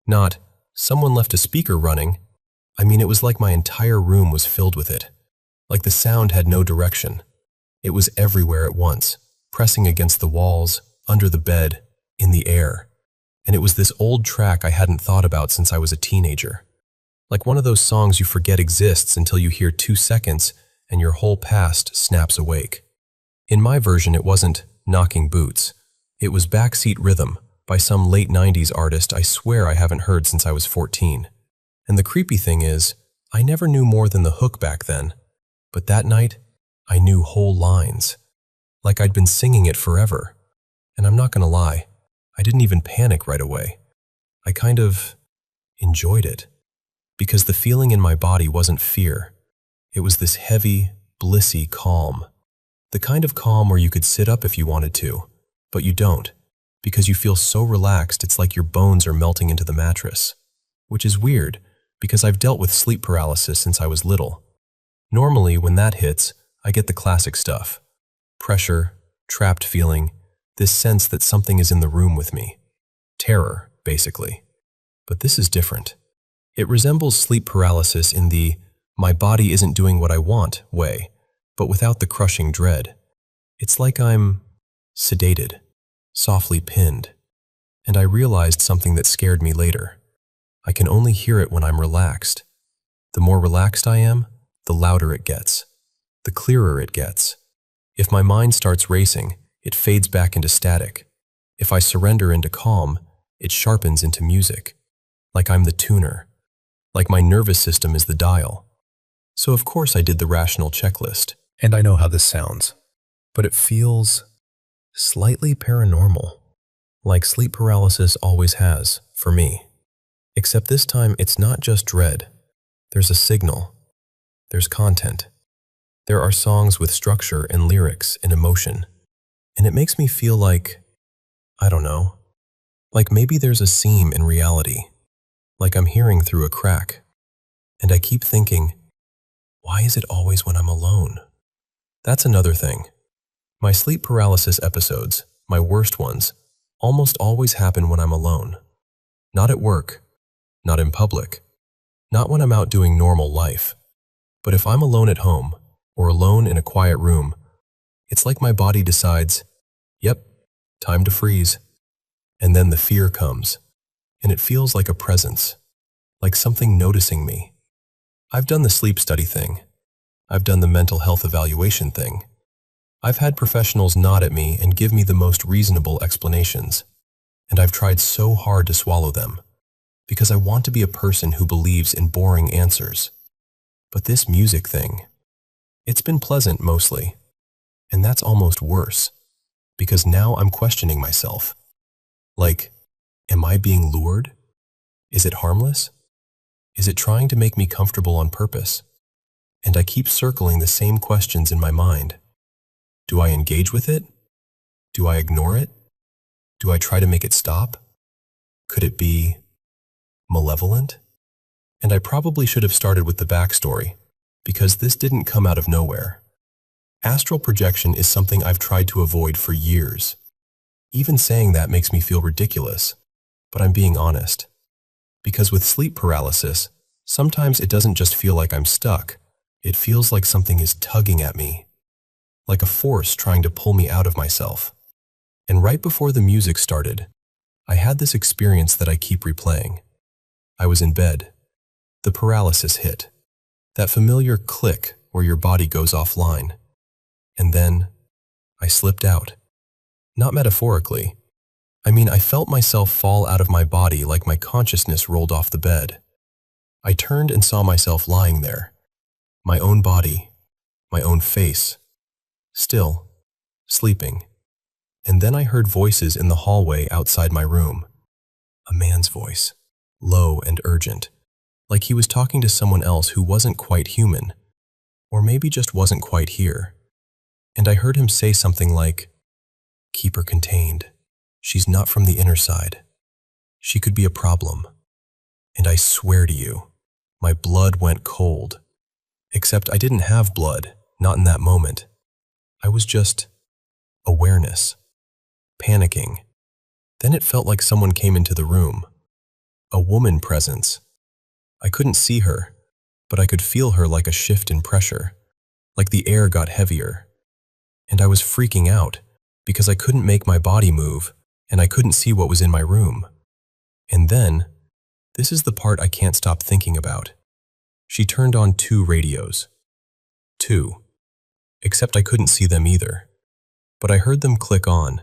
Not, "Someone left a speaker running." I mean, it was like my entire room was filled with it. Like the sound had no direction. It was everywhere at once, pressing against the walls, under the bed, in the air. and it was this old track I hadn't thought about since I was a teenager. Like one of those songs you forget exists until you hear 2 seconds and your whole past snaps awake. In my version, it wasn't Knocking Boots. It was Backseat Rhythm by some late 90s artist I swear I haven't heard since I was 14. And the creepy thing is, I never knew more than the hook back then. But that night, I knew whole lines. Like I'd been singing it forever. And I'm not gonna lie, I didn't even panic right away. I kind of enjoyed it. Because the feeling in my body wasn't fear. It was this heavy, blissy calm. The kind of calm where you could sit up if you wanted to, but you don't, because you feel so relaxed it's like your bones are melting into the mattress. Which is weird, because I've dealt with sleep paralysis since I was little. Normally, when that hits, I get the classic stuff. Pressure, trapped feeling, this sense that something is in the room with me. Terror, basically. But this is different. It resembles sleep paralysis in the "my body isn't doing what I want" way, but without the crushing dread. It's like I'm sedated, softly pinned, and I realized something that scared me later. I can only hear it when I'm relaxed. The more relaxed I am, the louder it gets, the clearer it gets. If my mind starts racing, it fades back into static. If I surrender into calm, it sharpens into music. Like I'm the tuner. Like my nervous system is the dial. So of course I did the rational checklist. And I know how this sounds, but it feels slightly paranormal. Like sleep paralysis always has, for me. Except this time it's not just dread. There's a signal. There's content. There are songs with structure and lyrics and emotion. And it makes me feel like, I don't know, like maybe there's a seam in reality. Like I'm hearing through a crack. And I keep thinking, why is it always when I'm alone? That's another thing. My sleep paralysis episodes, my worst ones, almost always happen when I'm alone. Not at work, not in public, not when I'm out doing normal life. But if I'm alone at home, or alone in a quiet room, it's like my body decides, yep, time to freeze. And then the fear comes. And it feels like a presence, like something noticing me. I've done the sleep study thing. I've done the mental health evaluation thing. I've had professionals nod at me and give me the most reasonable explanations. And I've tried so hard to swallow them, because I want to be a person who believes in boring answers. But this music thing, it's been pleasant mostly. And that's almost worse, because now I'm questioning myself. Like, am I being lured? Is it harmless? Is it trying to make me comfortable on purpose? And I keep circling the same questions in my mind. Do I engage with it? Do I ignore it? Do I try to make it stop? Could it be malevolent? And I probably should have started with the backstory, because this didn't come out of nowhere. Astral projection is something I've tried to avoid for years. Even saying that makes me feel ridiculous. But I'm being honest. Because with sleep paralysis, sometimes it doesn't just feel like I'm stuck. It feels like something is tugging at me. Like a force trying to pull me out of myself. And right before the music started, I had this experience that I keep replaying. I was in bed. The paralysis hit. That familiar click where your body goes offline. And then, I slipped out. Not metaphorically. I mean, I felt myself fall out of my body like my consciousness rolled off the bed. I turned and saw myself lying there. My own body, my own face. Still, sleeping. And then I heard voices in the hallway outside my room. A man's voice, low and urgent, like he was talking to someone else who wasn't quite human, or maybe just wasn't quite here. And I heard him say something like, "Keep her contained. She's not from the inner side. She could be a problem." And I swear to you, my blood went cold. Except I didn't have blood, not in that moment. I was just awareness, panicking. Then it felt like someone came into the room. A woman presence. I couldn't see her, but I could feel her like a shift in pressure, like the air got heavier. And I was freaking out because I couldn't make my body move and I couldn't see what was in my room. And then, this is the part I can't stop thinking about. She turned on 2 radios. 2. Except I couldn't see them either. But I heard them click on,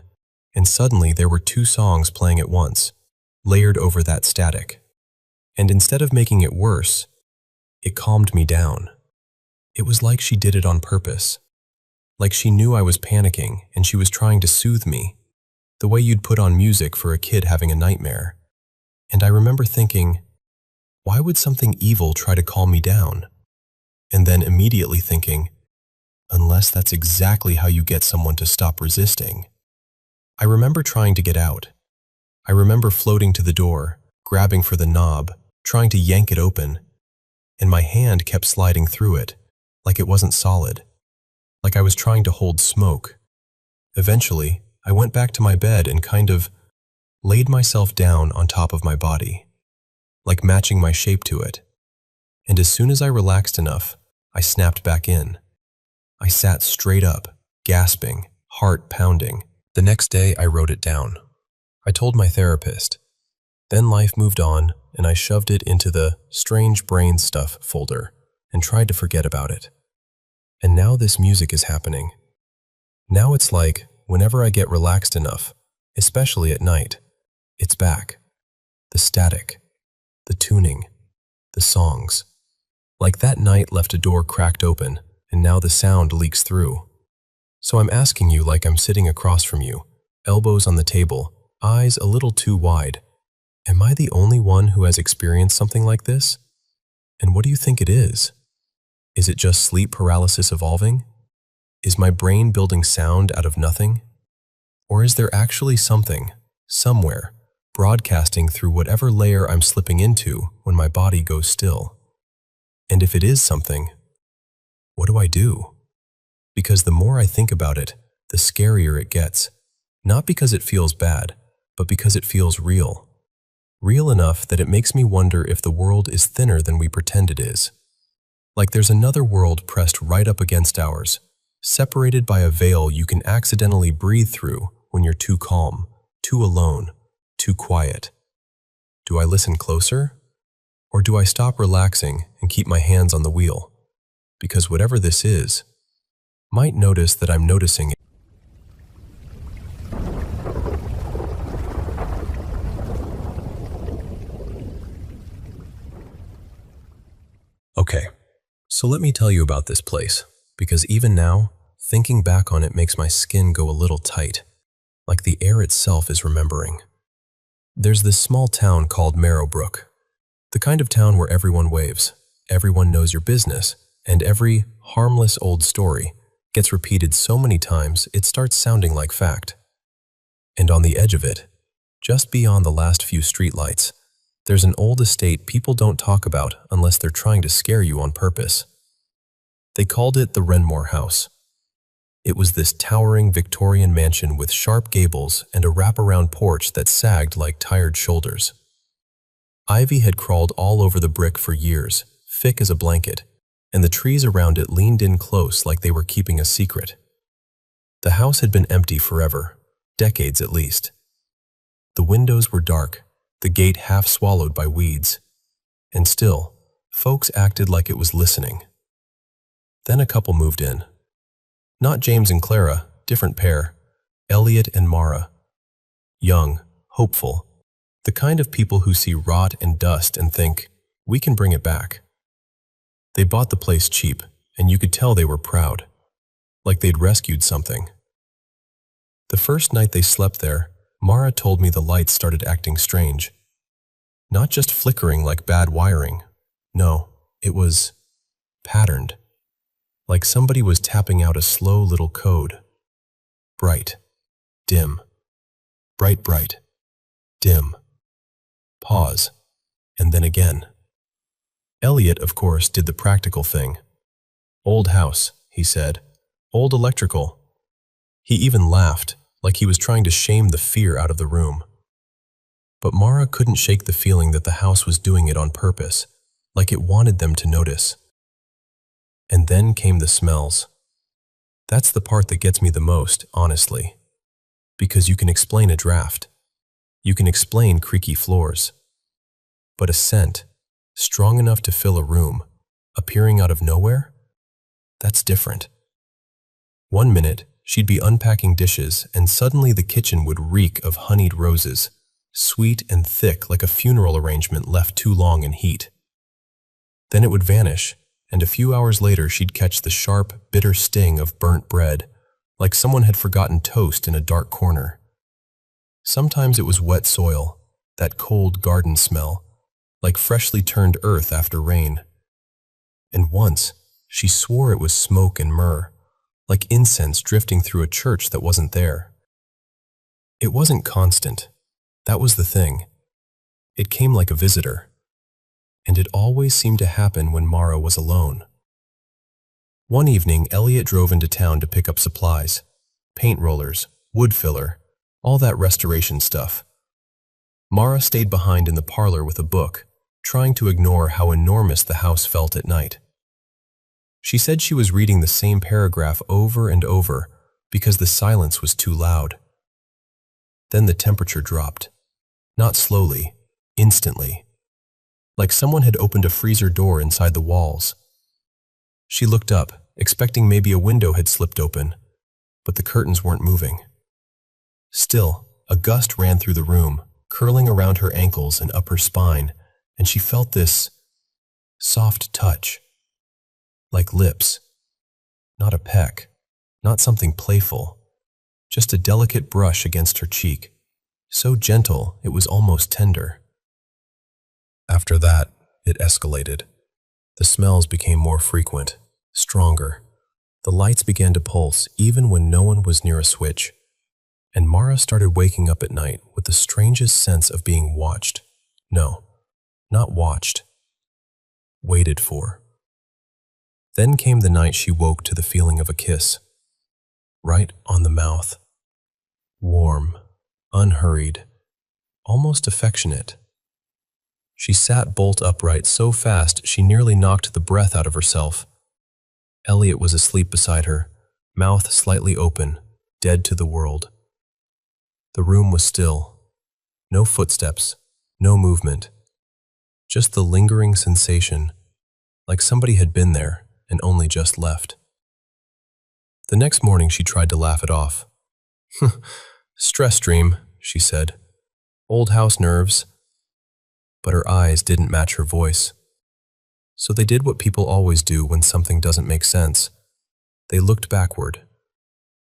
and suddenly there were 2 songs playing at once, layered over that static. And instead of making it worse, it calmed me down. It was like she did it on purpose. Like she knew I was panicking and she was trying to soothe me, the way you'd put on music for a kid having a nightmare. And I remember thinking, why would something evil try to calm me down? And then immediately thinking, unless that's exactly how you get someone to stop resisting. I remember trying to get out. I remember floating to the door, grabbing for the knob, trying to yank it open, and my hand kept sliding through it, like it wasn't solid, like I was trying to hold smoke. Eventually, I went back to my bed and kind of laid myself down on top of my body, like matching my shape to it. And as soon as I relaxed enough, I snapped back in. I sat straight up, gasping, heart pounding. The next day, I wrote it down. I told my therapist. Then life moved on, and I shoved it into the strange brain stuff folder and tried to forget about it. And now this music is happening. Now it's like, whenever I get relaxed enough, especially at night, it's back. The static, the tuning, the songs. Like that night left a door cracked open, and now the sound leaks through. So I'm asking you like I'm sitting across from you, elbows on the table, eyes a little too wide. Am I the only one who has experienced something like this? And what do you think it is? Is it just sleep paralysis evolving? Is my brain building sound out of nothing? Or is there actually something, somewhere, broadcasting through whatever layer I'm slipping into when my body goes still? And if it is something, what do I do? Because the more I think about it, the scarier it gets. Not because it feels bad, but because it feels real. Real enough that it makes me wonder if the world is thinner than we pretend it is. Like there's another world pressed right up against ours, separated by a veil you can accidentally breathe through when you're too calm, too alone, too quiet. Do I listen closer? Or do I stop relaxing and keep my hands on the wheel? Because whatever this is, might notice that I'm noticing it. Okay, so let me tell you about this place, because even now, thinking back on it makes my skin go a little tight, like the air itself is remembering. There's this small town called Marrowbrook, the kind of town where everyone waves, everyone knows your business, and every harmless old story gets repeated so many times it starts sounding like fact. And on the edge of it, just beyond the last few streetlights, there's an old estate people don't talk about unless they're trying to scare you on purpose. They called it the Renmore House. It was this towering Victorian mansion with sharp gables and a wraparound porch that sagged like tired shoulders. Ivy had crawled all over the brick for years, thick as a blanket, and the trees around it leaned in close like they were keeping a secret. The house had been empty forever, decades at least. The windows were dark, the gate half swallowed by weeds, and still, folks acted like it was listening. Then a couple moved in. Not James and Clara, different pair, Elliot and Mara. Young, hopeful, the kind of people who see rot and dust and think, we can bring it back. They bought the place cheap, and you could tell they were proud, like they'd rescued something. The first night they slept there, Mara told me the lights started acting strange. Not just flickering like bad wiring. No, it was patterned. Like somebody was tapping out a slow little code. Bright, dim, bright, dim. Pause, and then again. Elliot, of course, did the practical thing. Old house, he said. Old electrical. He even laughed, like he was trying to shame the fear out of the room. But Mara couldn't shake the feeling that the house was doing it on purpose, like it wanted them to notice. And then came the smells. That's the part that gets me the most, honestly. Because you can explain a draft. You can explain creaky floors. But a scent, strong enough to fill a room, appearing out of nowhere? That's different. One minute, she'd be unpacking dishes, and suddenly the kitchen would reek of honeyed roses, sweet and thick like a funeral arrangement left too long in heat. Then it would vanish, and a few hours later she'd catch the sharp, bitter sting of burnt bread, like someone had forgotten toast in a dark corner. Sometimes it was wet soil, that cold garden smell, like freshly turned earth after rain. And once, she swore it was smoke and myrrh, like incense drifting through a church that wasn't there. It wasn't constant. That was the thing. It came like a visitor. And it always seemed to happen when Mara was alone. One evening, Elliot drove into town to pick up supplies. Paint rollers, wood filler, all that restoration stuff. Mara stayed behind in the parlor with a book, trying to ignore how enormous the house felt at night. She said she was reading the same paragraph over and over because the silence was too loud. Then the temperature dropped. Not slowly, instantly. Like someone had opened a freezer door inside the walls. She looked up, expecting maybe a window had slipped open, but the curtains weren't moving. Still, a gust ran through the room, curling around her ankles and up her spine, and she felt this soft touch. Like lips. Not a peck, not something playful, just a delicate brush against her cheek, so gentle it was almost tender. After that, it escalated. The smells became more frequent, stronger. The lights began to pulse even when no one was near a switch, and Mara started waking up at night with the strangest sense of being watched. No, not watched. Waited for. Then came the night she woke to the feeling of a kiss. Right on the mouth. Warm, unhurried, almost affectionate. She sat bolt upright so fast she nearly knocked the breath out of herself. Elliot was asleep beside her, mouth slightly open, dead to the world. The room was still. No footsteps, no movement. Just the lingering sensation, like somebody had been there and only just left. The next morning she tried to laugh it off. Stress dream, she said. Old house nerves. But her eyes didn't match her voice. So they did what people always do when something doesn't make sense. They looked backward.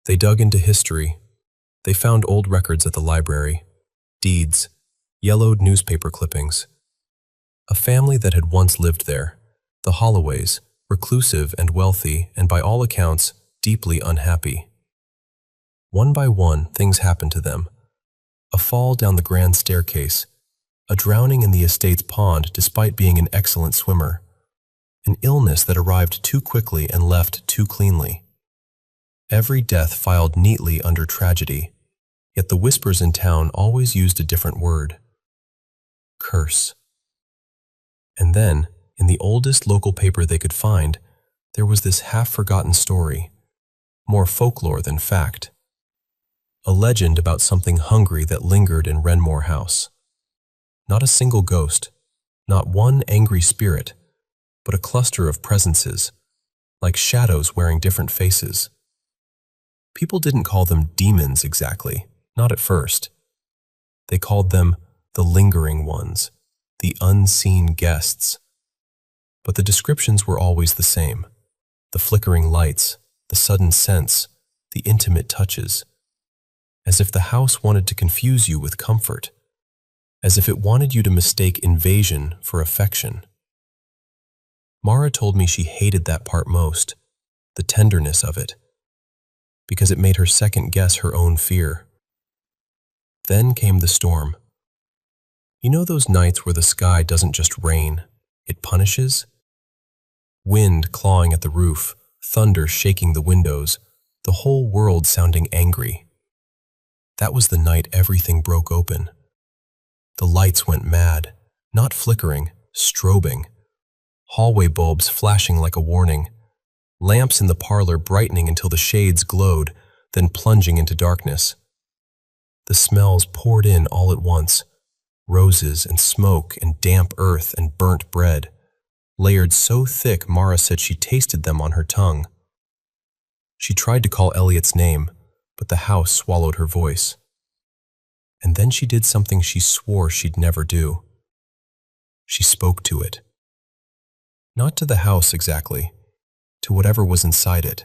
They dug into history. They found old records at the library, deeds, yellowed newspaper clippings. A family that had once lived there, the Holloways, reclusive and wealthy, and by all accounts, deeply unhappy. One by one, things happened to them. A fall down the grand staircase, a drowning in the estate's pond despite being an excellent swimmer, an illness that arrived too quickly and left too cleanly. Every death filed neatly under tragedy, yet the whispers in town always used a different word. Curse. And then, in the oldest local paper they could find, there was this half-forgotten story, more folklore than fact. A legend about something hungry that lingered in Renmore House. Not a single ghost, not one angry spirit, but a cluster of presences, like shadows wearing different faces. People didn't call them demons exactly, not at first. They called them the lingering ones, the unseen guests. But the descriptions were always the same. The flickering lights, the sudden scents, the intimate touches. As if the house wanted to confuse you with comfort. As if it wanted you to mistake invasion for affection. Mara told me she hated that part most, the tenderness of it, because it made her second-guess her own fear. Then came the storm. You know those nights where the sky doesn't just rain, it punishes? Wind clawing at the roof, thunder shaking the windows, the whole world sounding angry. That was the night everything broke open. The lights went mad, not flickering, strobing. Hallway bulbs flashing like a warning. Lamps in the parlor brightening until the shades glowed, then plunging into darkness. The The smells poured in all at once. Roses and smoke and damp earth and burnt bread, layered so thick Mara said she tasted them on her tongue. She tried to call Elliot's name, but the house swallowed her voice. And then she did something she swore she'd never do. She spoke to it. Not to the house exactly, to whatever was inside it.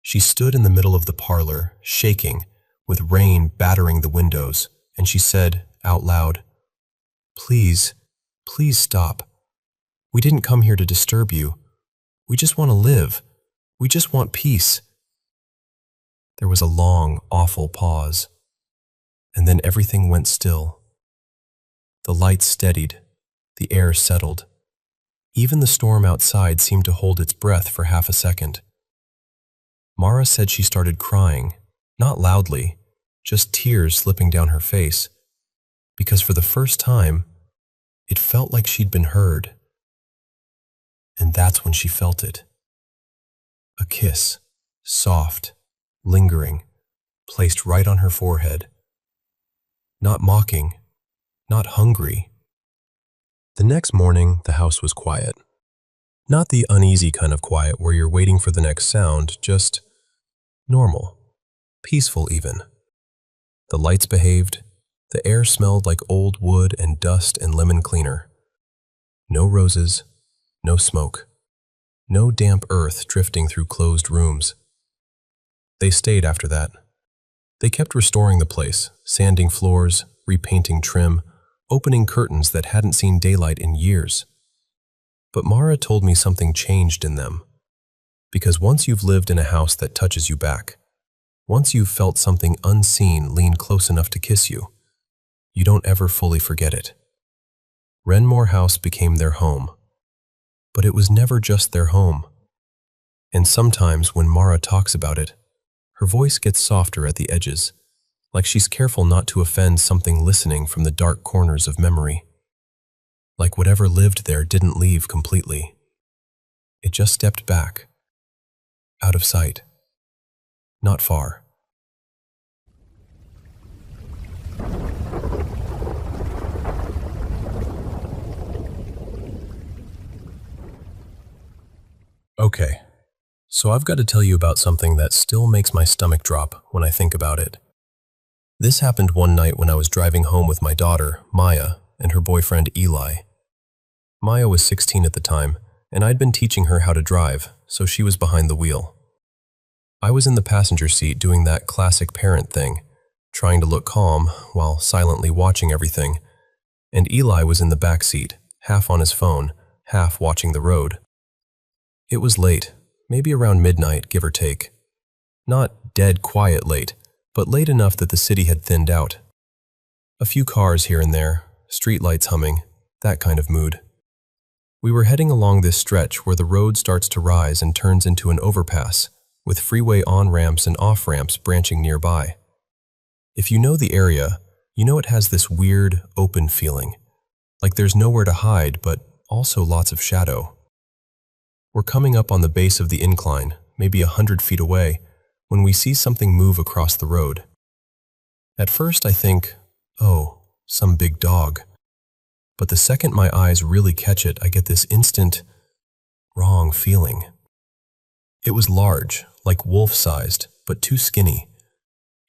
She stood in the middle of the parlor, shaking, with rain battering the windows, and she said, out loud, "Please, please stop. We didn't come here to disturb you. We just want to live. We just want peace." There was a long, awful pause, and then everything went still. The lights steadied, the air settled. Even the storm outside seemed to hold its breath for half a second. Mara said she started crying, not loudly, just tears slipping down her face, because for the first time, it felt like she'd been heard. And that's when she felt it. A kiss, soft, lingering, placed right on her forehead. Not mocking, not hungry. The next morning, the house was quiet. Not the uneasy kind of quiet where you're waiting for the next sound, just normal, peaceful even. The lights behaved. The air smelled like old wood and dust and lemon cleaner. No roses, no smoke, no damp earth drifting through closed rooms. They stayed after that. They kept restoring the place, sanding floors, repainting trim, opening curtains that hadn't seen daylight in years. But Mara told me something changed in them. Because once you've lived in a house that touches you back, once you've felt something unseen lean close enough to kiss you, you don't ever fully forget it. Renmore House became their home. But it was never just their home. And sometimes when Mara talks about it, her voice gets softer at the edges, like she's careful not to offend something listening from the dark corners of memory. Like whatever lived there didn't leave completely. It just stepped back, out of sight, not far. Okay, so I've got to tell you about something that still makes my stomach drop when I think about it. This happened one night when I was driving home with my daughter, Maya, and her boyfriend, Eli. Maya was 16 at the time, and I'd been teaching her how to drive, so she was behind the wheel. I was in the passenger seat doing that classic parent thing, trying to look calm while silently watching everything, and Eli was in the back seat, half on his phone, half watching the road. It was late, maybe around midnight, give or take. Not dead quiet late, but late enough that the city had thinned out. A few cars here and there, streetlights humming, that kind of mood. We were heading along this stretch where the road starts to rise and turns into an overpass, with freeway on-ramps and off-ramps branching nearby. If you know the area, you know it has this weird, open feeling, like there's nowhere to hide, but also lots of shadow. We're coming up on the base of the incline, maybe 100 feet away, when we see something move across the road. At first I think, oh, some big dog. But the second my eyes really catch it, I get this instant, wrong feeling. It was large, like wolf-sized, but too skinny.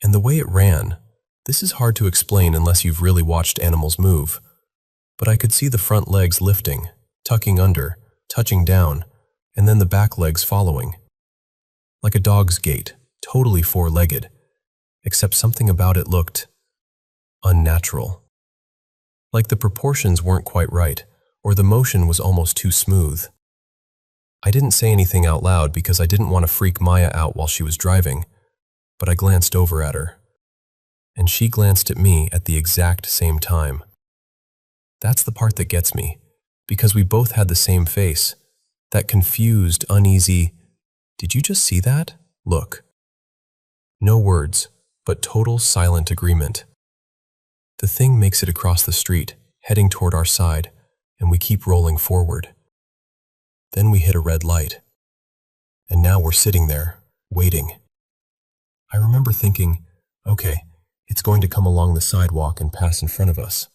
And the way it ran, this is hard to explain unless you've really watched animals move. But I could see the front legs lifting, tucking under, touching down, and then the back legs following. Like a dog's gait, totally four-legged, except something about it looked unnatural. Like the proportions weren't quite right, or the motion was almost too smooth. I didn't say anything out loud because I didn't want to freak Maya out while she was driving, but I glanced over at her. And she glanced at me at the exact same time. That's the part that gets me, because we both had the same face, that confused, uneasy, "Did you just see that?" look. No words, but total silent agreement. The thing makes it across the street, heading toward our side, and we keep rolling forward. Then we hit a red light. And now we're sitting there, waiting. I remember thinking, okay, It's going to come along the sidewalk and pass in front of us.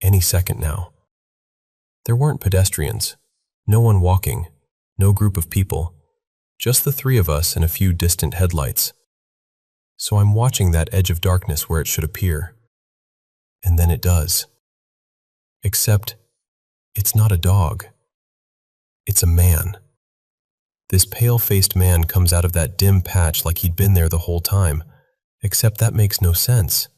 Any second now. There weren't pedestrians, no one walking, no group of people, just the three of us and a few distant headlights. So I'm watching that edge of darkness where it should appear. And then it does. Except, it's not a dog. It's a man. This pale-faced man comes out of that dim patch like he'd been there the whole time, except that makes no sense.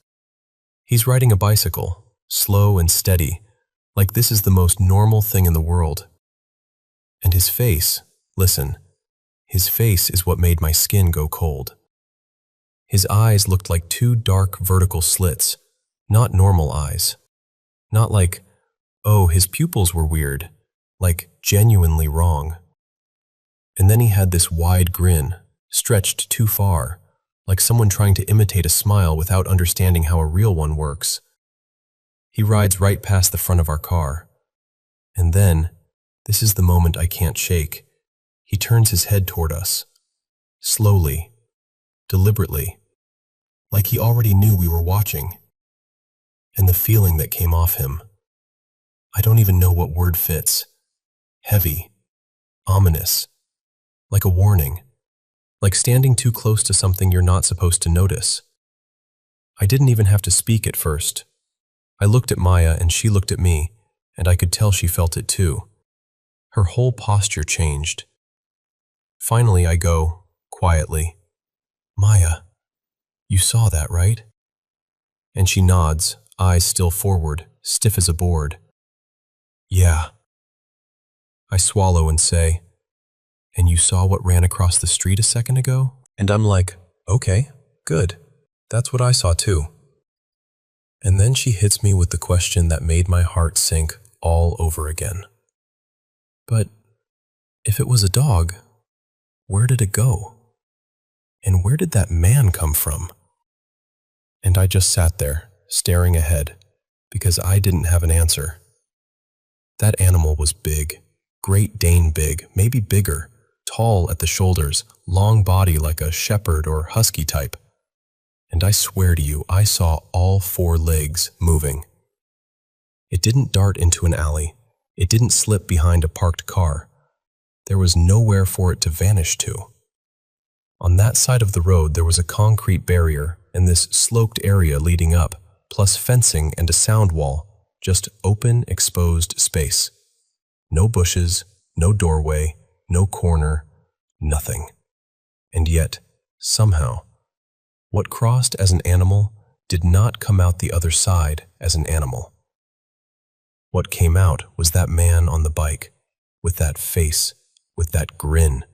He's riding a bicycle, slow and steady, like this is the most normal thing in the world. And his face, listen, his face is what made my skin go cold. His eyes looked like two dark vertical slits, not normal eyes. Not like, oh, his pupils were weird, like genuinely wrong. And then he had this wide grin, stretched too far, like someone trying to imitate a smile without understanding how a real one works. He rides right past the front of our car. And then, this is the moment I can't shake, he turns his head toward us. Slowly, deliberately, like he already knew we were watching. And the feeling that came off him, I don't even know what word fits. Heavy, ominous, like a warning, like standing too close to something you're not supposed to notice. I didn't even have to speak at first. I looked at Maya and she looked at me, and I could tell she felt it too. Her whole posture changed. Finally I go, quietly, "Maya, you saw that, right?" And she nods, eyes still forward, stiff as a board. "Yeah." I swallow and say, "And you saw what ran across the street a second ago?" And I'm like, "Okay, good. That's what I saw too." And then she hits me with the question that made my heart sink all over again. But if it was a dog, where did it go? And where did that man come from? And I just sat there, staring ahead, because I didn't have an answer. That animal was big, Great Dane big, maybe bigger, tall at the shoulders, long body like a shepherd or husky type. And I swear to you, I saw all four legs moving. It didn't dart into an alley. It didn't slip behind a parked car. There was nowhere for it to vanish to. On that side of the road there was a concrete barrier and this sloped area leading up, plus fencing and a sound wall, just open, exposed space. No bushes, no doorway, no corner, nothing. And yet, somehow, what crossed as an animal did not come out the other side as an animal. What came out was that man on the bike, with that face, with that grin,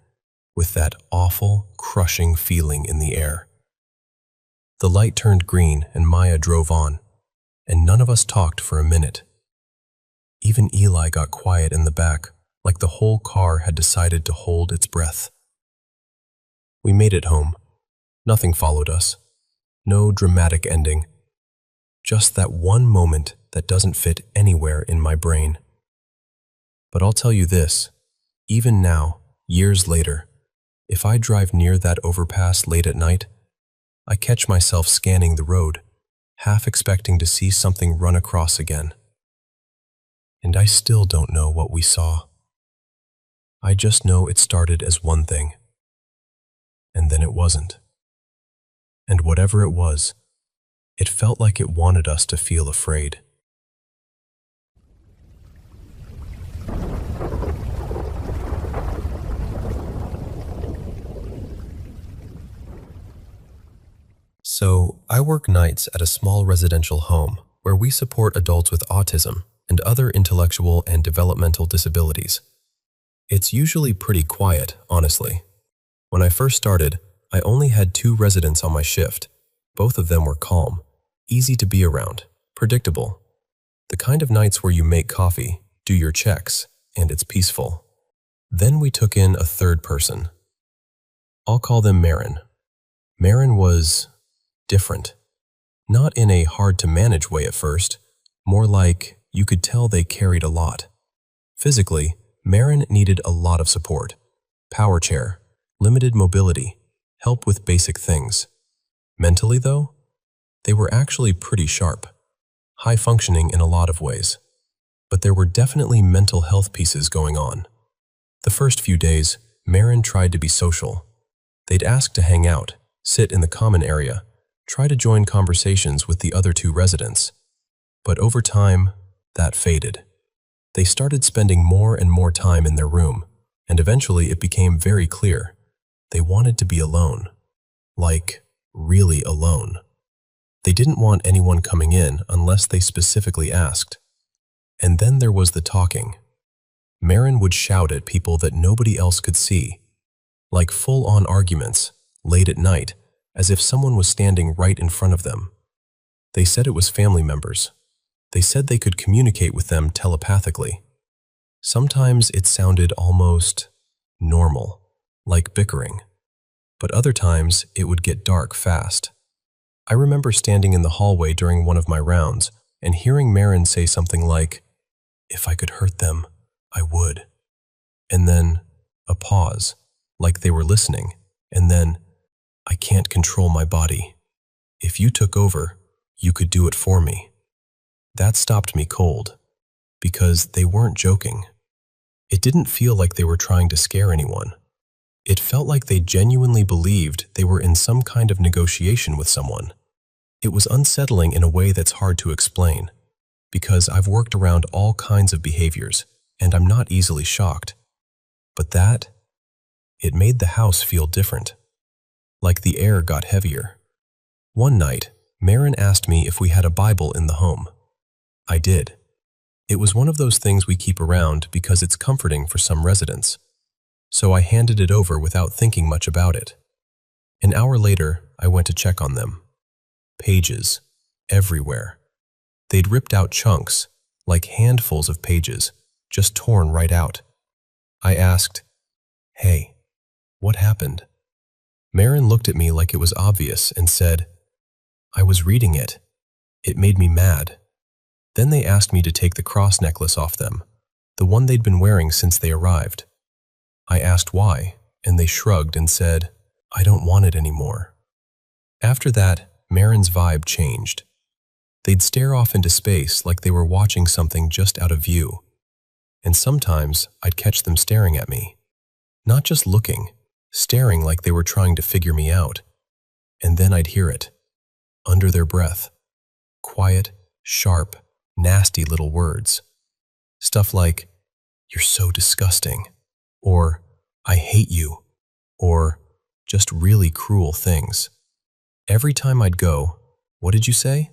with that awful, crushing feeling in the air. The light turned green and Maya drove on, and none of us talked for a minute. Even Eli got quiet in the back, like the whole car had decided to hold its breath. We made it home. Nothing followed us. No dramatic ending. Just that one moment that doesn't fit anywhere in my brain. But I'll tell you this, even now, years later, if I drive near that overpass late at night, I catch myself scanning the road, half expecting to see something run across again. And I still don't know what we saw. I just know it started as one thing, and then it wasn't. And whatever it was, it felt like it wanted us to feel afraid. So, I work nights at a small residential home where we support adults with autism and other intellectual and developmental disabilities. It's usually pretty quiet, honestly. When I first started, I only had 2 residents on my shift. Both of them were calm, easy to be around, predictable. The kind of nights where you make coffee, do your checks, and it's peaceful. Then we took in a third person. I'll call them Marin. Marin was different. Not in a hard-to-manage way at first, more like you could tell they carried a lot. Physically, Marin needed a lot of support. Power chair, limited mobility, help with basic things. Mentally, though, They were actually pretty sharp, high-functioning in a lot of ways. But there were definitely mental health pieces going on. The first few days, Marin tried to be social. They'd ask to hang out, sit in the common area, try to join conversations with the other two residents. But over time, that faded. They started spending more and more time in their room, and eventually it became very clear. They wanted to be alone. Like, really alone. They didn't want anyone coming in unless they specifically asked. And then there was the talking. Marin would shout at people that nobody else could see, like full-on arguments, late at night, as if someone was standing right in front of them. They said it was family members. They said they could communicate with them telepathically. Sometimes it sounded almost normal, like bickering. But other times it would get dark fast. I remember standing in the hallway during one of my rounds and hearing Marin say something like, "If I could hurt them, I would." And then a pause, like they were listening, and then, "I can't control my body. If you took over, you could do it for me." That stopped me cold, because they weren't joking. It didn't feel like they were trying to scare anyone. It felt like they genuinely believed they were in some kind of negotiation with someone. It was unsettling in a way that's hard to explain, because I've worked around all kinds of behaviors, and I'm not easily shocked. But it made the house feel different. Like the air got heavier. One night, Marin asked me if we had a Bible in the home. I did. It was one of those things we keep around because it's comforting for some residents. So I handed it over without thinking much about it. An hour later, I went to check on them. Pages, everywhere. They'd ripped out chunks, like handfuls of pages, just torn right out. I asked, "Hey, what happened?" Marin looked at me like it was obvious and said, "I was reading it. It made me mad." Then they asked me to take the cross necklace off them, the one they'd been wearing since they arrived. I asked why, and they shrugged and said, "I don't want it anymore." After that, Marin's vibe changed. They'd stare off into space like they were watching something just out of view. And sometimes I'd catch them staring at me. Not just looking, staring like they were trying to figure me out. And then I'd hear it, under their breath. Quiet, sharp, nasty little words. Stuff like, "You're so disgusting," or "I hate you," or just really cruel things. Every time I'd go, "What did you say?"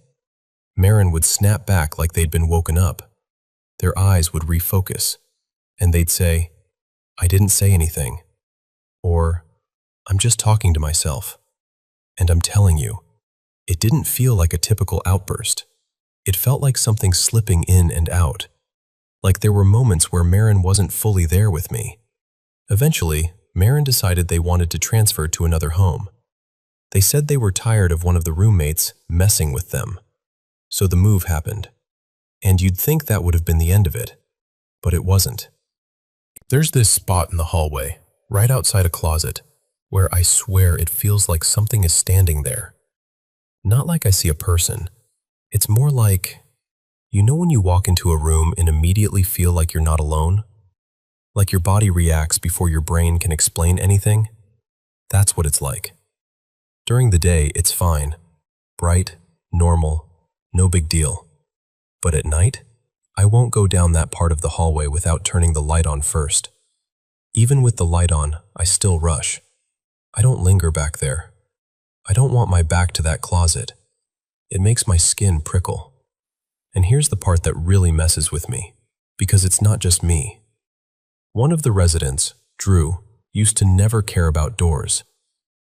Marin would snap back like they'd been woken up. Their eyes would refocus, and they'd say, "I didn't say anything," or "I'm just talking to myself." And I'm telling you, it didn't feel like a typical outburst. It felt like something slipping in and out. Like there were moments where Marin wasn't fully there with me. Eventually, Marin decided they wanted to transfer to another home. They said they were tired of one of the roommates messing with them. So the move happened. And you'd think that would have been the end of it, but it wasn't. There's this spot in the hallway, right outside a closet, where I swear it feels like something is standing there. Not like I see a person. It's more like, you know when you walk into a room and immediately feel like you're not alone? Like your body reacts before your brain can explain anything? That's what it's like. During the day, it's fine. Bright, normal, no big deal. But at night, I won't go down that part of the hallway without turning the light on first. Even with the light on, I still rush. I don't linger back there. I don't want my back to that closet. It makes my skin prickle. And here's the part that really messes with me, because it's not just me. One of the residents, Drew, used to never care about doors.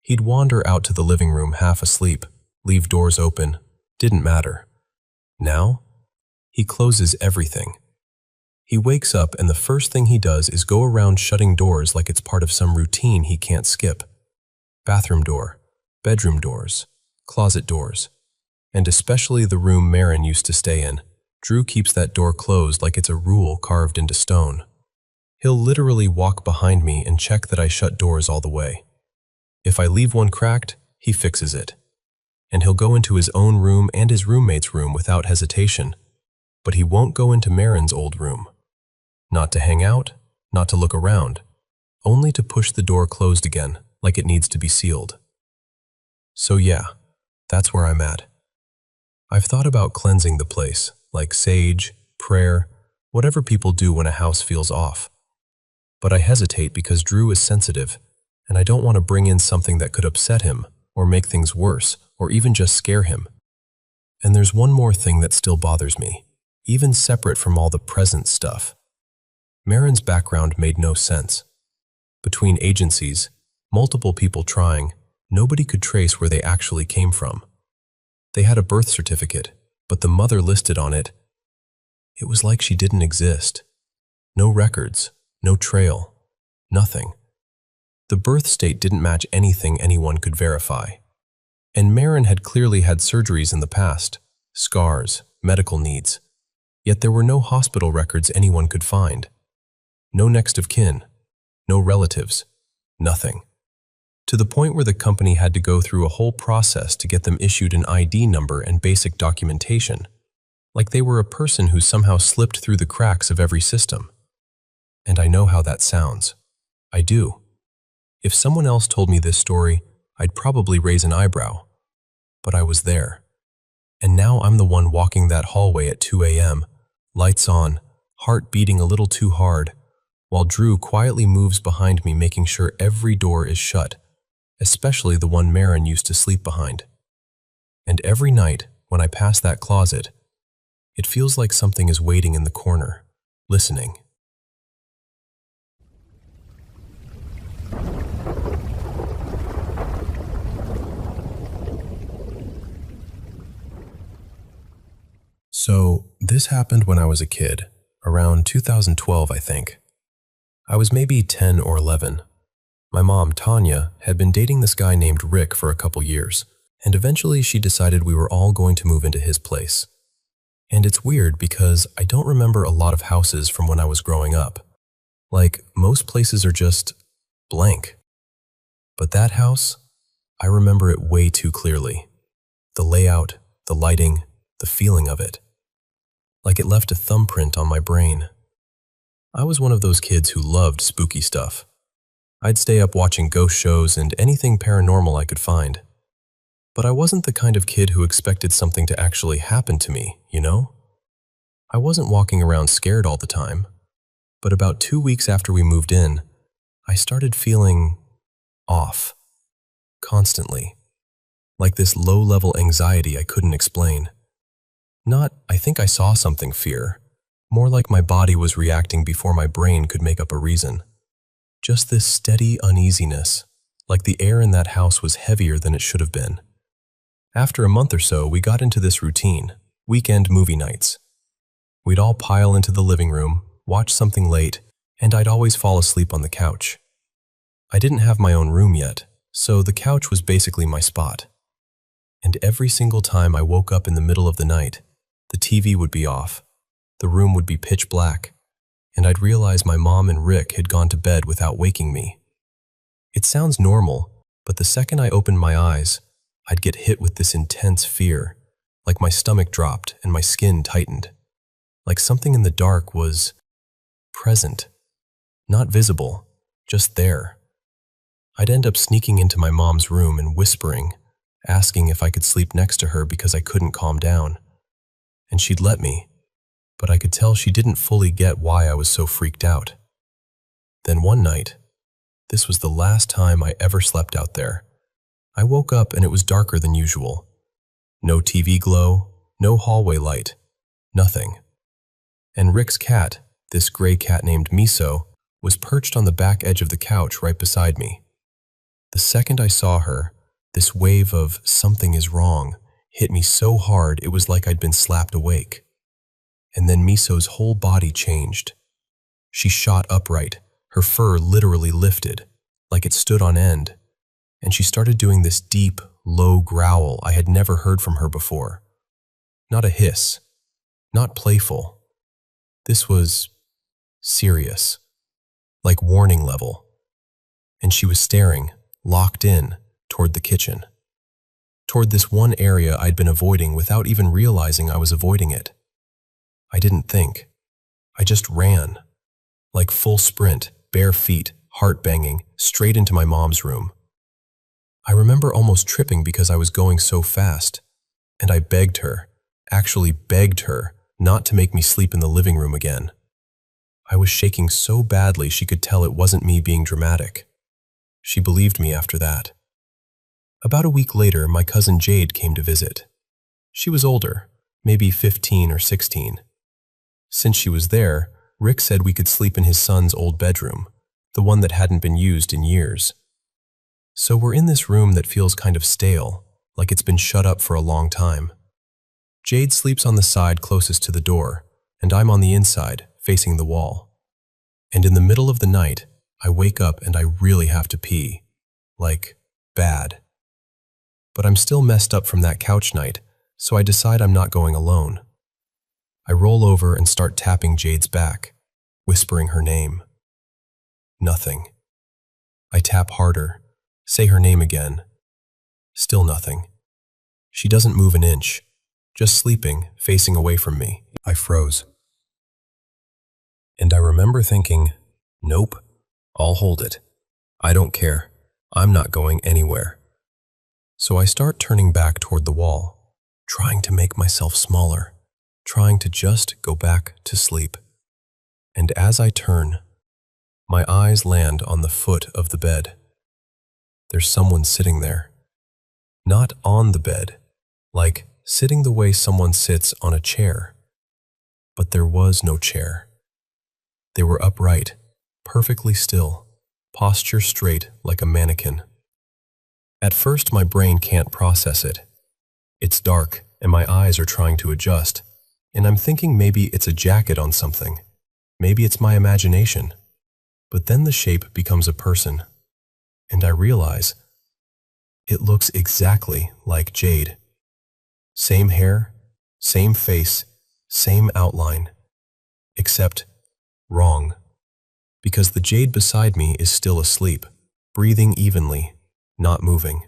He'd wander out to the living room half asleep, leave doors open, didn't matter. Now, he closes everything. He wakes up and the first thing he does is go around shutting doors like it's part of some routine he can't skip. Bathroom door, bedroom doors, closet doors, and especially the room Marin used to stay in. Drew keeps that door closed like it's a rule carved into stone. He'll literally walk behind me and check that I shut doors all the way. If I leave one cracked, he fixes it. and he'll go into his own room and his roommate's room without hesitation, but he won't go into Marin's old room. Not to hang out, not to look around, only to push the door closed again, like it needs to be sealed. So yeah, that's where I'm at. I've thought about cleansing the place, like sage, prayer, whatever people do when a house feels off. But I hesitate because Drew is sensitive, and I don't want to bring in something that could upset him, or make things worse, or even just scare him. And there's one more thing that still bothers me, even separate from all the present stuff. Marin's background made no sense. Between agencies, multiple people trying, nobody could trace where they actually came from. They had a birth certificate, but the mother listed on it, it was like she didn't exist. No records, no trail, nothing. The birth state didn't match anything anyone could verify. And Marin had clearly had surgeries in the past, scars, medical needs. Yet there were no hospital records anyone could find. No next of kin, no relatives, nothing. To the point where the company had to go through a whole process to get them issued an ID number and basic documentation, like they were a person who somehow slipped through the cracks of every system. And I know how that sounds. I do. If someone else told me this story, I'd probably raise an eyebrow. But I was there. And now I'm the one walking that hallway at 2 a.m., lights on, heart beating a little too hard, while Drew quietly moves behind me making sure every door is shut, especially the one Marin used to sleep behind. And every night, when I pass that closet, it feels like something is waiting in the corner, listening. So, this happened when I was a kid, around 2012, I think. I was maybe 10 or 11. My mom, Tanya, had been dating this guy named Rick for a couple years, and eventually she decided we were all going to move into his place. And it's weird because I don't remember a lot of houses from when I was growing up. Like, most places are just blank. But that house, I remember it way too clearly. The layout, the lighting, the feeling of it. Like it left a thumbprint on my brain. I was one of those kids who loved spooky stuff. I'd stay up watching ghost shows and anything paranormal I could find. But I wasn't the kind of kid who expected something to actually happen to me, you know? I wasn't walking around scared all the time. But about 2 weeks after we moved in, I started feeling off. Constantly. Like this low-level anxiety I couldn't explain. Not, I think I saw something fear. More like my body was reacting before my brain could make up a reason. Just this steady uneasiness, like the air in that house was heavier than it should have been. After a month or so, we got into this routine, weekend movie nights. We'd all pile into the living room, watch something late, and I'd always fall asleep on the couch. I didn't have my own room yet, so the couch was basically my spot. And every single time I woke up in the middle of the night, the TV would be off, the room would be pitch black, and I'd realize my mom and Rick had gone to bed without waking me. It sounds normal, but the second I opened my eyes, I'd get hit with this intense fear, like my stomach dropped and my skin tightened. Like something in the dark was present, not visible, just there. I'd end up sneaking into my mom's room and whispering, asking if I could sleep next to her because I couldn't calm down. And she'd let me, but I could tell she didn't fully get why I was so freaked out. Then one night, this was the last time I ever slept out there, I woke up and it was darker than usual. No TV glow, no hallway light, nothing. And Rick's cat, this gray cat named Miso, was perched on the back edge of the couch right beside me. The second I saw her, this wave of something is wrong hit me so hard it was like I'd been slapped awake. And then Miso's whole body changed. She shot upright, her fur literally lifted, like it stood on end, and she started doing this deep, low growl I had never heard from her before. Not a hiss, not playful. This was serious, like warning level. And she was staring, locked in, toward the kitchen. toward this one area I'd been avoiding without even realizing I was avoiding it. I didn't think. I just ran, like full sprint, bare feet, heart banging, straight into my mom's room. I remember almost tripping because I was going so fast, and I begged her, actually begged her, not to make me sleep in the living room again. I was shaking so badly she could tell it wasn't me being dramatic. She believed me after that. About a week later, my cousin Jade came to visit. She was older, maybe 15 or 16. Since she was there, Rick said we could sleep in his son's old bedroom, the one that hadn't been used in years. So we're in this room that feels kind of stale, like it's been shut up for a long time. Jade sleeps on the side closest to the door, and I'm on the inside, facing the wall. And in the middle of the night, I wake up and I really have to pee. Like, bad. But I'm still messed up from that couch night, so I decide I'm not going alone. I roll over and start tapping Jade's back, whispering her name. Nothing. I tap harder, say her name again. Still nothing. She doesn't move an inch, just sleeping, facing away from me. I froze. And I remember thinking, nope, I'll hold it. I don't care. I'm not going anywhere. So I start turning back toward the wall, trying to make myself smaller, trying to just go back to sleep. And as I turn, my eyes land on the foot of the bed. There's someone sitting there. Not on the bed, like sitting the way someone sits on a chair. But there was no chair. They were upright, perfectly still, posture straight like a mannequin. At first, my brain can't process it. It's dark, and my eyes are trying to adjust, and I'm thinking maybe it's a jacket on something. Maybe it's my imagination. But then the shape becomes a person, and I realize it looks exactly like Jade. Same hair, same face, same outline, except wrong, because the Jade beside me is still asleep, breathing evenly, not moving,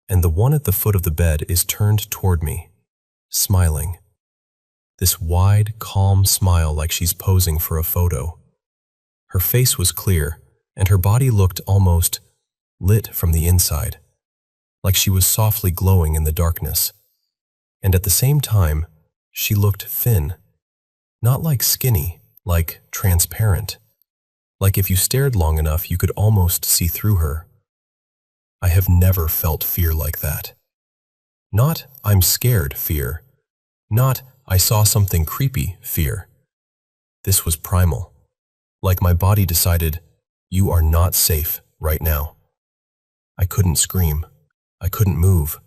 and the one at the foot of the bed is turned toward me, smiling. This wide, calm smile like she's posing for a photo. Her face was clear, and her body looked almost lit from the inside, like she was softly glowing in the darkness. And at the same time, she looked thin, not like skinny, like transparent, like if you stared long enough you could almost see through her. I have never felt fear like that. Not I'm scared fear, not I saw something creepy fear. This was primal. Like my body decided, you are not safe right now. I couldn't scream. I couldn't move.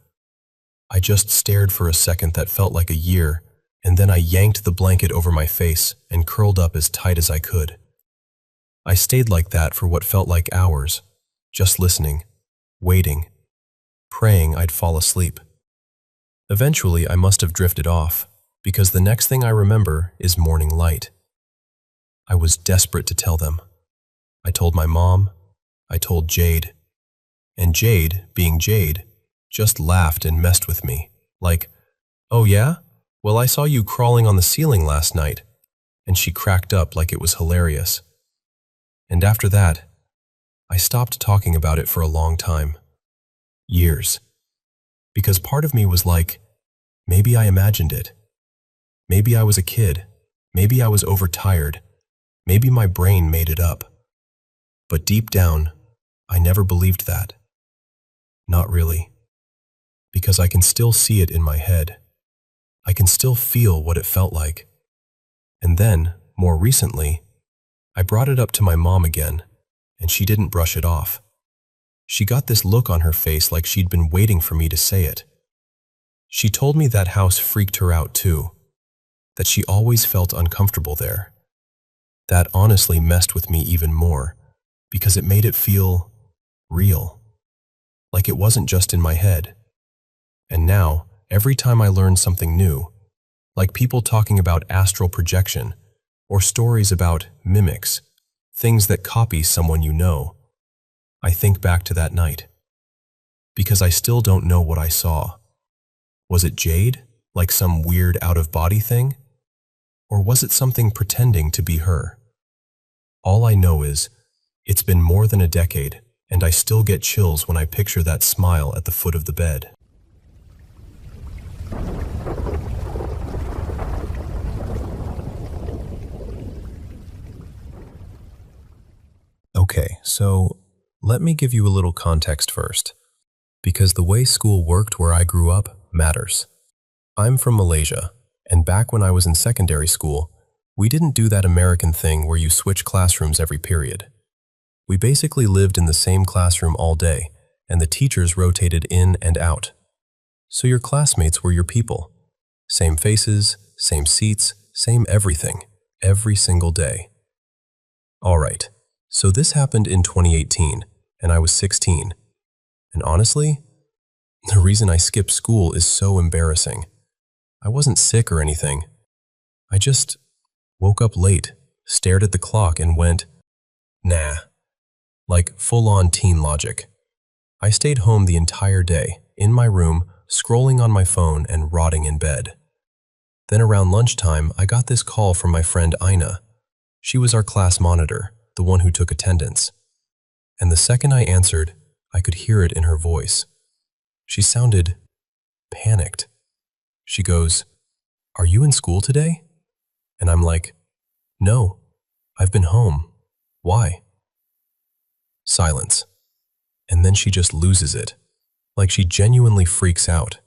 I just stared for a second that felt like a year, and then I yanked the blanket over my face and curled up as tight as I could. I stayed like that for what felt like hours, just listening, waiting, praying I'd fall asleep. Eventually, I must have drifted off, because the next thing I remember is morning light. I was desperate to tell them. I told my mom, I told Jade, and Jade, being Jade, just laughed and messed with me, like, oh yeah? Well, I saw you crawling on the ceiling last night, and she cracked up like it was hilarious. And after that, I stopped talking about it for a long time. Years. Because part of me was like, maybe I imagined it. Maybe I was a kid. Maybe I was overtired. Maybe my brain made it up. But deep down, I never believed that. Not really. Because I can still see it in my head. I can still feel what it felt like. And then, more recently, I brought it up to my mom again, and she didn't brush it off. She got this look on her face like she'd been waiting for me to say it. She told me that house freaked her out too, that she always felt uncomfortable there. That honestly messed with me even more, because it made it feel real, like it wasn't just in my head. And now, every time I learn something new, like people talking about astral projection, or stories about mimics, things that copy someone you know, I think back to that night. because I still don't know what I saw. Was it Jade, like some weird out-of-body thing? Or was it something pretending to be her? All I know is, it's been more than a decade, and I still get chills when I picture that smile at the foot of the bed. Okay, so let me give you a little context first, because the way school worked where I grew up matters. I'm from Malaysia, and back when I was in secondary school, we didn't do that American thing where you switch classrooms every period. We basically lived in the same classroom all day, and the teachers rotated in and out. So your classmates were your people. Same faces, same seats, same everything, every single day. All right, so this happened in 2018, and I was 16. And honestly, the reason I skipped school is so embarrassing. I wasn't sick or anything. I just woke up late, stared at the clock, and went, nah. Like full-on teen logic. I stayed home the entire day, in my room, scrolling on my phone and rotting in bed. Then around lunchtime, I got this call from my friend Ina. She was our class monitor, the one who took attendance. And the second I answered, I could hear it in her voice. She sounded panicked. She goes, "Are you in school today?" And I'm like, "No, I've been home. Why?" Silence. And then she just loses it, like she genuinely freaks out.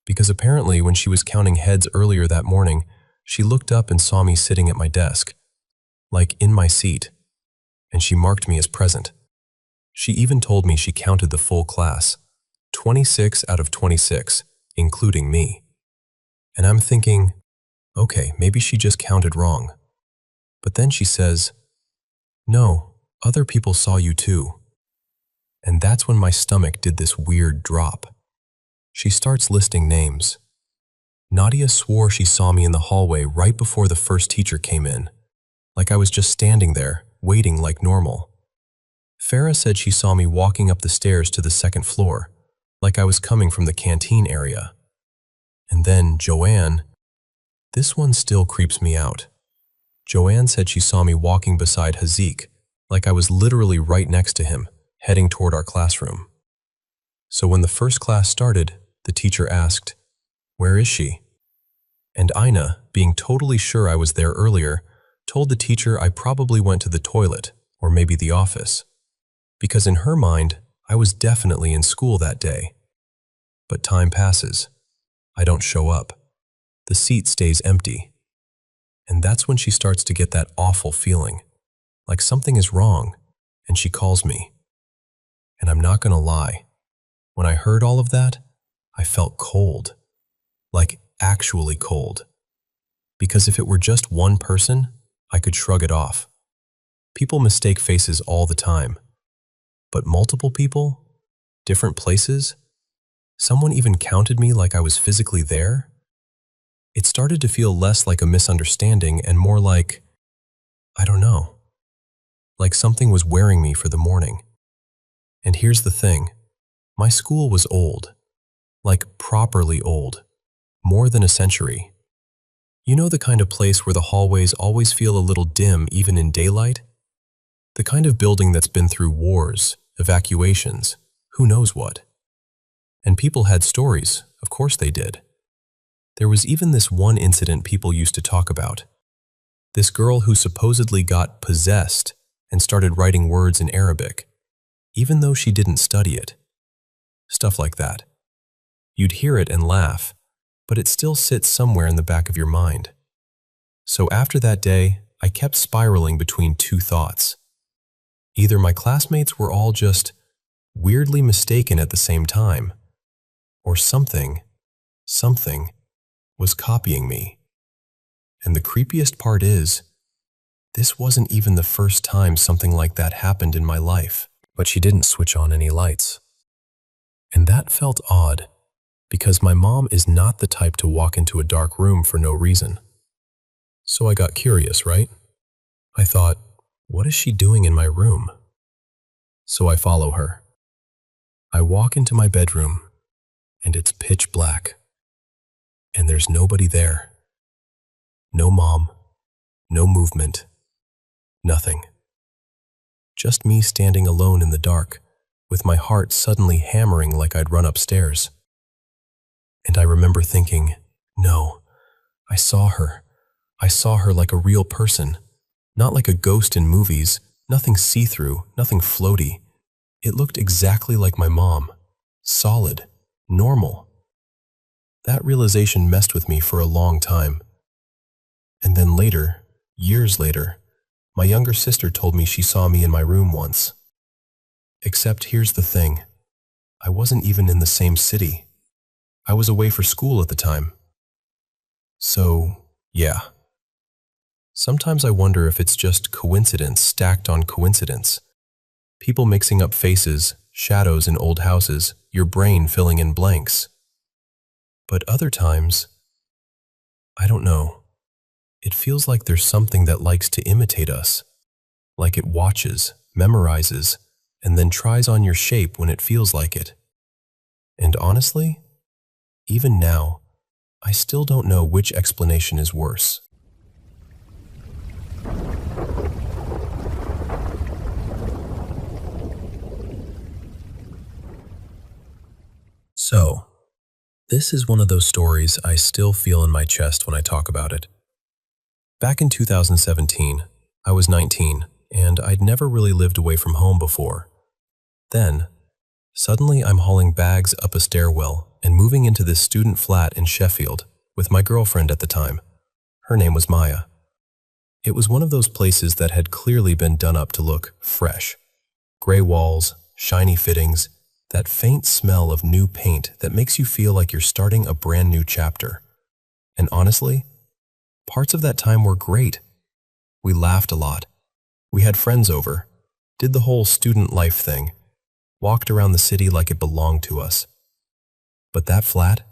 Because apparently when she was counting heads earlier that morning, she looked up and saw me sitting at my desk, like in my seat, and she marked me as present. She even told me she counted the full class, 26 out of 26, including me. And I'm thinking, okay, maybe she just counted wrong. But then she says, "No, other people saw you too." And that's when my stomach did this weird drop. She starts listing names. Nadia swore she saw me in the hallway right before the first teacher came in, like I was just standing there, waiting like normal. Farah said she saw me walking up the stairs to the second floor, like I was coming from the canteen area. And then Joanne, this one still creeps me out. Joanne said she saw me walking beside Hazik, like I was literally right next to him, heading toward our classroom. So when the first class started, the teacher asked, "Where is she?" And Ina, being totally sure I was there earlier, told the teacher I probably went to the toilet or maybe the office, because in her mind, I was definitely in school that day. But time passes. I don't show up. The seat stays empty. And that's when she starts to get that awful feeling, like something is wrong, and she calls me. And I'm not gonna lie, when I heard all of that, I felt cold, like actually cold. Because if it were just one person, I could shrug it off. People mistake faces all the time. But multiple people, different places, someone even counted me like I was physically there? It started to feel less like a misunderstanding and more like, I don't know, like something was wearing me for the morning. And here's the thing, my school was old, like properly old, more than a century. You know the kind of place where the hallways always feel a little dim even in daylight? The kind of building that's been through wars, evacuations, who knows what. And people had stories, of course they did. There was even this one incident people used to talk about. This girl who supposedly got possessed and started writing words in Arabic, even though she didn't study it. Stuff like that. You'd hear it and laugh, but it still sits somewhere in the back of your mind. So after that day, I kept spiraling between two thoughts. Either my classmates were all just weirdly mistaken at the same time, or something was copying me. And the creepiest part is, this wasn't even the first time something like that happened in my life. But she didn't switch on any lights. And that felt odd, because my mom is not the type to walk into a dark room for no reason. So I got curious, right? I thought, what is she doing in my room? So I follow her. I walk into my bedroom, and it's pitch black, and there's nobody there. No mom, no movement, nothing. Just me standing alone in the dark, with my heart suddenly hammering like I'd run upstairs. And I remember thinking, no, I saw her. I saw her like a real person, not like a ghost in movies, nothing see-through, nothing floaty. It looked exactly like my mom, solid, normal. That realization messed with me for a long time. And then later, years later, my younger sister told me she saw me in my room once. Except here's the thing, I wasn't even in the same city. I was away for school at the time. So, yeah. Sometimes I wonder if it's just coincidence stacked on coincidence. People mixing up faces, shadows in old houses, your brain filling in blanks. But other times, I don't know. It feels like there's something that likes to imitate us. Like it watches, memorizes, and then tries on your shape when it feels like it. And honestly, even now, I still don't know which explanation is worse. So, this is one of those stories I still feel in my chest when I talk about it. Back in 2017, I was 19, and I'd never really lived away from home before. Then, suddenly I'm hauling bags up a stairwell and moving into this student flat in Sheffield with my girlfriend at the time. Her name was Maya. It was one of those places that had clearly been done up to look fresh. Gray walls, shiny fittings, that faint smell of new paint that makes you feel like you're starting a brand new chapter. And honestly, parts of that time were great. We laughed a lot. We had friends over, did the whole student life thing, walked around the city like it belonged to us. But that flat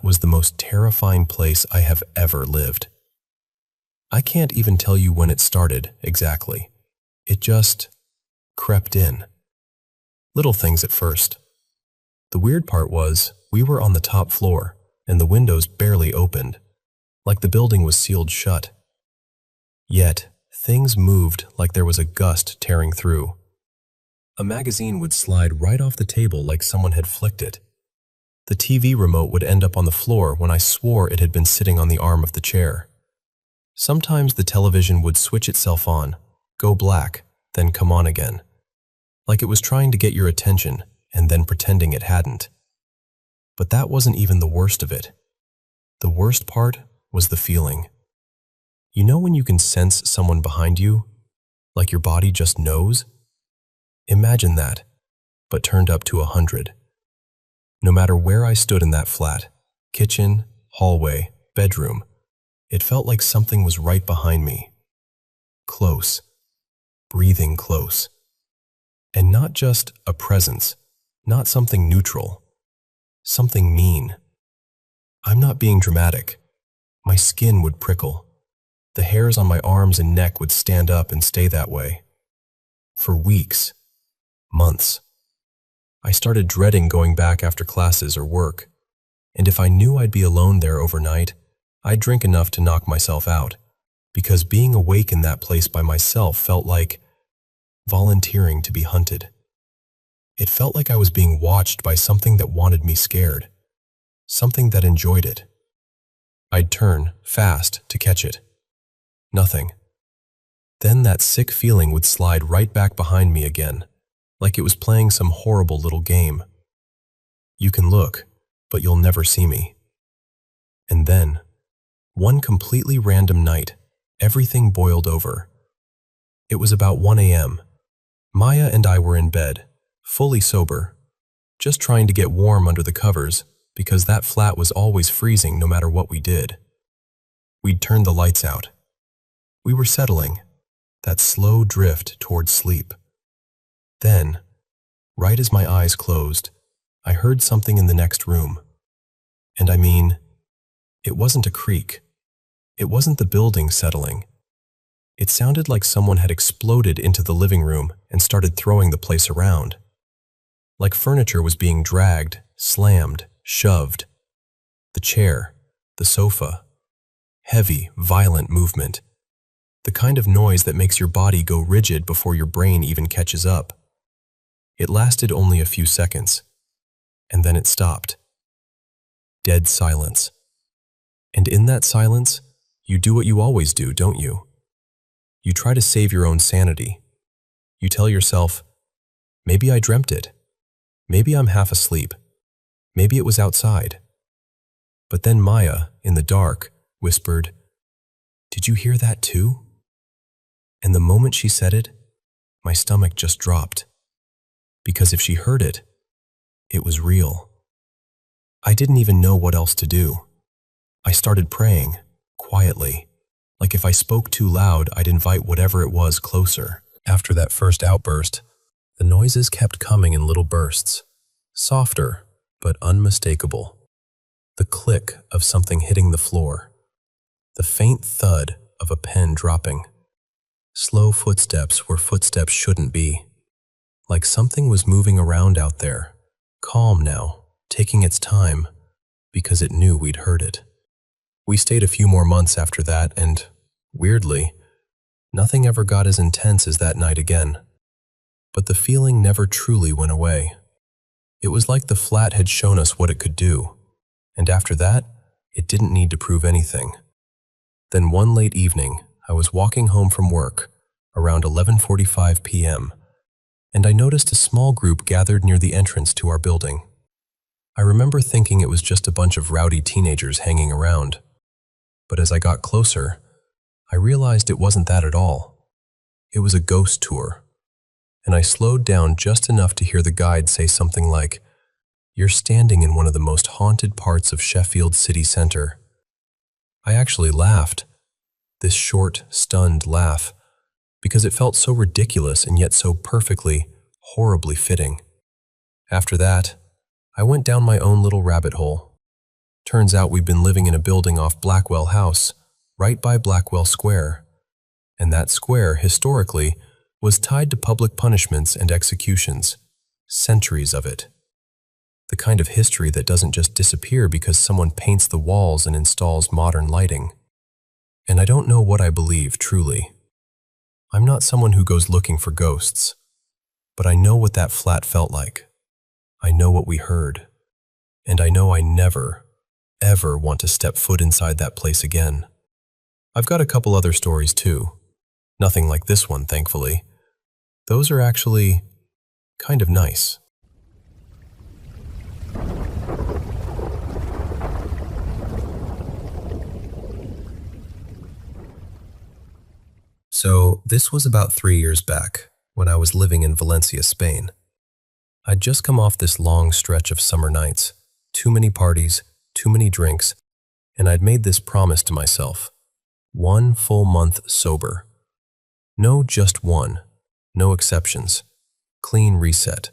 was the most terrifying place I have ever lived. I can't even tell you when it started exactly. It just crept in. Little things at first. The weird part was we were on the top floor and the windows barely opened, like the building was sealed shut. Yet, things moved like there was a gust tearing through. A magazine would slide right off the table like someone had flicked it. The TV remote would end up on the floor when I swore it had been sitting on the arm of the chair. Sometimes the television would switch itself on, go black, then come on again, like it was trying to get your attention and then pretending it hadn't. But that wasn't even the worst of it. The worst part was the feeling. You know when you can sense someone behind you, like your body just knows? Imagine that, but turned up to 100. No matter where I stood in that flat, kitchen, hallway, bedroom, it felt like something was right behind me. Close, breathing close. And not just a presence, not something neutral, something mean. I'm not being dramatic. My skin would prickle. The hairs on my arms and neck would stand up and stay that way. For weeks, months. I started dreading going back after classes or work. And if I knew I'd be alone there overnight, I'd drink enough to knock myself out, because being awake in that place by myself felt like volunteering to be hunted. It felt like I was being watched by something that wanted me scared, something that enjoyed it. I'd turn, fast, to catch it. Nothing. Then that sick feeling would slide right back behind me again, like it was playing some horrible little game. You can look, but you'll never see me. And then, one completely random night, everything boiled over. It was about 1 a.m. Maya and I were in bed, fully sober, just trying to get warm under the covers because that flat was always freezing no matter what we did. We'd turned the lights out. We were settling, that slow drift towards sleep. Then, right as my eyes closed, I heard something in the next room. And I mean, it wasn't a creak. It wasn't the building settling. It sounded like someone had exploded into the living room and started throwing the place around. like furniture was being dragged, slammed, shoved. The chair, the sofa. Heavy, violent movement. The kind of noise that makes your body go rigid before your brain even catches up. It lasted only a few seconds, and then it stopped. Dead silence. And in that silence, you do what you always do, don't you? You try to save your own sanity. You tell yourself, maybe I dreamt it. Maybe I'm half asleep. Maybe it was outside. But then Maya, in the dark, whispered, "Did you hear that too?" And the moment she said it, my stomach just dropped. Because if she heard it, it was real. I didn't even know what else to do. I started praying, quietly, like if I spoke too loud, I'd invite whatever it was closer. After that first outburst, the noises kept coming in little bursts, softer but unmistakable. The click of something hitting the floor, the faint thud of a pen dropping, slow footsteps where footsteps shouldn't be, like something was moving around out there, calm now, taking its time, because it knew we'd heard it. We stayed a few more months after that, and, weirdly, nothing ever got as intense as that night again. But the feeling never truly went away. It was like the flat had shown us what it could do, and after that, it didn't need to prove anything. Then one late evening, I was walking home from work, around 11:45 p.m., and I noticed a small group gathered near the entrance to our building. I remember thinking it was just a bunch of rowdy teenagers hanging around. But as I got closer, I realized it wasn't that at all. It was a ghost tour. And I slowed down just enough to hear the guide say something like, "You're standing in one of the most haunted parts of Sheffield city center." I actually laughed, this short, stunned laugh, because it felt so ridiculous and yet so perfectly, horribly fitting. After that, I went down my own little rabbit hole. Turns out we'd been living in a building off Blackwell House, right by Blackwell Square. And that square, historically, was tied to public punishments and executions. Centuries of it. The kind of history that doesn't just disappear because someone paints the walls and installs modern lighting. And I don't know what I believe, truly. I'm not someone who goes looking for ghosts, but I know what that flat felt like. I know what we heard. And I know I never, ever want to step foot inside that place again. I've got a couple other stories too. Nothing like this one, thankfully. Those are actually kind of nice. So, this was about 3 years back, when I was living in Valencia, Spain. I'd just come off this long stretch of summer nights, too many parties, too many drinks, and I'd made this promise to myself. 1 full month sober. No, just one. No exceptions. Clean reset.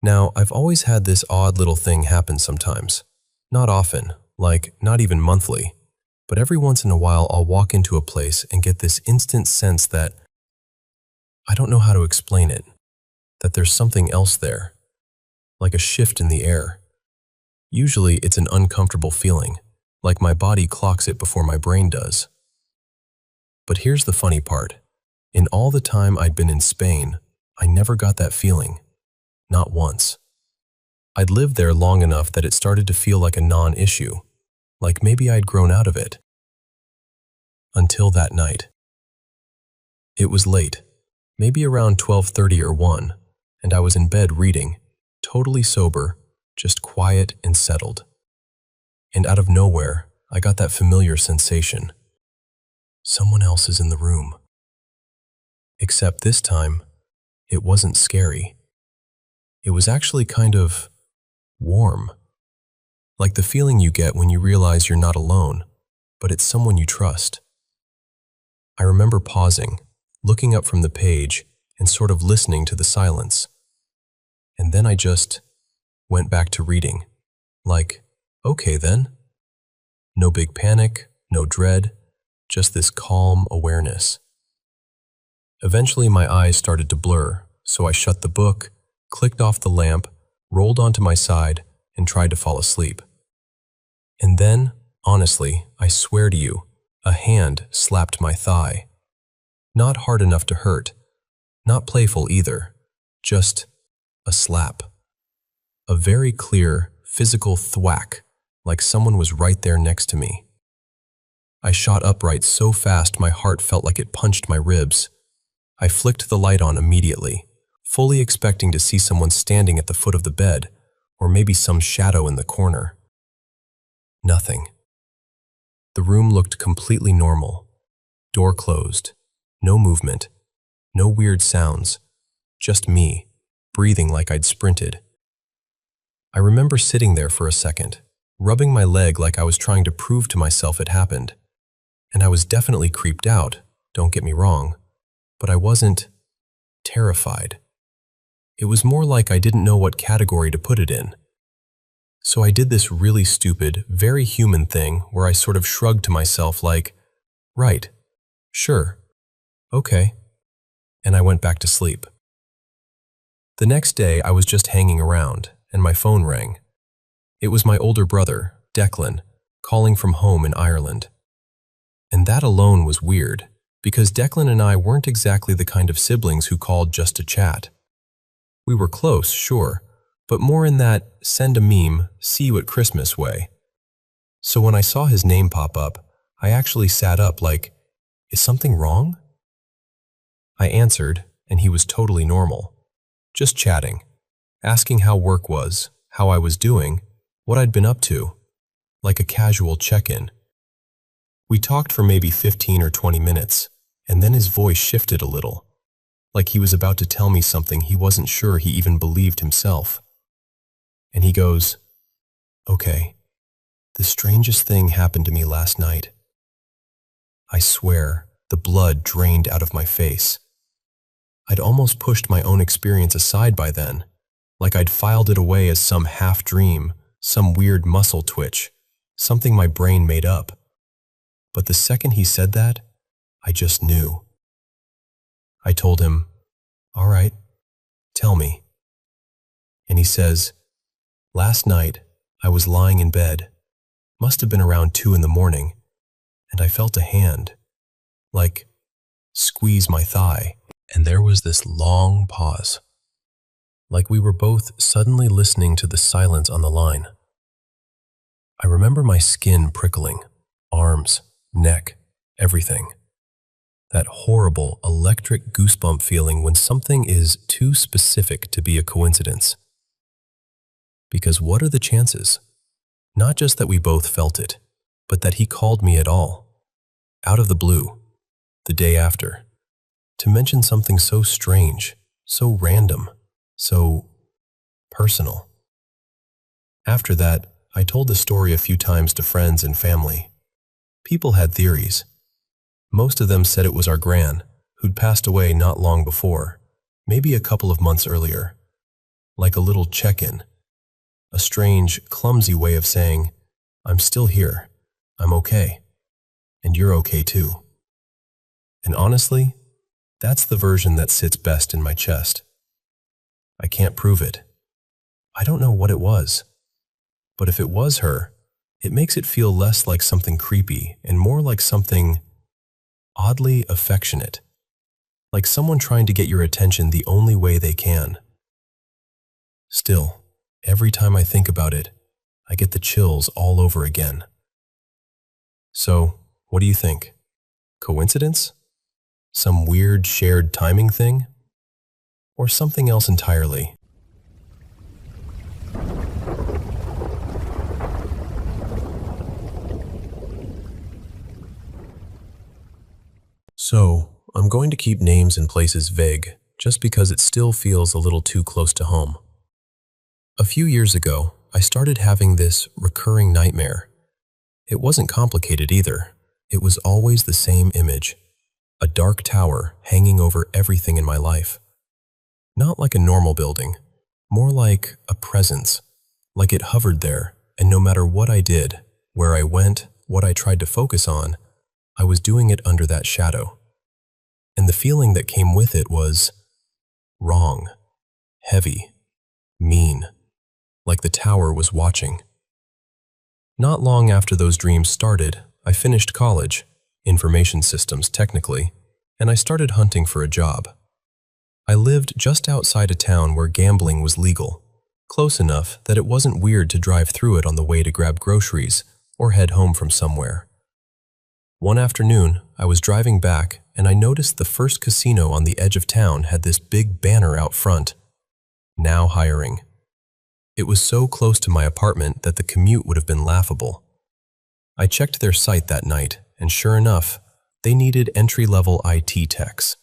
Now, I've always had this odd little thing happen sometimes. Not often, like not even monthly, but every once in a while I'll walk into a place and get this instant sense that I don't know how to explain it, that there's something else there, like a shift in the air. Usually it's an uncomfortable feeling, like my body clocks it before my brain does. But here's the funny part. In all the time I'd been in Spain, I never got that feeling. Not once. I'd lived there long enough that it started to feel like a non-issue, like maybe I'd grown out of it. Until that night. It was late, maybe around 12:30 or 1, and I was in bed reading, totally sober, just quiet and settled. And out of nowhere, I got that familiar sensation. Someone else is in the room. Except this time, it wasn't scary. It was actually kind of warm. Like the feeling you get when you realize you're not alone, but it's someone you trust. I remember pausing, looking up from the page, and sort of listening to the silence. And then I just went back to reading. Like, okay then. No big panic, no dread, just this calm awareness. Eventually my eyes started to blur, so I shut the book, clicked off the lamp, rolled onto my side, and tried to fall asleep. And then, honestly, I swear to you, a hand slapped my thigh. Not hard enough to hurt, not playful either, just a slap. A very clear, physical thwack, like someone was right there next to me. I shot upright so fast my heart felt like it punched my ribs. I flicked the light on immediately, fully expecting to see someone standing at the foot of the bed, or maybe some shadow in the corner. Nothing. The room looked completely normal. Door closed. No movement. No weird sounds. Just me, breathing like I'd sprinted. I remember sitting there for a second, rubbing my leg like I was trying to prove to myself it happened. And I was definitely creeped out, don't get me wrong, but I wasn't terrified. It was more like I didn't know what category to put it in. So I did this really stupid, very human thing where I sort of shrugged to myself like, right, sure, okay, and I went back to sleep. The next day I was just hanging around, and my phone rang. It was my older brother, Declan, calling from home in Ireland. And that alone was weird, because Declan and I weren't exactly the kind of siblings who called just to chat. We were close, sure, but more in that send a meme, see you at Christmas way. So when I saw his name pop up, I actually sat up like, is something wrong? I answered, and he was totally normal. Just chatting, asking how work was, how I was doing, what I'd been up to, like a casual check-in. We talked for maybe 15 or 20 minutes, and then his voice shifted a little, like he was about to tell me something he wasn't sure he even believed himself. And he goes, okay, the strangest thing happened to me last night. I swear, the blood drained out of my face. I'd almost pushed my own experience aside by then, like I'd filed it away as some half-dream, some weird muscle twitch, something my brain made up. But the second he said that, I just knew. I told him, all right, tell me. And he says, last night, I was lying in bed, must have been around 2 in the morning, and I felt a hand, like, squeeze my thigh. And there was this long pause, like we were both suddenly listening to the silence on the line. I remember my skin prickling, arms, neck, everything. That horrible electric goosebump feeling when something is too specific to be a coincidence. Because what are the chances? Not just that we both felt it, but that he called me at all, out of the blue, the day after, to mention something so strange, so random, so personal. After that, I told the story a few times to friends and family. People had theories. Most of them said it was our gran, who'd passed away not long before, maybe a couple of months earlier. Like a little check-in. A strange, clumsy way of saying, I'm still here, I'm okay, and you're okay too. And honestly, that's the version that sits best in my chest. I can't prove it. I don't know what it was. But if it was her, it makes it feel less like something creepy and more like something oddly affectionate. Like someone trying to get your attention the only way they can. Still, every time I think about it, I get the chills all over again. So, what do you think? Coincidence? Some weird shared timing thing? Or something else entirely? So, I'm going to keep names and places vague, just because it still feels a little too close to home. A few years ago, I started having this recurring nightmare. It wasn't complicated either. It was always the same image. A dark tower hanging over everything in my life. Not like a normal building, more like a presence, like it hovered there, and no matter what I did, where I went, what I tried to focus on, I was doing it under that shadow. And the feeling that came with it was wrong, heavy, mean, like the tower was watching. Not long after those dreams started, I finished college, information systems technically, and I started hunting for a job. I lived just outside a town where gambling was legal, close enough that it wasn't weird to drive through it on the way to grab groceries or head home from somewhere. One afternoon, I was driving back and I noticed the first casino on the edge of town had this big banner out front, "Now hiring." It was so close to my apartment that the commute would have been laughable. I checked their site that night, and sure enough, they needed entry-level IT techs.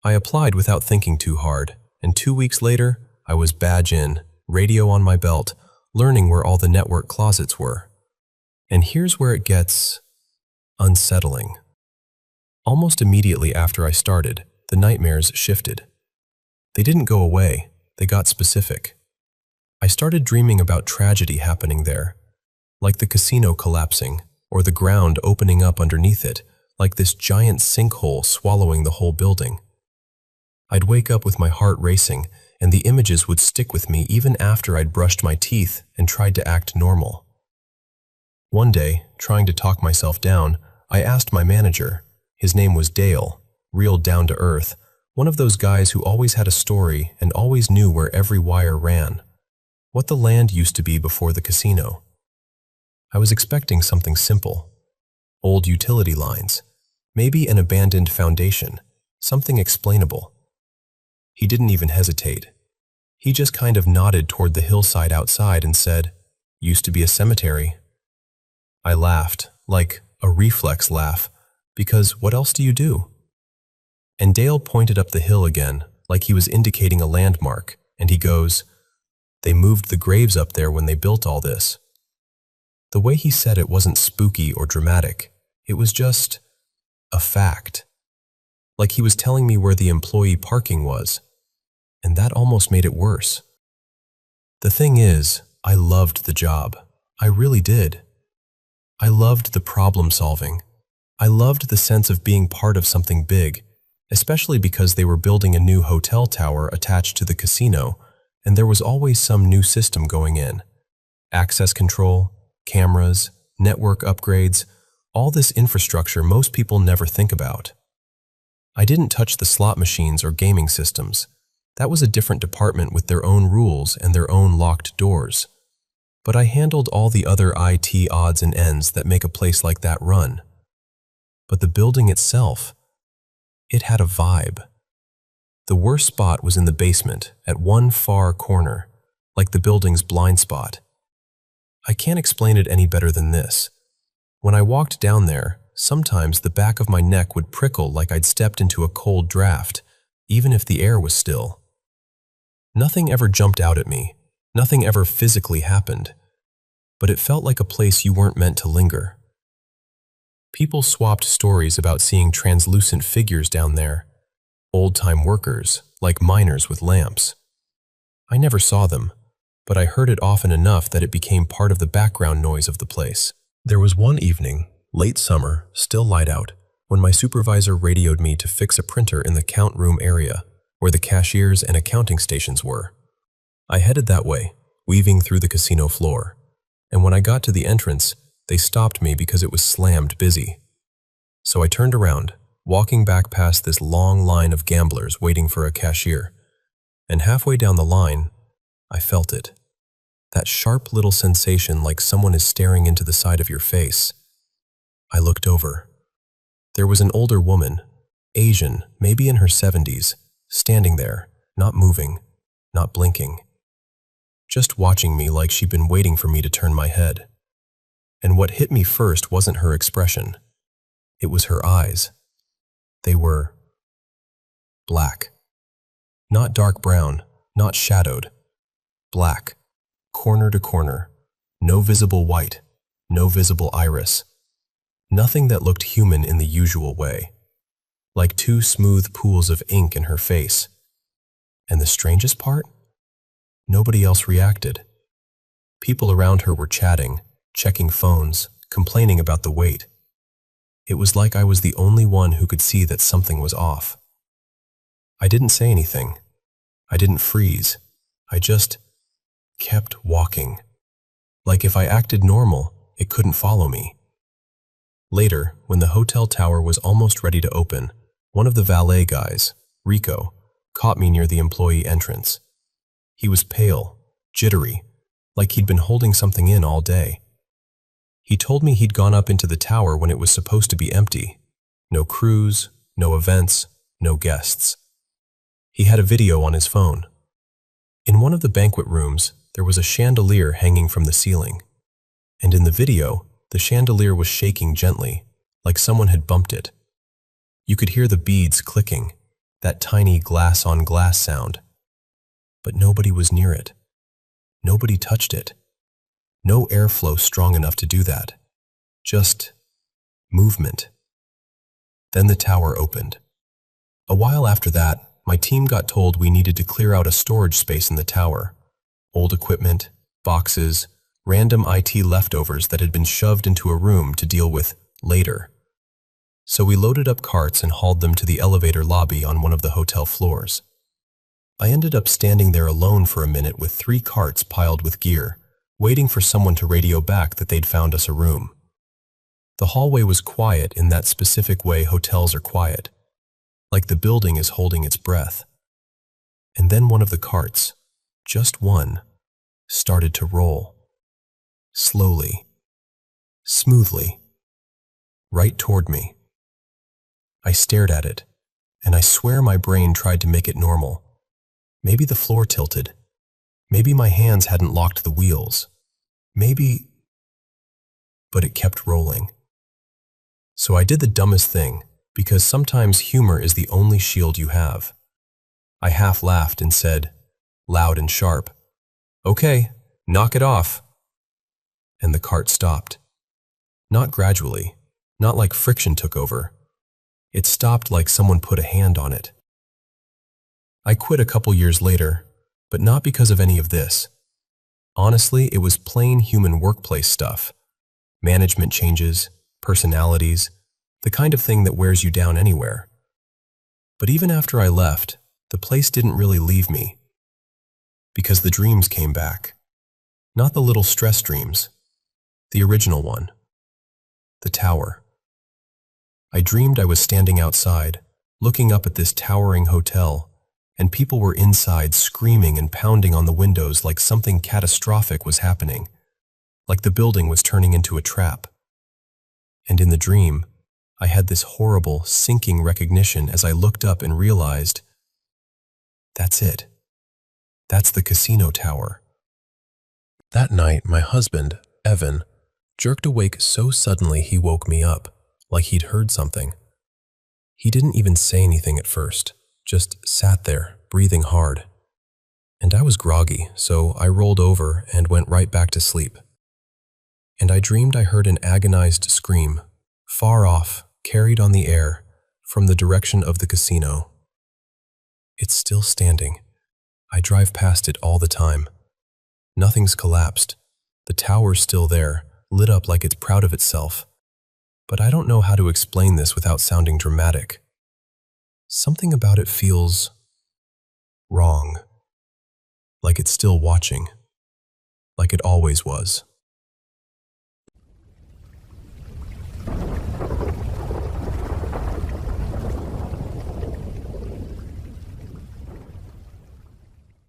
I applied without thinking too hard, and 2 weeks later, I was badge in, radio on my belt, learning where all the network closets were. And here's where it gets unsettling. Almost immediately after I started, the nightmares shifted. They didn't go away, they got specific. I started dreaming about tragedy happening there, like the casino collapsing, or the ground opening up underneath it, like this giant sinkhole swallowing the whole building. I'd wake up with my heart racing, and the images would stick with me even after I'd brushed my teeth and tried to act normal. One day, trying to talk myself down, I asked my manager. His name was Dale, real down to earth, one of those guys who always had a story and always knew where every wire ran, what the land used to be before the casino. I was expecting something simple. Old utility lines, maybe an abandoned foundation, something explainable. He didn't even hesitate. He just kind of nodded toward the hillside outside and said, "Used to be a cemetery." I laughed, like a reflex laugh, because what else do you do? And Dale pointed up the hill again, like he was indicating a landmark, and he goes, "They moved the graves up there when they built all this." The way he said it wasn't spooky or dramatic. It was just a fact. Like he was telling me where the employee parking was. And that almost made it worse. The thing is, I loved the job. I really did. I loved the problem solving. I loved the sense of being part of something big, especially because they were building a new hotel tower attached to the casino, and there was always some new system going in. Access control, cameras, network upgrades, all this infrastructure most people never think about. I didn't touch the slot machines or gaming systems. That was a different department with their own rules and their own locked doors. But I handled all the other IT odds and ends that make a place like that run. But the building itself, it had a vibe. The worst spot was in the basement, at one far corner, like the building's blind spot. I can't explain it any better than this. When I walked down there, sometimes the back of my neck would prickle like I'd stepped into a cold draft, even if the air was still. Nothing ever jumped out at me. Nothing ever physically happened. But it felt like a place you weren't meant to linger. People swapped stories about seeing translucent figures down there, old-time workers, like miners with lamps. I never saw them, but I heard it often enough that it became part of the background noise of the place. There was one evening, late summer, still light out, when my supervisor radioed me to fix a printer in the count room area, where the cashiers and accounting stations were. I headed that way, weaving through the casino floor, and when I got to the entrance, they stopped me because it was slammed busy. So I turned around, walking back past this long line of gamblers waiting for a cashier, and halfway down the line, I felt it. That sharp little sensation like someone is staring into the side of your face. I looked over. There was an older woman, Asian, maybe in her 70s, standing there, not moving, not blinking, just watching me like she'd been waiting for me to turn my head. And what hit me first wasn't her expression. It was her eyes. They were black. Not dark brown, not shadowed. Black, corner to corner, no visible white, no visible iris. Nothing that looked human in the usual way. Like two smooth pools of ink in her face. And the strangest part? Nobody else reacted. People around her were chatting, checking phones, complaining about the wait. It was like I was the only one who could see that something was off. I didn't say anything. I didn't freeze. I just kept walking. Like if I acted normal, it couldn't follow me. Later, when the hotel tower was almost ready to open, one of the valet guys, Rico, caught me near the employee entrance. He was pale, jittery, like he'd been holding something in all day. He told me he'd gone up into the tower when it was supposed to be empty. No crews, no events, no guests. He had a video on his phone. In one of the banquet rooms, there was a chandelier hanging from the ceiling. And in the video, the chandelier was shaking gently, like someone had bumped it. You could hear the beads clicking, that tiny glass-on-glass sound. But nobody was near it. Nobody touched it. No airflow strong enough to do that. Just movement. Then the tower opened. A while after that, my team got told we needed to clear out a storage space in the tower. Old equipment, boxes, random IT leftovers that had been shoved into a room to deal with later. So we loaded up carts and hauled them to the elevator lobby on one of the hotel floors. I ended up standing there alone for a minute with 3 carts piled with gear, waiting for someone to radio back that they'd found us a room. The hallway was quiet in that specific way hotels are quiet, like the building is holding its breath. And then one of the carts, just one, started to roll. Slowly, smoothly, right toward me. I stared at it, and I swear my brain tried to make it normal. Maybe the floor tilted. Maybe my hands hadn't locked the wheels. Maybe... But it kept rolling. So I did the dumbest thing, because sometimes humor is the only shield you have. I half laughed and said, loud and sharp, "Okay, knock it off." And the cart stopped. Not gradually, not like friction took over. It stopped like someone put a hand on it. I quit a couple years later, but not because of any of this. Honestly, it was plain human workplace stuff. Management changes, personalities, the kind of thing that wears you down anywhere. But even after I left, the place didn't really leave me. Because the dreams came back. Not the little stress dreams. The original one. The tower. I dreamed I was standing outside, looking up at this towering hotel, and people were inside screaming and pounding on the windows like something catastrophic was happening, like the building was turning into a trap. And in the dream, I had this horrible, sinking recognition as I looked up and realized, that's it. That's the casino tower. That night, my husband, Evan, jerked awake so suddenly he woke me up, like he'd heard something. He didn't even say anything at first, just sat there, breathing hard. And I was groggy, so I rolled over and went right back to sleep. And I dreamed I heard an agonized scream, far off, carried on the air, from the direction of the casino. It's still standing. I drive past it all the time. Nothing's collapsed. The tower's still there, lit up like it's proud of itself. But I don't know how to explain this without sounding dramatic. Something about it feels wrong. Like it's still watching. Like it always was.